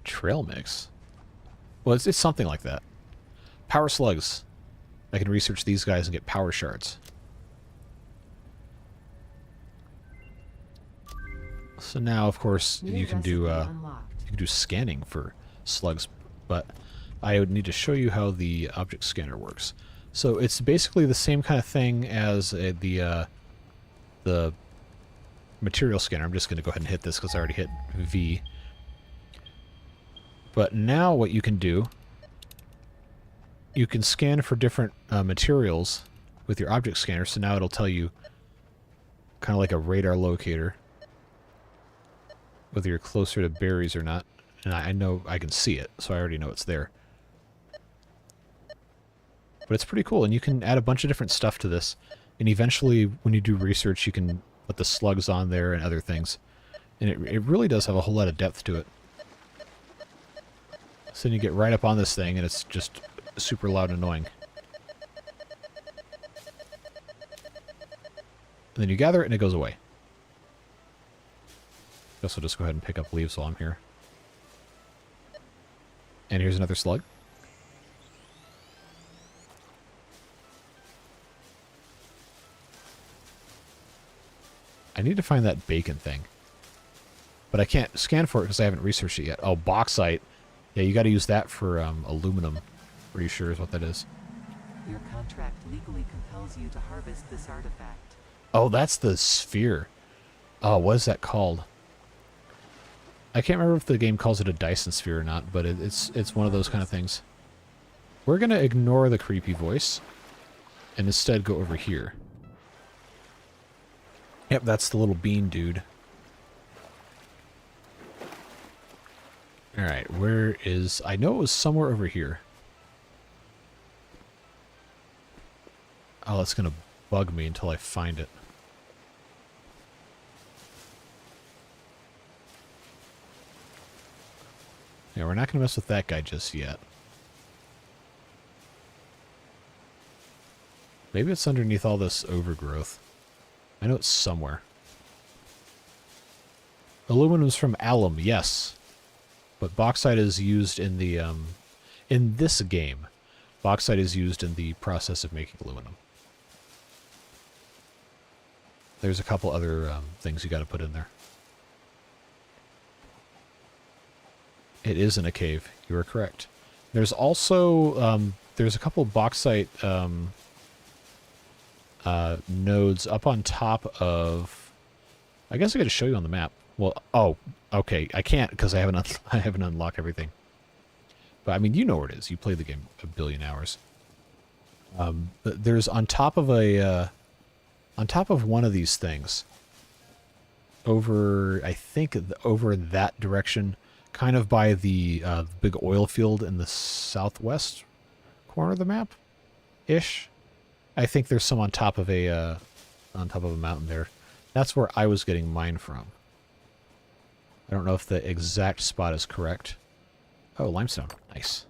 Trail mix? Well, it's something like that. Power slugs. I can research these guys and get power shards. So now, of course, you can do scanning for slugs, but I would need to show you how the object scanner works. So it's basically the same kind of thing as the material scanner. I'm just going to go ahead and hit this because I already hit V. But now what you can do, you can scan for different materials with your object scanner. So now it'll tell you kind of like a radar locator whether you're closer to berries or not. And I know I can see it, so I already know it's there. But it's pretty cool, and you can add a bunch of different stuff to this. And eventually, when you do research, you can put the slugs on there and other things. And it really does have a whole lot of depth to it. So then you get right up on this thing, and it's just super loud and annoying. And then you gather it, and it goes away. I guess I'll just go ahead and pick up leaves while I'm here. And here's another slug. I need to find that bacon thing. But I can't scan for it because I haven't researched it yet. Oh, bauxite. Yeah, you got to use that for aluminum. Pretty sure is what that is. Your contract legally compels you to harvest this artifact. Oh, that's the sphere. Oh, what is that called? I can't remember if the game calls it a Dyson sphere or not, but it's one of those kind of things. We're going to ignore the creepy voice and instead go over here. Yep, that's the little bean dude. Alright, where is... I know it was somewhere over here. Oh, that's going to bug me until I find it. Yeah, we're not going to mess with that guy just yet. Maybe it's underneath all this overgrowth. I know it's somewhere. Aluminum's from alum, yes. But bauxite is used in the, in this game. Bauxite is used in the process of making aluminum. There's a couple other things you got to put in there. It is in a cave. You are correct. There's also, there's a couple bauxite nodes up on top of... I guess I got to show you on the map. Well, oh, okay. I can't because I haven't unlocked everything. But I mean, you know where it is. You played the game a billion hours. There's on top of a on top of one of these things. Over, I think, over in that direction, kind of by the big oil field in the southwest corner of the map, ish. I think there's some on top of a mountain there. That's where I was getting mine from. I don't know if the exact spot is correct. Oh, limestone. Nice.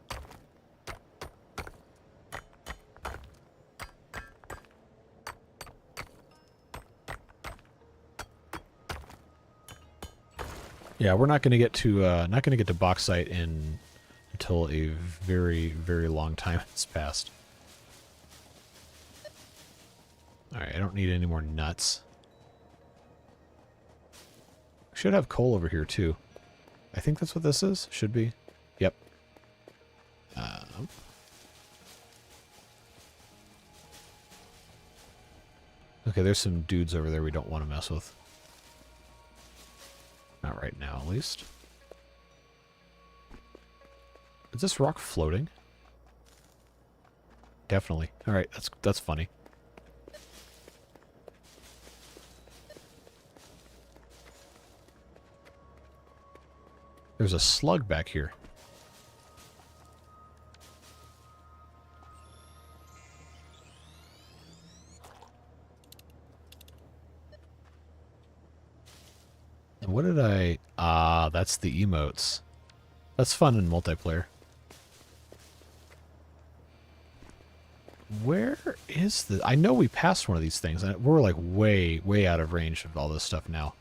Yeah, we're not going to get to bauxite until a very, very long time has passed. All right, I don't need any more nuts. Should have coal over here too. I think that's what this is. Should be. Yep. Okay, there's some dudes over there we don't want to mess with. Not right now, at least. Is this rock floating? Definitely. All right, that's funny. There's a slug back here. And what did I... Ah, that's the emotes. That's fun in multiplayer. Where is the... I know we passed one of these things, and we're like way, way out of range of all this stuff now.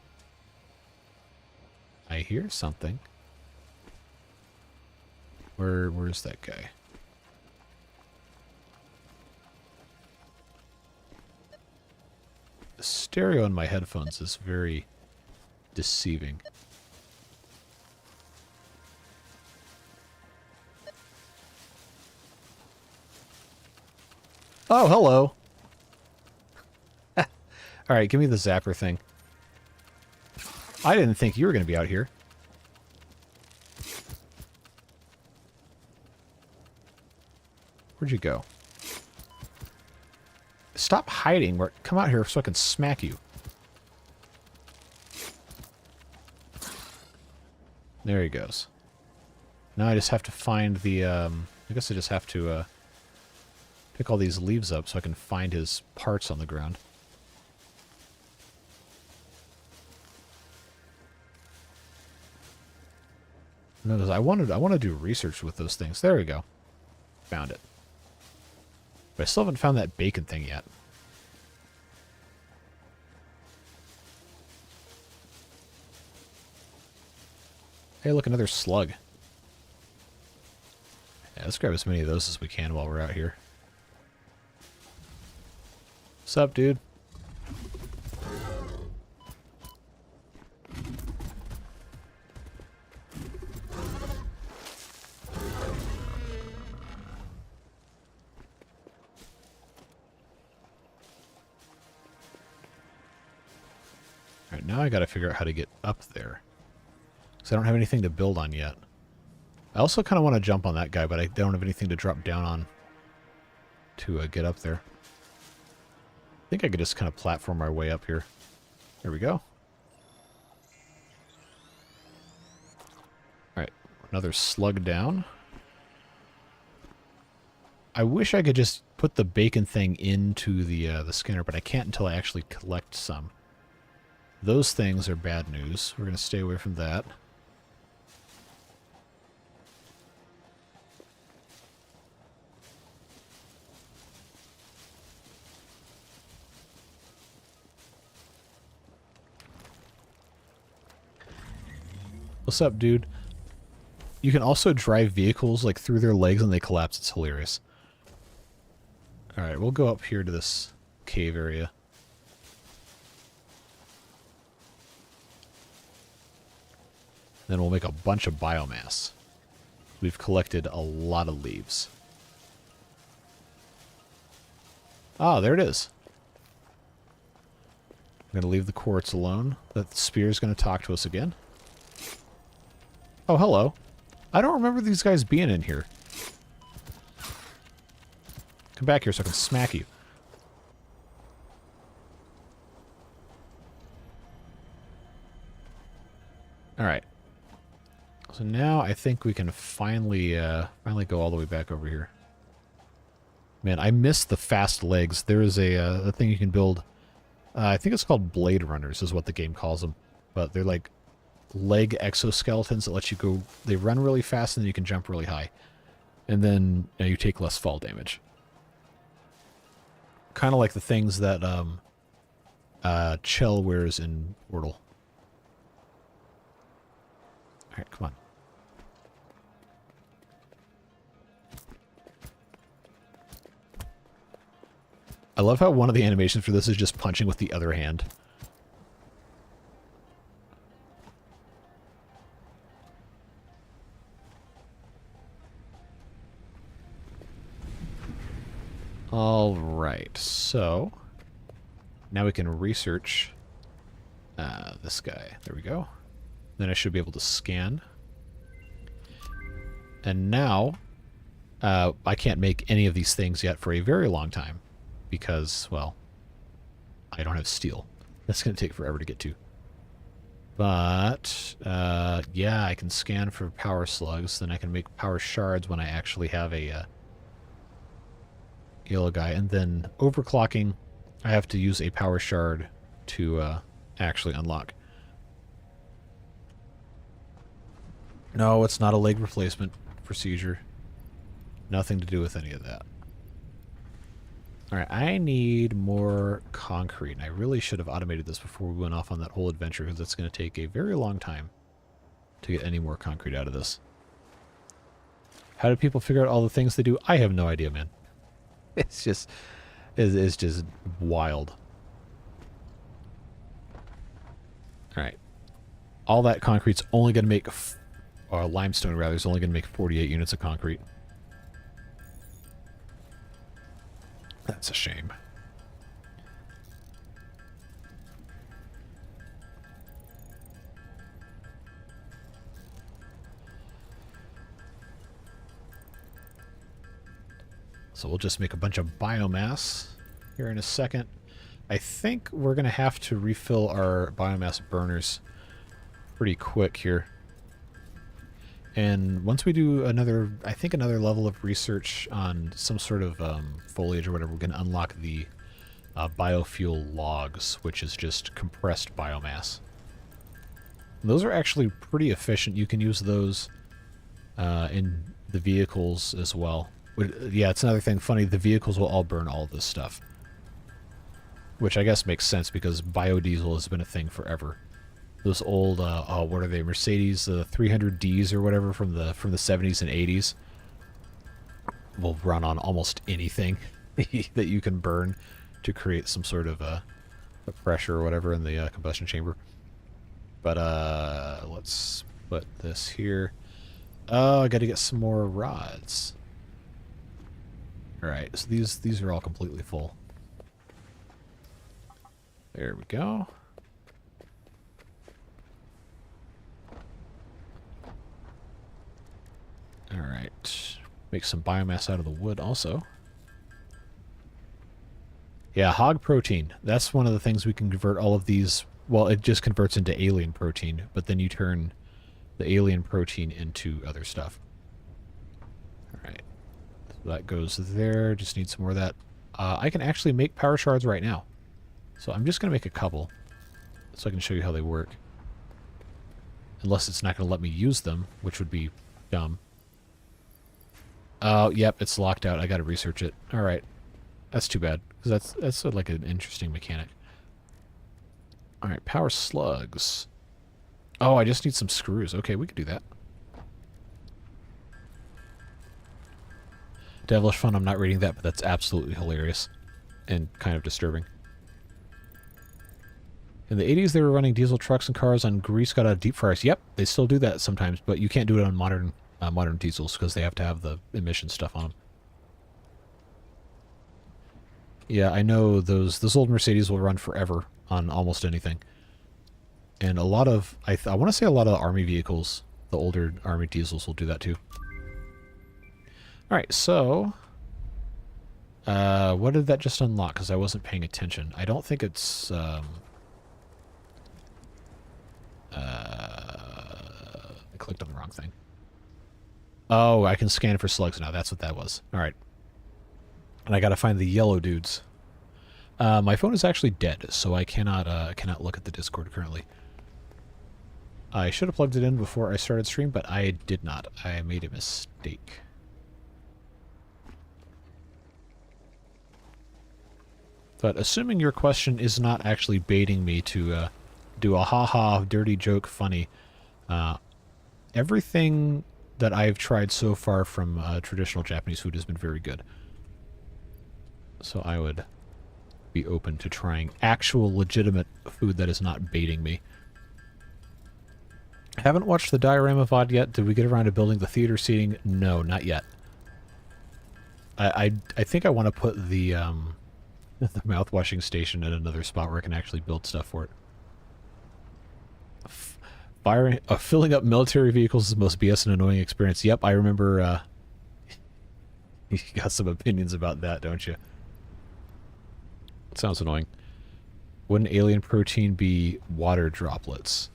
I hear something. Where's that guy? The stereo in my headphones is very deceiving. Oh, hello. Alright, give me the zapper thing. I didn't think you were going to be out here. Where'd you go? Stop hiding. Come out here so I can smack you. There he goes. Now I just have to find the, I guess I just have to, pick all these leaves up so I can find his parts on the ground. Notice I want to do research with those things. There we go. Found it. But I still haven't found that bacon thing yet. Hey, look, another slug. Yeah, let's grab as many of those as we can while we're out here. What's up, dude? Alright, now I gotta figure out how to get up there. Because I don't have anything to build on yet. I also kind of want to jump on that guy, but I don't have anything to drop down on to get up there. I think I could just kind of platform my way up here. There we go. Alright, another slug down. I wish I could just put the bacon thing into the scanner, but I can't until I actually collect some. Those things are bad news. We're going to stay away from that. What's up, dude? You can also drive vehicles like through their legs and they collapse. It's hilarious. Alright, we'll go up here to this cave area. Then we'll make a bunch of biomass. We've collected a lot of leaves. Ah, there it is. I'm going to leave the quartz alone. That spear is going to talk to us again. Oh, hello. I don't remember these guys being in here. Come back here so I can smack you. Alright. So now I think we can finally go all the way back over here. Man, I miss the fast legs. There is a thing you can build. I think it's called Blade Runners is what the game calls them. But they're like leg exoskeletons that let you go. They run really fast and then you can jump really high. And then you take less fall damage. Kind of like the things that Chell wears in Wordle. Alright, come on. I love how one of the animations for this is just punching with the other hand. Alright, so now we can research this guy. There we go. Then I should be able to scan. And now I can't make any of these things yet for a very long time because, well, I don't have steel. That's going to take forever to get to. But, yeah, I can scan for power slugs. Then I can make power shards when I actually have a yellow guy. And then overclocking, I have to use a power shard to actually unlock. No, it's not a leg replacement procedure. Nothing to do with any of that. Alright, I need more concrete. And I really should have automated this before we went off on that whole adventure, because it's going to take a very long time to get any more concrete out of this. How do people figure out all the things they do? I have no idea, man. It's just wild. Alright. All that concrete's only going to make... or limestone, rather, is only going to make 48 units of concrete. That's a shame. So we'll just make a bunch of biomass here in a second. I think we're going to have to refill our biomass burners pretty quick here. And once we do another, I think another level of research on some sort of foliage or whatever, we're going to unlock the biofuel logs, which is just compressed biomass. And those are actually pretty efficient. You can use those in the vehicles as well. Yeah, it's another thing funny. The vehicles will all burn all this stuff. Which I guess makes sense because biodiesel has been a thing forever. Those old, what are they, Mercedes 300Ds or whatever from the 70s and 80s will run on almost anything that you can burn to create some sort of a pressure or whatever in the combustion chamber. But let's put this here. Oh, I got to get some more rods. All right, so these are all completely full. There we go. Alright. Make some biomass out of the wood also. Yeah, hog protein. That's one of the things we can convert all of these. Well, it just converts into alien protein, but then you turn the alien protein into other stuff. Alright. So that goes there. Just need some more of that. I can actually make power shards right now. So I'm just going to make a couple so I can show you how they work. Unless it's not going to let me use them, which would be dumb. Oh, yep, it's locked out. I got to research it. Alright. That's too bad, because that's like an interesting mechanic. Alright, power slugs. Oh, I just need some screws. Okay, we can do that. Devilish fun, I'm not reading that, but that's absolutely hilarious. And kind of disturbing. In the 80s, they were running diesel trucks and cars on grease got out of deep fryers. Yep, they still do that sometimes, but you can't do it on modern diesels because they have to have the emission stuff on them. Yeah, I know those old Mercedes will run forever on almost anything. And a lot of, I want to say a lot of the Army vehicles, the older Army diesels will do that too. Alright, so... what did that just unlock? Because I wasn't paying attention. I don't think it's... I clicked on the wrong thing. Oh, I can scan for slugs now. That's what that was. Alright. And I gotta find the yellow dudes. My phone is actually dead, so I cannot look at the Discord currently. I should have plugged it in before I started stream, but I did not. I made a mistake. But assuming your question is not actually baiting me to do a ha-ha dirty joke funny, everything that I've tried so far from traditional Japanese food has been very good. So I would be open to trying actual legitimate food that is not baiting me. I haven't watched the diorama VOD yet. Did we get around to building the theater seating? No, not yet. I think I want to put the mouth-washing station in another spot where I can actually build stuff for it. Filling up military vehicles is the most BS and annoying experience. Yep, I remember you got some opinions about that, don't you? It sounds annoying. Wouldn't alien protein be water droplets?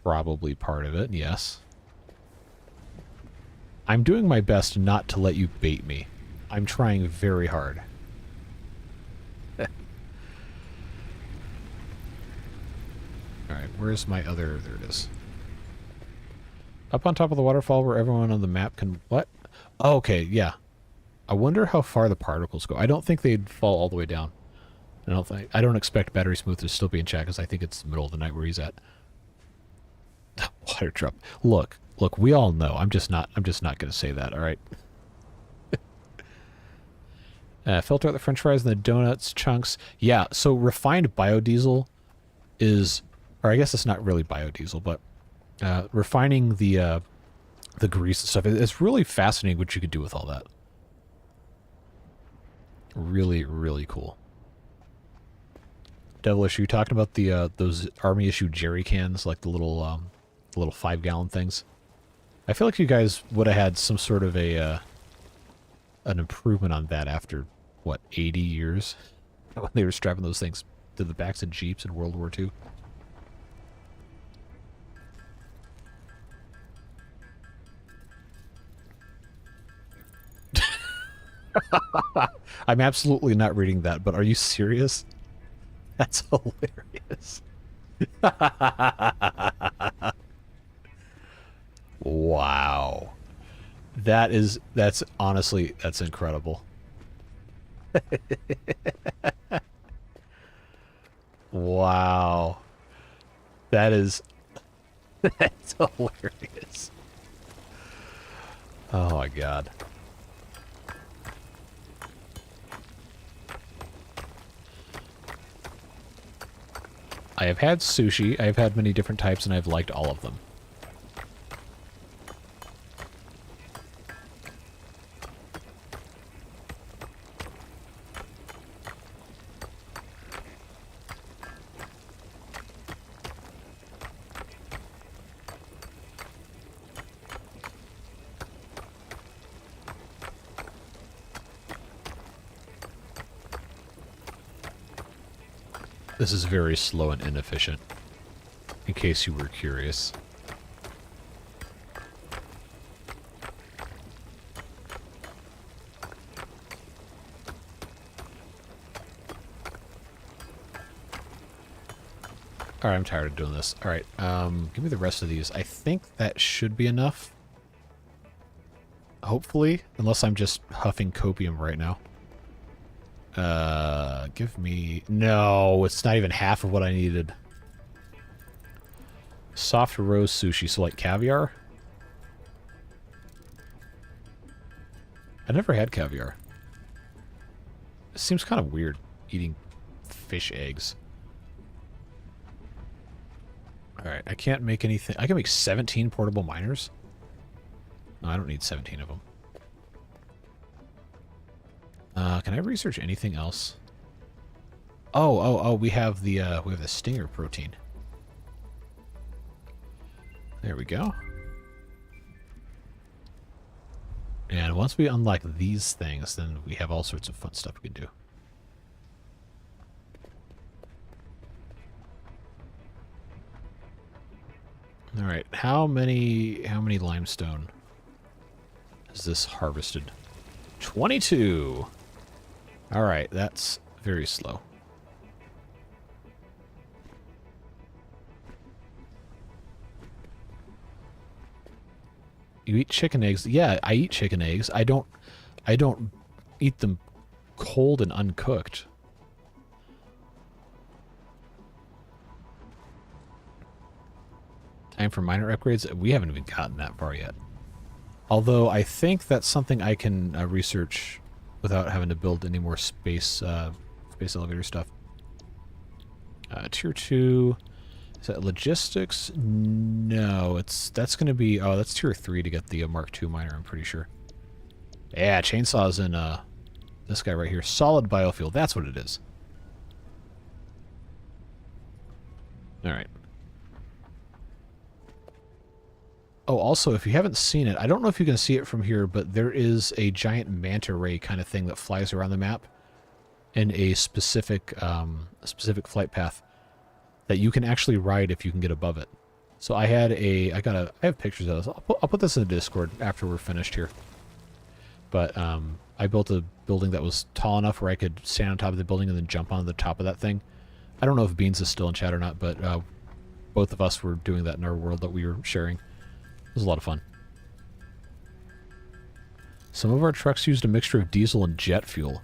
Probably part of it, yes. I'm doing my best not to let you bait me. I'm trying very hard. Alright, where's my other... There it is. Up on top of the waterfall where everyone on the map can... What? Oh, okay, yeah. I wonder how far the particles go. I don't think they'd fall all the way down. I don't expect Battery Smooth to still be in chat because I think it's the middle of the night where he's at. Water drop. Look, we all know. I'm just not going to say that, alright? Filter out the french fries and the donuts chunks. Yeah, so refined biodiesel is... Or I guess it's not really biodiesel, but refining the grease and stuff, it's really fascinating what you could do with all that. Really, really cool. Devilish, are you talking about the those Army issue jerry cans, like the little 5-gallon things? I feel like you guys would have had some sort of an improvement on that after, what, 80 years? When they were strapping those things to the backs of Jeeps in World War II. I'm absolutely not reading that, but are you serious? That's hilarious. Wow. That's honestly, that's incredible. Wow. That's hilarious. Oh my god. I have had sushi, I have had many different types, and I've liked all of them. This is very slow and inefficient, in case you were curious. Alright, I'm tired of doing this. Alright, give me the rest of these. I think that should be enough. Hopefully, unless I'm just huffing copium right now. Give me... No, it's not even half of what I needed. Soft roast sushi, so like caviar? I never had caviar. It seems kind of weird, eating fish eggs. Alright, I can't make anything... I can make 17 portable miners? No, I don't need 17 of them. Can I research anything else? Oh, we have the stinger protein. There we go. And once we unlock these things, then we have all sorts of fun stuff we can do. All right, how many limestone has this harvested? 22. All right, that's very slow. You eat chicken eggs? Yeah, I eat chicken eggs. I don't eat them cold and uncooked. Time for miner upgrades? We haven't even gotten that far yet. Although I think that's something I can research without having to build any more space elevator stuff. Tier 2. Is that logistics? No, that's going to be... Oh, that's tier 3 to get the Mark II miner, I'm pretty sure. Yeah, chainsaws in this guy right here. Solid biofuel, that's what it is. Alright. Oh, also, if you haven't seen it, I don't know if you can see it from here, but there is a giant manta ray kind of thing that flies around the map in a specific flight path that you can actually ride if you can get above it. So I have pictures of this. I'll put this in the Discord after we're finished here. But I built a building that was tall enough where I could stand on top of the building and then jump on the top of that thing. I don't know if Beans is still in chat or not, but both of us were doing that in our world that we were sharing. It was a lot of fun. Some of our trucks used a mixture of diesel and jet fuel.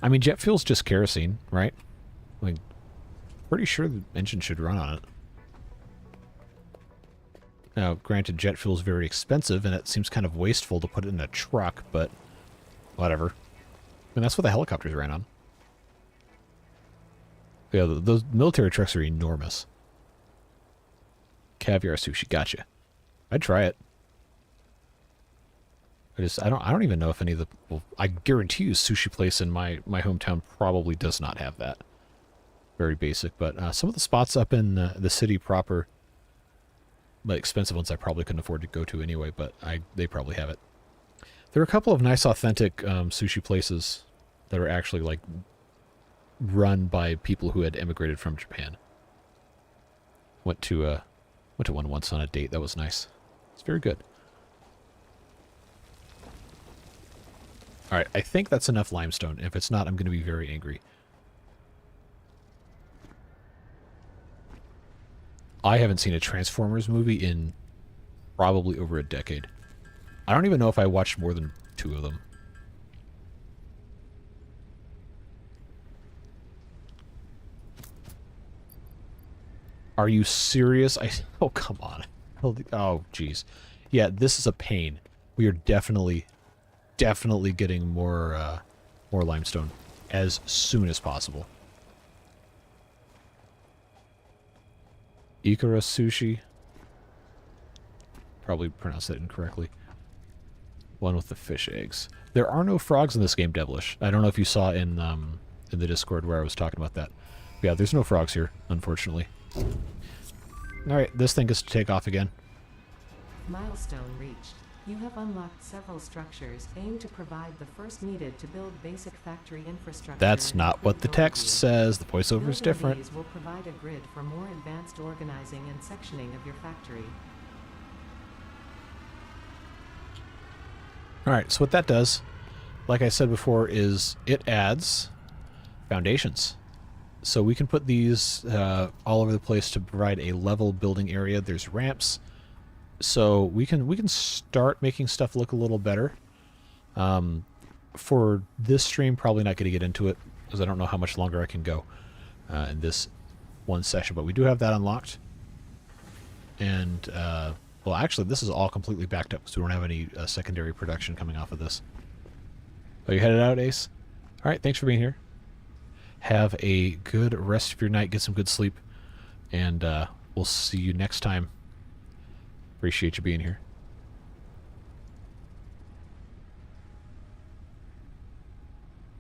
I mean, jet fuel's just kerosene, right? Like, pretty sure the engine should run on it. Now, granted, jet fuel is very expensive, and it seems kind of wasteful to put it in a truck, but whatever. I mean, that's what the helicopters ran on. Yeah, those military trucks are enormous. Caviar sushi, gotcha. I'd try it. I don't even know if any of the... Well, I guarantee you sushi place in my hometown probably does not have that. Very basic, but some of the spots up in the city proper, but expensive ones I probably couldn't afford to go to anyway, but they probably have it. There are a couple of nice authentic sushi places that are actually like run by people who had immigrated from Japan. Went to one once on a date. That was nice. It's very good. All right, I think that's enough limestone. If it's not, I'm going to be very angry. I haven't seen a Transformers movie in probably over a decade. I don't even know if I watched more than 2 of them. Are you serious? Oh, come on. Oh, jeez. Yeah, this is a pain. We are definitely getting more limestone as soon as possible. Ikara sushi. Probably pronounced that incorrectly. One with the fish eggs. There are no frogs in this game, Devilish. I don't know if you saw in the Discord where I was talking about that. But yeah, there's no frogs here, unfortunately. Alright, this thing gets to take off again. Milestone reached. You have unlocked several structures aimed to provide the first needed to build basic factory infrastructure. That's and not what the improve text overview. says. The voiceover is Building different. these will provide a grid for more advanced organizing and sectioning of your factory. Alright, so what that does, like I said before, is it adds foundations. So we can put these all over the place to provide a level building area. There's ramps. So we can start making stuff look a little better. For this stream, probably not going to get into it, because I don't know how much longer I can go in this one session. But we do have that unlocked. And, well, actually, this is all completely backed up, so we don't have any secondary production coming off of this. Oh, you headed out, Ace? All right, thanks for being here. Have a good rest of your night. Get some good sleep. And we'll see you next time. Appreciate you being here.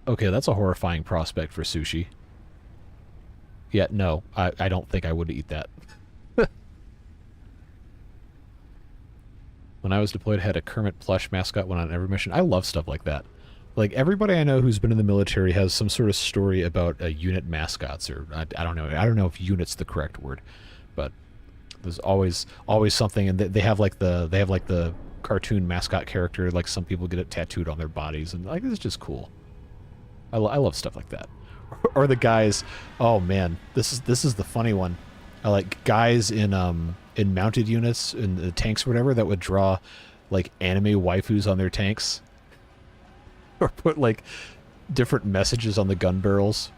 Okay, that's a horrifying prospect for sushi. Yeah, no, I don't think I would eat that. When I was deployed, I had a Kermit plush mascot went on every mission. I love stuff like that. Like, everybody I know who's been in the military has some sort of story about unit mascots, or I don't know. I don't know if unit's the correct word, but there's always something, and they have like the cartoon mascot character. Like, some people get it tattooed on their bodies, and like, it's just cool. I love stuff like that. Or the guys. Oh man, this is the funny one. I like guys in mounted units in the tanks or whatever that would draw like anime waifus on their tanks, or put like different messages on the gun barrels.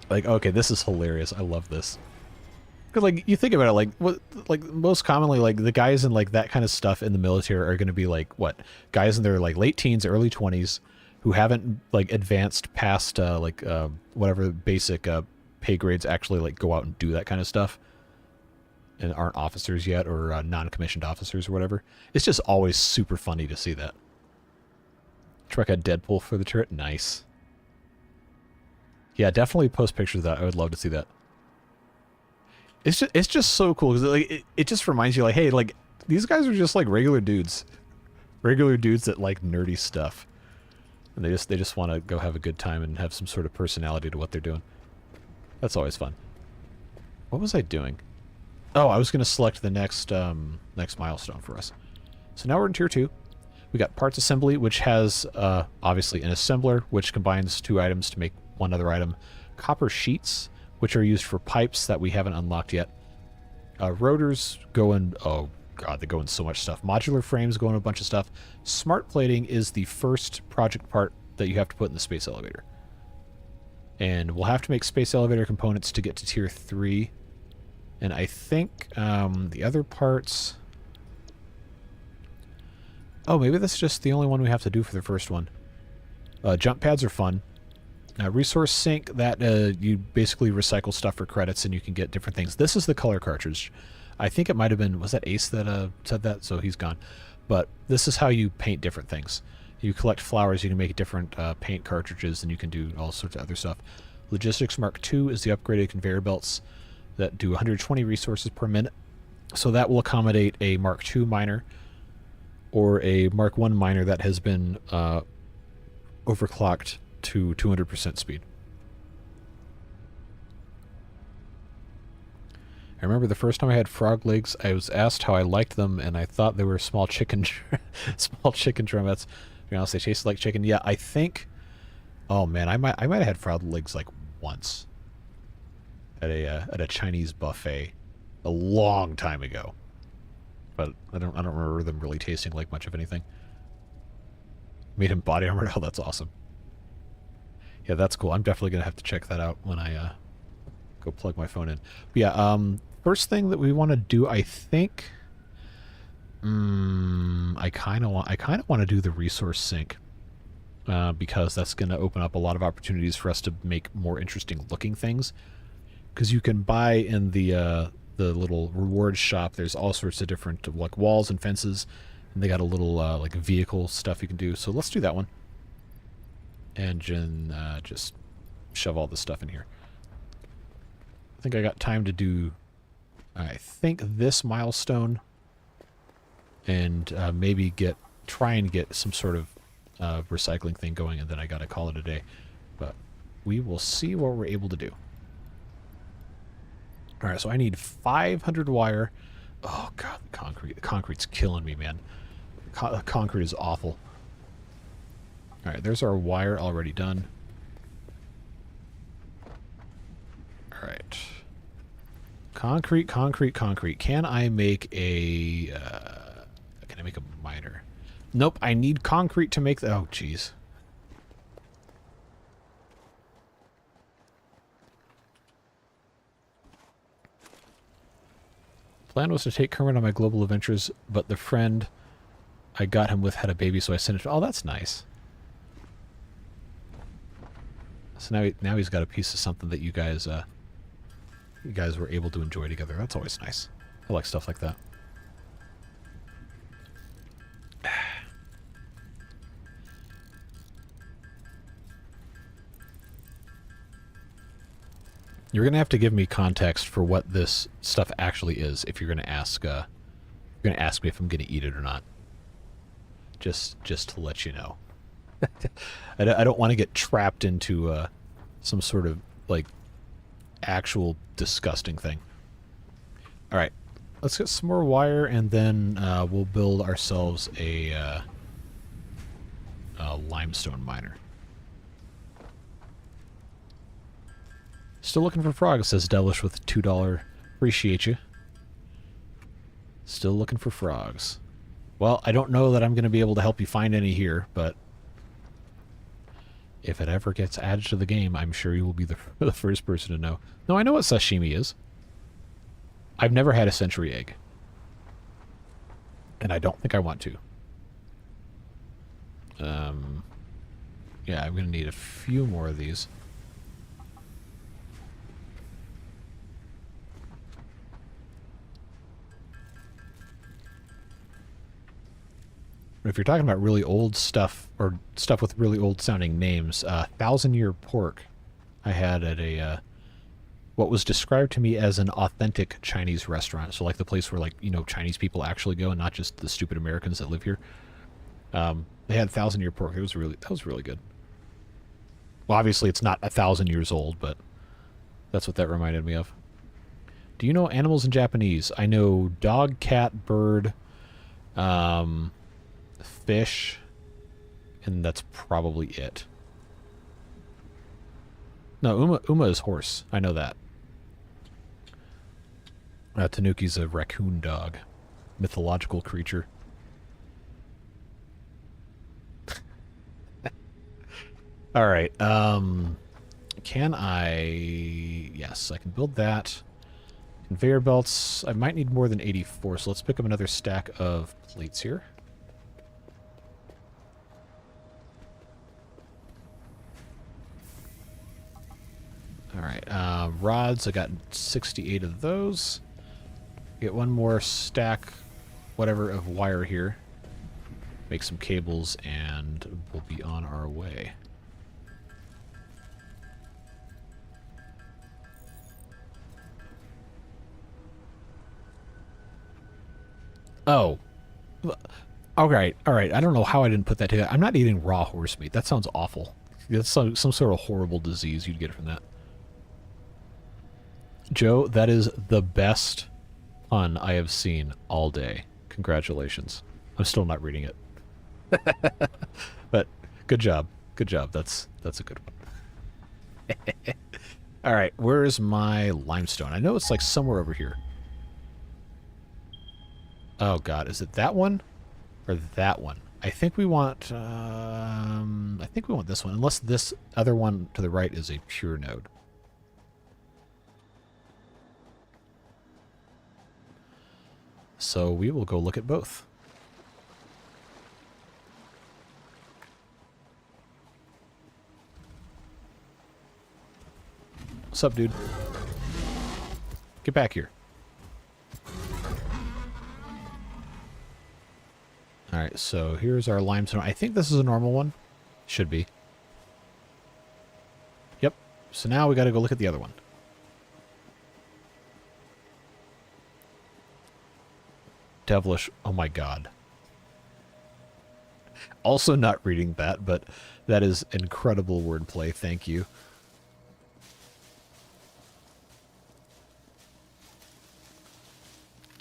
Like, okay, this is hilarious. I love this. Because, like, you think about it, like, what, like, most commonly, like, the guys in, like, that kind of stuff in the military are going to be, like, what? Guys in their, like, late teens, early 20s, who haven't, like, advanced past, whatever basic pay grades actually, like, go out and do that kind of stuff, and aren't officers yet, or non-commissioned officers or whatever. It's just always super funny to see that. Truck had Deadpool for the turret. Nice. Yeah, definitely post pictures of that. I would love to see that. It's just so cool, because like it just reminds you, like, hey, like, these guys are just like regular dudes that like nerdy stuff, and they just want to go have a good time and have some sort of personality to what they're doing. That's always fun. What was I doing? Oh, I was going to select the next milestone for us. So now we're in tier 2. We got parts assembly, which has obviously an assembler, which combines 2 items to make one other item. Copper sheets, which are used for pipes that we haven't unlocked yet. Rotors go in, oh god, they go in so much stuff. Modular frames go in a bunch of stuff. Smart plating is the first project part that you have to put in the space elevator. And we'll have to make space elevator components to get to tier 3. And I think the other parts... Oh, maybe that's just the only one we have to do for the first one. Jump pads are fun. Resource sink, that you basically recycle stuff for credits and you can get different things. This is the color cartridge. I think it might have been, was that Ace that said that? So he's gone. But this is how you paint different things. You collect flowers, you can make different paint cartridges, and you can do all sorts of other stuff. Logistics Mark II is the upgraded conveyor belts that do 120 resources per minute. So that will accommodate a Mark II miner or a Mark I miner that has been overclocked to 200% speed. I remember the first time I had frog legs, I was asked how I liked them, and I thought they were small chicken drumettes. To be honest, they tasted like chicken. Yeah, I think. Oh man, I might have had frog legs like once at a Chinese buffet a long time ago, but I don't remember them really tasting like much of anything. Made him body armor. Oh, that's awesome. Yeah, that's cool. I'm definitely going to have to check that out when I go plug my phone in. But yeah, first thing that we want to do, I think, I kind of want to do the resource sink, because that's going to open up a lot of opportunities for us to make more interesting looking things. Because you can buy in the little reward shop, there's all sorts of different like walls and fences, and they got a little like vehicle stuff you can do. So let's do that one. Engine, just shove all this stuff in here. I think I got time to do, I think, this milestone and maybe try and get some sort of recycling thing going, and then I gotta call it a day. But we will see what we're able to do. All right, so I need 500 wire. Oh god, the concrete. The concrete's killing me, man. Concrete is awful. All right, there's our wire already done. All right. Concrete, concrete, concrete. Can I make a... can I make a miner? Nope, I need concrete to make the... Oh, jeez. Plan was to take Kermit on my global adventures, but the friend I got him with had a baby, so I sent it to... Oh, that's nice. So now he's got a piece of something that you guys were able to enjoy together. That's always nice. I like stuff like that. You're gonna have to give me context for what this stuff actually is if you're gonna ask. You're gonna ask me if I'm gonna eat it or not. Just to let you know. I don't want to get trapped into some sort of like actual disgusting thing. All right, let's get some more wire, and then we'll build ourselves a limestone miner. Still looking for frogs, says Devilish with $2. Appreciate you. Still looking for frogs. Well, I don't know that I'm going to be able to help you find any here, but if it ever gets added to the game, I'm sure you will be the first person to know. No, I know what sashimi is. I've never had a century egg. And I don't think I want to. Yeah, I'm going to need a few more of these. If you're talking about really old stuff, or stuff with really old sounding names, 1,000-Year Pork I had at a, what was described to me as an authentic Chinese restaurant. So like the place where, like, you know, Chinese people actually go and not just the stupid Americans that live here. They had 1,000-Year Pork. That was really good. Well, obviously it's not 1,000 years old, but that's what that reminded me of. Do you know animals in Japanese? I know dog, cat, bird, fish, and that's probably it. No, Uma is horse. I know that. Tanuki's a raccoon dog. Mythological creature. Alright, can I... Yes, I can build that. Conveyor belts. I might need more than 84, so let's pick up another stack of plates here. Alright, rods, I got 68 of those. Get one more stack, whatever, of wire here. Make some cables, and we'll be on our way. Oh. Alright, alright. I don't know how I didn't put that together. I'm not eating raw horse meat. That sounds awful. That's some sort of horrible disease you'd get from that. Joe, that is the best pun I have seen all day. Congratulations. I'm still not reading it. But good job. Good job. That's a good one. Alright, where's my limestone? I know it's like somewhere over here. Oh god, is it that one? Or that one? I think we want this one, unless this other one to the right is a pure node. So we will go look at both. What's up, dude? Get back here. Alright, so here's our limestone. I think this is a normal one. Should be. Yep. So now we gotta go look at the other one. Devilish. Oh my god. Also not reading that, but that is incredible wordplay. Thank you.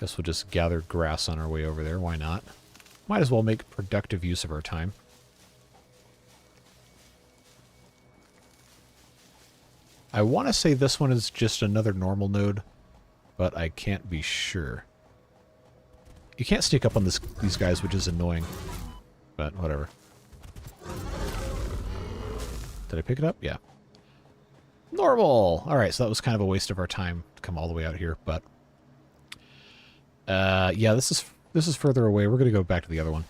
Guess we'll just gather grass on our way over there. Why not? Might as well make productive use of our time. I want to say this one is just another normal node, but I can't be sure. You can't sneak up on these guys, which is annoying. But whatever. Did I pick it up? Yeah. Normal! Alright, so that was kind of a waste of our time to come all the way out here, but... yeah, this is further away. We're going to go back to the other one.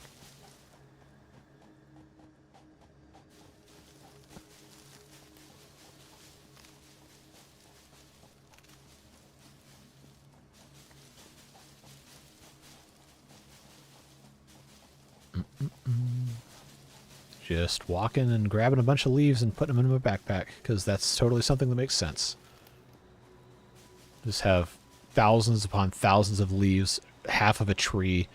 Just walking and grabbing a bunch of leaves and putting them in my backpack, because that's totally something that makes sense. Just have thousands upon thousands of leaves, half of a tree,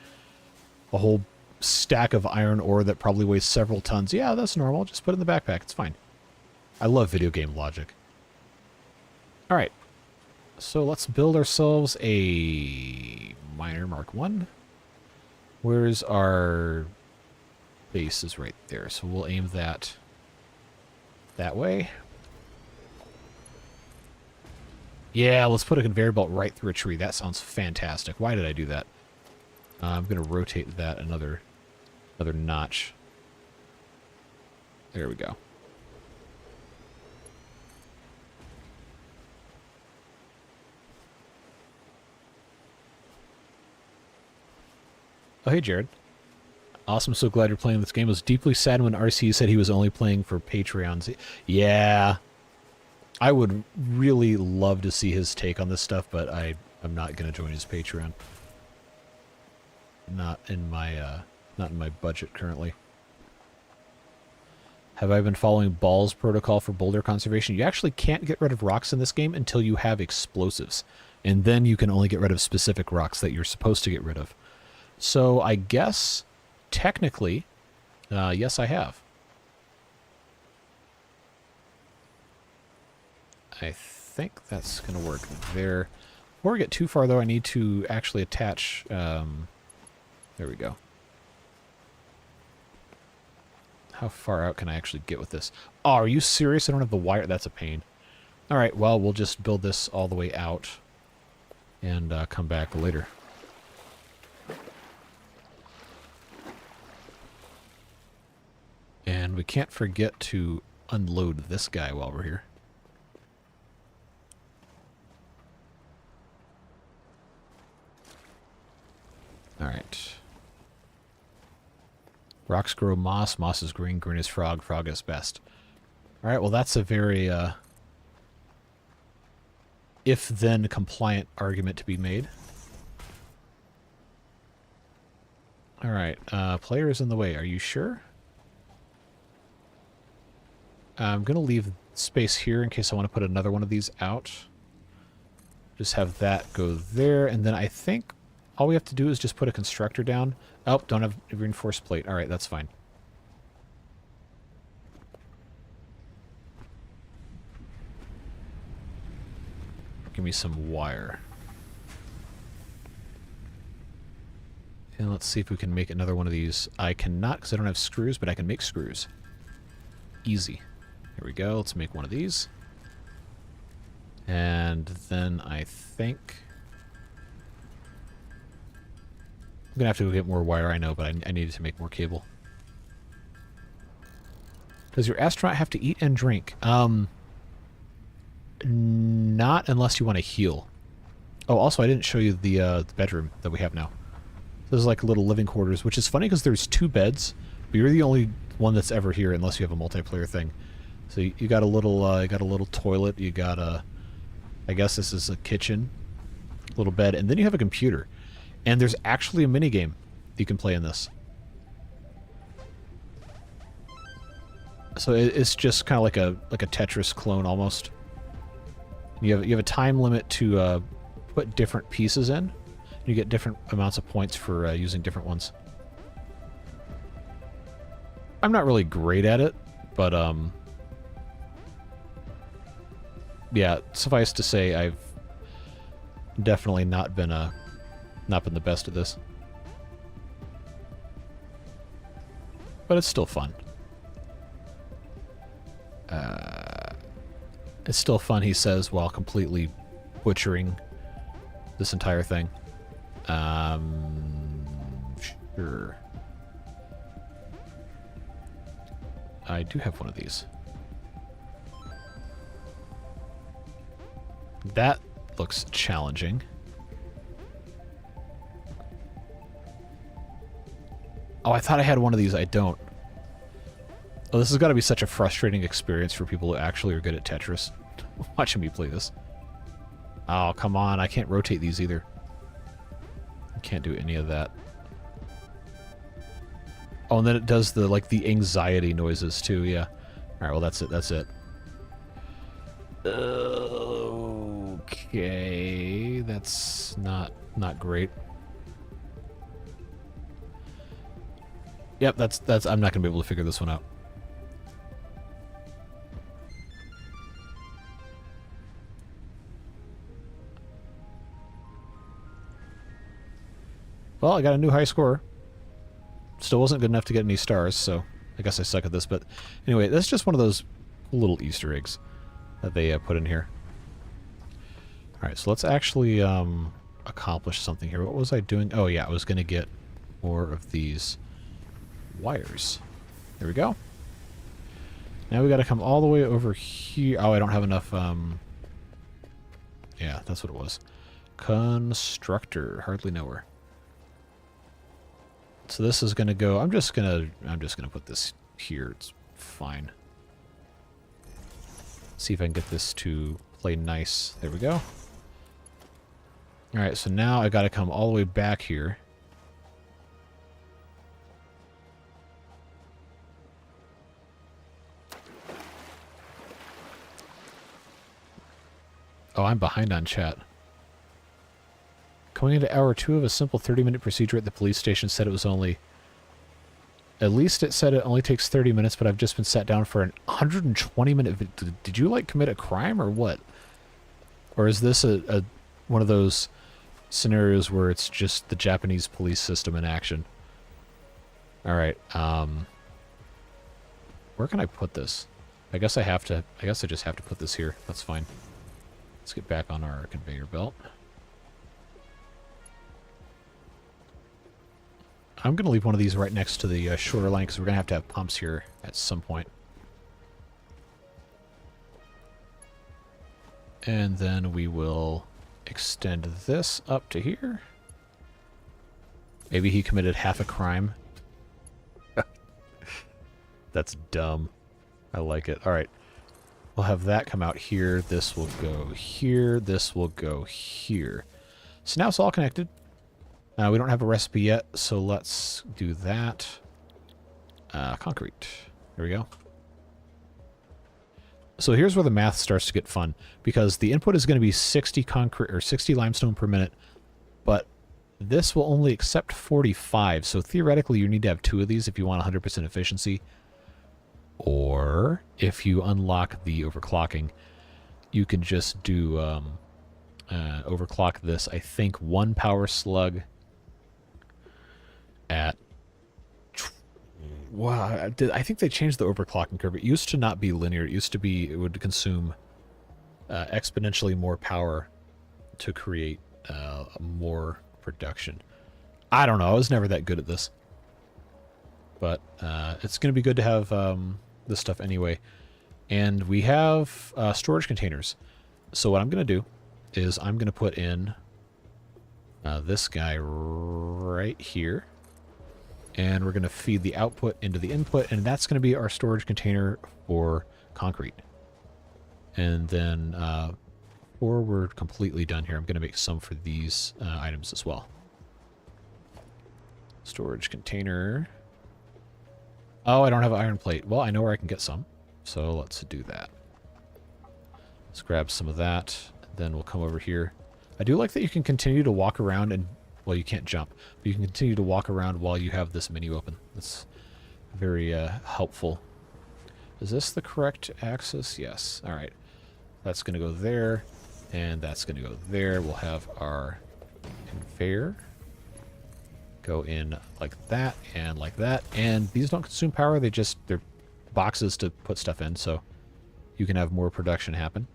a whole stack of iron ore that probably weighs several tons. Yeah, that's normal. Just put it in the backpack. It's fine. I love video game logic. Alright. So let's build ourselves a miner Mark 1. Where's our base? Is right there. So we'll aim that way. Yeah, let's put a conveyor belt right through a tree. That sounds fantastic. Why did I do that? I'm going to rotate that another notch. There we go. Oh, hey, Jared. Awesome, so glad you're playing this game. I was deeply sad when RC said he was only playing for Patreons. Yeah. I would really love to see his take on this stuff, but I'm not going to join his Patreon. Not in my budget currently. Have I been following Ball's protocol for boulder conservation? You actually can't get rid of rocks in this game until you have explosives. And then you can only get rid of specific rocks that you're supposed to get rid of. So I guess, technically, yes, I have. I think that's going to work there. Before we get too far, though, I need to actually attach... there we go. How far out can I actually get with this? Oh, are you serious? I don't have the wire. That's a pain. All right, well, we'll just build this all the way out and come back later. And we can't forget to unload this guy while we're here. Alright. Rocks grow moss, moss is green, green is frog, frog is best. Alright, well that's a very if-then compliant argument to be made. Alright, player is in the way, are you sure? I'm going to leave space here in case I want to put another one of these out. Just have that go there, and then I think all we have to do is just put a constructor down. Oh, don't have a reinforced plate. Alright, that's fine. Give me some wire. And let's see if we can make another one of these. I cannot because I don't have screws, but I can make screws. Easy. Here we go. Let's make one of these. And then I think... I'm going to have to go get more wire, I know, but I needed to make more cable. Does your astronaut have to eat and drink? Not unless you want to heal. Oh, also, I didn't show you the bedroom that we have now. This is like little living quarters, which is funny because there's 2 beds, but you're the only one that's ever here unless you have a multiplayer thing. So you got a little toilet, you got a, I guess this is a kitchen, little bed, and then you have a computer. And there's actually a minigame you can play in this. So it's just kind of like a Tetris clone almost. You have a time limit to put different pieces in. You get different amounts of points for using different ones. I'm not really great at it, but yeah, suffice to say, I've definitely not been the best at this. But it's still fun. It's still fun, he says, while completely butchering this entire thing. Sure. I do have one of these. That looks challenging. Oh, I thought I had one of these. I don't. Oh, this has got to be such a frustrating experience for people who actually are good at Tetris. Watching me play this. Oh, come on. I can't rotate these either. I can't do any of that. Oh, and then it does the, like, the anxiety noises, too, yeah. Alright, well, that's it, that's it. Okay, that's not great. Yep, that's I'm not gonna be able to figure this one out. Well, I got a new high score. Still wasn't good enough to get any stars, so I guess I suck at this. But anyway, that's just one of those little Easter eggs that they put in here. Alright, so let's actually accomplish something here. What was I doing? Oh yeah, I was going to get more of these wires. There we go. Now we got to come all the way over here. Oh, I don't have enough... Yeah, that's what it was. Constructor. Hardly know her. So this is going to go... I'm just gonna put this here. It's fine. See if I can get this to play nice. There we go. Alright, so now I got to come all the way back here. Oh, I'm behind on chat. Coming into hour 2 of a simple 30-minute procedure at the police station said it was only... At least it said it only takes 30 minutes, but I've just been sat down for an 120-minute... Did you, like, commit a crime or what? Or is this a one of those scenarios where it's just the Japanese police system in action? Alright, where can I put this? I guess I just have to put this here. That's fine. Let's get back on our conveyor belt. I'm going to leave one of these right next to the shorter line because we're going to have pumps here at some point. And then we will extend this up to here. Maybe he committed half a crime. That's dumb. I like it. All right. We'll have that come out here. This will go here. This will go here. So now it's all connected. We don't have a recipe yet, so let's do that. Concrete. There we go. So here's where the math starts to get fun, because the input is going to be 60 concrete or 60 limestone per minute, but this will only accept 45. So theoretically, you need to have 2 of these if you want 100% efficiency. Or if you unlock the overclocking, you can just do overclock this. I think 1 power slug at... Wow, I think they changed the overclocking curve. It used to not be linear. It used to be, it would consume exponentially more power to create more production. I don't know. I was never that good at this. But it's going to be good to have this stuff anyway. And we have storage containers. So what I'm going to do is I'm going to put in this guy right here. And we're going to feed the output into the input, and that's going to be our storage container for concrete. And then before we're completely done here, I'm going to make some for these items as well. Storage container. Oh, I don't have an iron plate. Well, I know where I can get some, so let's do that. Let's grab some of that, then we'll come over here. I do like that you can continue to walk around and Well, you can't jump, but you can continue to walk around while you have this menu open. That's very helpful. Is this the correct axis? Yes. All right. That's going to go there, and that's going to go there. We'll have our conveyor go in like that and like that. And these don't consume power. They're boxes to put stuff in, so you can have more production happen.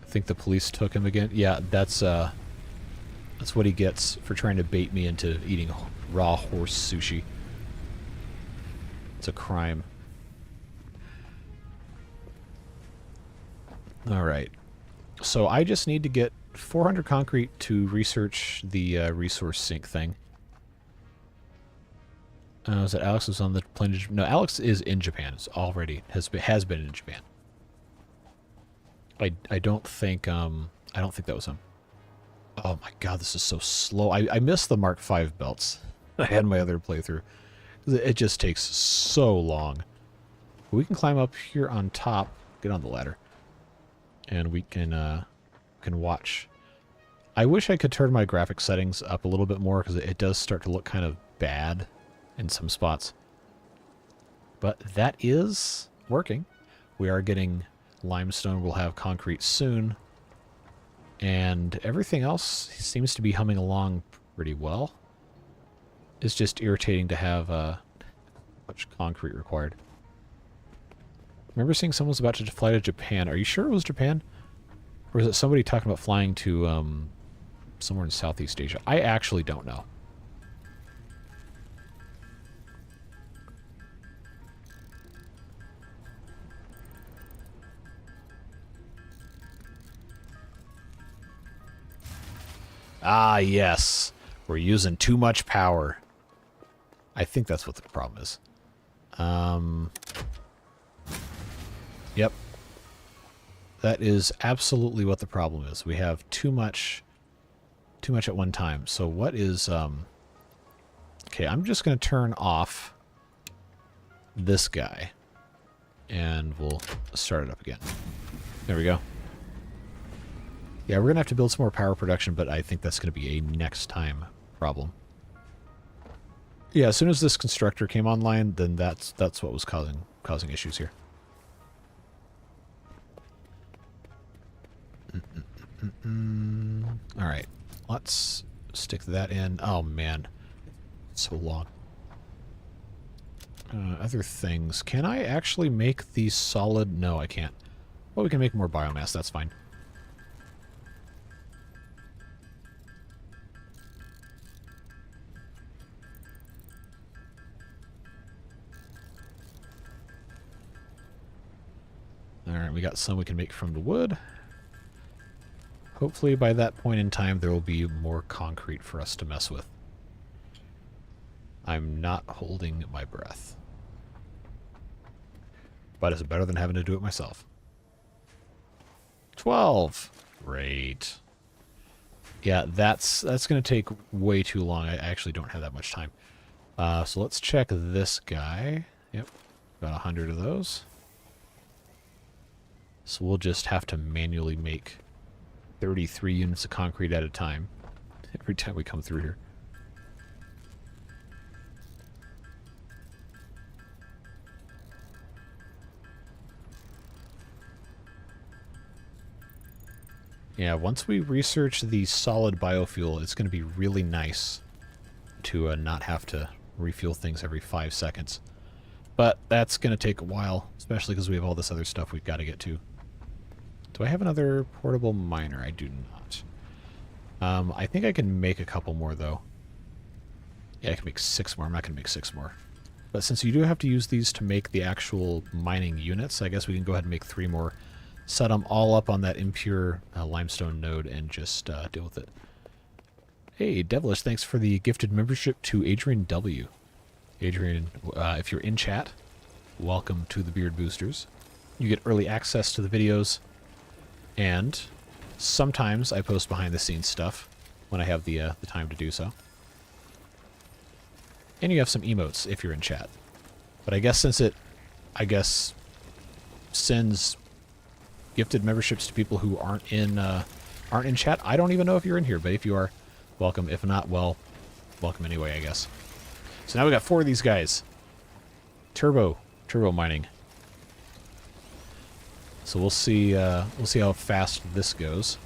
I think the police took him again. Yeah, that's what he gets for trying to bait me into eating raw horse sushi. It's a crime. All right. So I just need to get 400 concrete to research the resource sink thing. Was that Alex was on the plane? No, Alex is in Japan. It's already has been in Japan. I don't think that was him. Oh my god, this is so slow. I missed the Mark V belts. I had my other playthrough. It just takes so long. We can climb up here on top, get on the ladder, and we can watch. I wish I could turn my graphic settings up a little bit more because it does start to look kind of bad in some spots. But that is working. We are getting limestone. We'll have concrete soon. And everything else seems to be humming along pretty well. It's just irritating to have much concrete required. Remember seeing someone was about to fly to Japan. Are you sure it was Japan? Or is it somebody talking about flying to somewhere in Southeast Asia? I actually don't know. Ah, yes. We're using too much power. I think that's what the problem is. Yep. That is absolutely what the problem is. We have too much at one time. So what is... Okay, I'm just going to turn off this guy. And we'll start it up again. There we go. Yeah, we're going to have to build some more power production, but I think that's going to be a next time problem. Yeah, as soon as this constructor came online, then that's what was causing issues here. All right, let's stick that in. Oh, man. So long. Other things. Can I actually make these solid? No, I can't. Well, we can make more biomass. That's fine. Alright, we got some we can make from the wood. Hopefully by that point in time there will be more concrete for us to mess with. I'm not holding my breath. But it's better than having to do it myself. 12! Great. Yeah, that's going to take way too long. I actually don't have that much time. So let's check this guy. Yep, about 100 of those. So we'll just have to manually make 33 units of concrete at a time every time we come through here. Yeah, once we research the solid biofuel, it's going to be really nice to not have to refuel things every 5 seconds. But that's going to take a while, especially because we have all this other stuff we've got to get to. Do I have another portable miner? I do not. I think I can make a couple more, though. Yeah, I can make 6 more. I'm not going to make 6 more. But since you do have to use these to make the actual mining units, I guess we can go ahead and make 3 more. Set them all up on that impure limestone node and just deal with it. Hey, Devilish, thanks for the gifted membership to Adrian W. Adrian, if you're in chat, welcome to the Beard Boosters. You get early access to the videos, and sometimes I post behind-the-scenes stuff when I have the time to do so. And you have some emotes if you're in chat. But I guess since it, sends gifted memberships to people who aren't in aren't in chat, I don't even know if you're in here, but if you are, welcome. If not, well, welcome anyway, I guess. So now we got 4 of these guys. Turbo mining. So we'll see how fast this goes.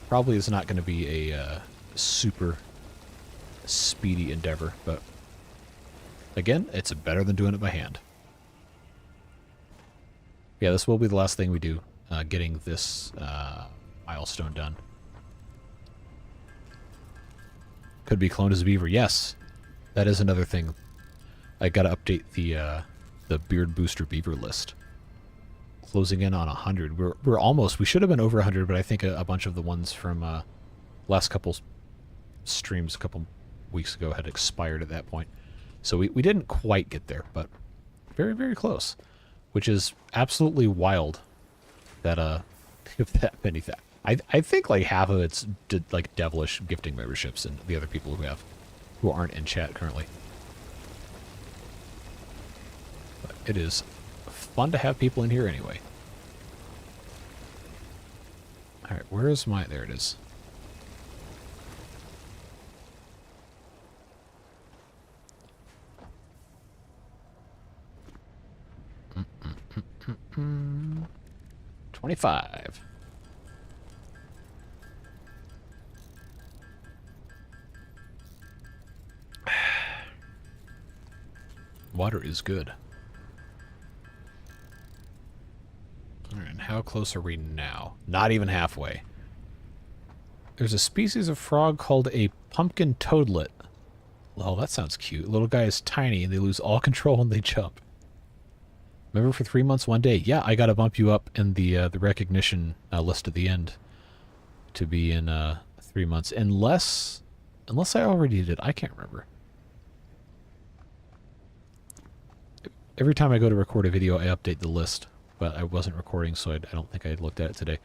Probably is not going to be a super speedy endeavor, but again, it's better than doing it by hand. Yeah, this will be the last thing we do, getting this milestone done. Could be cloned as a beaver. Yes, that is another thing. I got to update the beard booster beaver list. Closing in on 100. We're almost. We should have been over 100, but I think a bunch of the ones from last couple streams a couple weeks ago had expired at that point. So we didn't quite get there, but very, very close. Which is absolutely wild that that many I think like half of it's like Devilish gifting memberships and the other people who aren't in chat currently. But it is fun to have people in here anyway. All right, where is my? There it is. Mm-mm-mm-mm-mm. 25. Water is good. Alright, and how close are we now? Not even halfway. There's a species of frog called a pumpkin toadlet. Well, that sounds cute. Little guy is tiny and they lose all control when they jump. Remember for 3 months, 1 day? Yeah, I gotta bump you up in the recognition list at the end to be in 3 months. Unless I already did. I can't remember. Every time I go to record a video, I update the list. But I wasn't recording, so I don't think I looked at it today.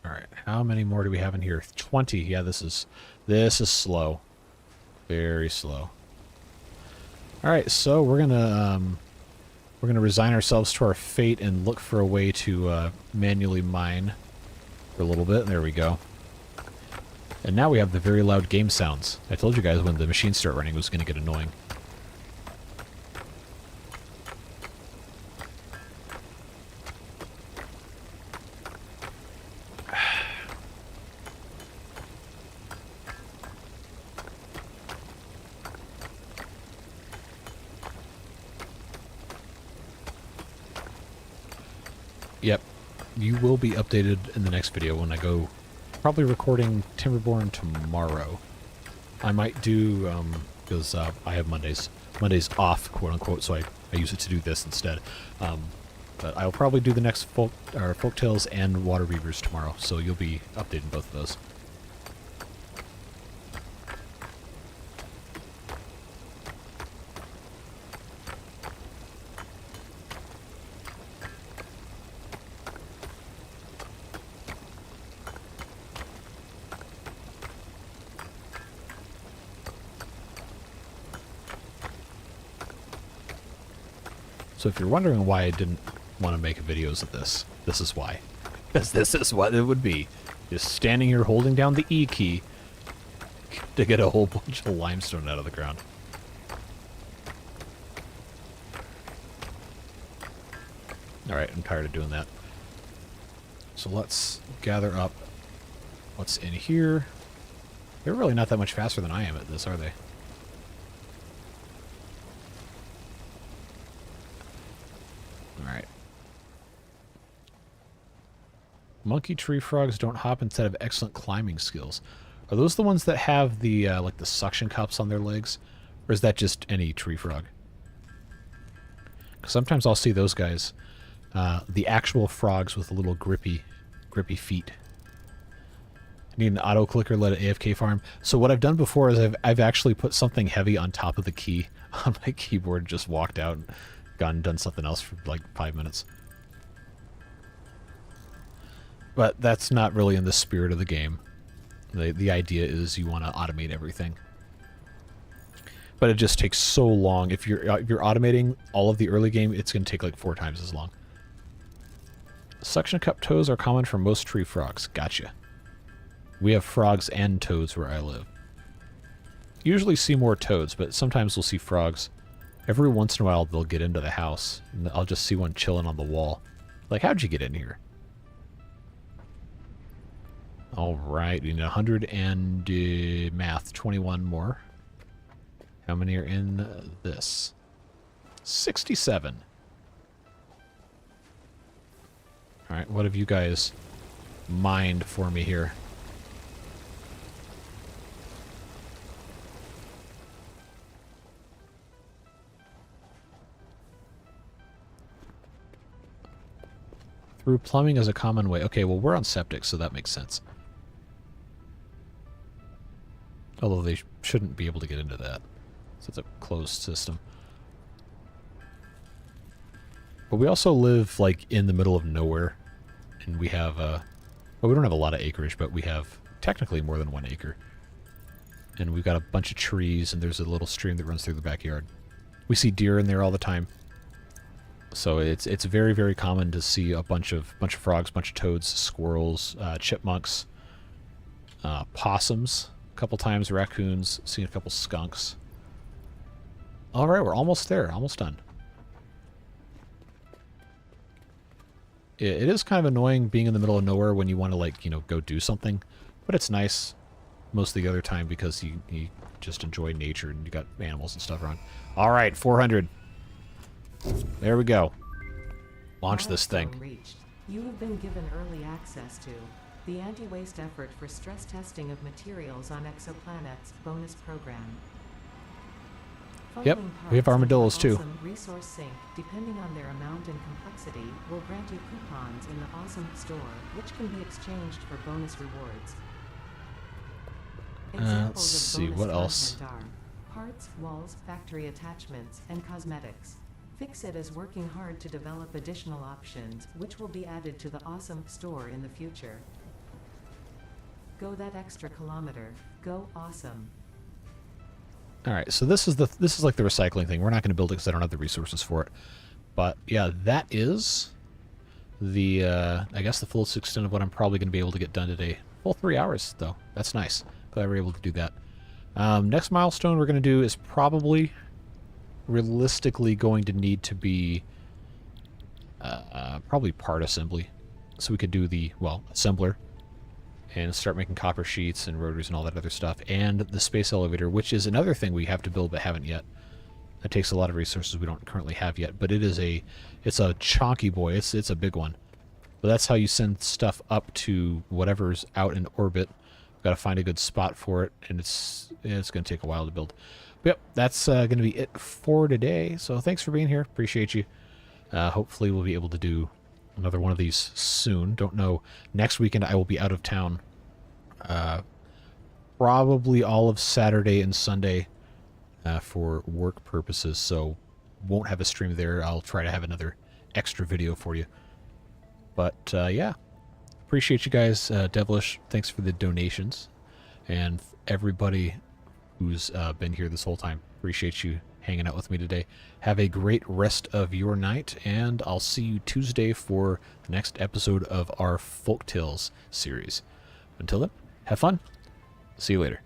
Alright, how many more do we have in here? 20. Yeah, this is slow. Very slow. Alright, so we're gonna resign ourselves to our fate and look for a way to manually mine for a little bit. There we go. And now we have the very loud game sounds. I told you guys when the machines start running it was gonna get annoying. Yep, you will be updated in the next video when I go, probably recording Timberborn tomorrow. I might do, because I have Mondays off, quote unquote, so I use it to do this instead. But I'll probably do the next Folktales and Water Reavers tomorrow, so you'll be updating both of those. So if you're wondering why I didn't want to make videos of this, this is why. Because this is what it would be. Just standing here holding down the E key to get a whole bunch of limestone out of the ground. Alright, I'm tired of doing that. So let's gather up what's in here. They're really not that much faster than I am at this, are they? Alright. Monkey tree frogs don't hop instead of excellent climbing skills. Are those the ones that have the like the suction cups on their legs? Or is that just any tree frog? 'Cause sometimes I'll see those guys. The actual frogs with the little grippy feet. I need an auto clicker, let it AFK farm. So what I've done before is I've actually put something heavy on top of the key on my keyboard, just walked out and gone and done something else for like 5 minutes. But that's not really in the spirit of the game. The idea is you want to automate everything. But it just takes so long. If you're automating all of the early game, it's going to take like 4 times as long. Suction cup toads are common for most tree frogs. Gotcha. We have frogs and toads where I live. Usually see more toads, but sometimes we'll see frogs. Every once in a while they'll get into the house, and I'll just see one chilling on the wall. Like, how'd you get in here? Alright, we need 100 and math, 21 more. How many are in this? 67. Alright, what have you guys mined for me here? Through plumbing is a common way. Okay, well, we're on septic, so that makes sense. Although they shouldn't be able to get into that. So it's a closed system. But we also live, like, in the middle of nowhere. And we have, well, we don't have a lot of acreage, but we have technically more than 1 acre. And we've got a bunch of trees, and there's a little stream that runs through the backyard. We see deer in there all the time. So it's very, very common to see a bunch of frogs, bunch of toads, squirrels, chipmunks, possums, a couple times raccoons, seen a couple skunks. All right, we're almost there, almost done. It is kind of annoying being in the middle of nowhere when you want to, like, you know, go do something, but it's nice most of the other time because you just enjoy nature and you got animals and stuff around. All right, 400. There we go. Launch this thing. Reached. You have been given early access to the anti-waste effort for stress testing of materials on exoplanets bonus program. Yep, we have armadillos too. Awesome resource sink, depending on their amount and complexity, will grant you coupons in the Awesome store, which can be exchanged for bonus rewards. Let's see, what else? Are parts, walls, factory attachments, and cosmetics. Fixit is working hard to develop additional options, which will be added to the Awesome store in the future. Go that extra kilometer. Go awesome. All right, so this is like the recycling thing. We're not going to build it because I don't have the resources for it. But yeah, that is the I guess the full extent of what I'm probably going to be able to get done today. Full 3 hours though. That's nice. Glad we were able to do that. Next milestone we're going to do is probably realistically going to need to be probably part assembly, so we could do the assembler and start making copper sheets and rotors and all that other stuff, and the space elevator, which is another thing we have to build but haven't yet. That takes a lot of resources we don't currently have yet, but it's a chonky boy. It's a big one. But that's how you send stuff up to whatever's out in orbit. We've got to find a good spot for it, and it's going to take a while to build. But yep, that's going to be it for today. So thanks for being here. Appreciate you. Hopefully we'll be able to do another one of these soon. Don't know. Next weekend I will be out of town. Probably all of Saturday and Sunday for work purposes, so won't have a stream there. I'll try to have another extra video for you. But yeah, appreciate you guys. Devilish, thanks for the donations, and everybody who's been here this whole time. Appreciate you hanging out with me today. Have a great rest of your night, and I'll see you Tuesday for the next episode of our Folktales series. Until then, have fun. See you later.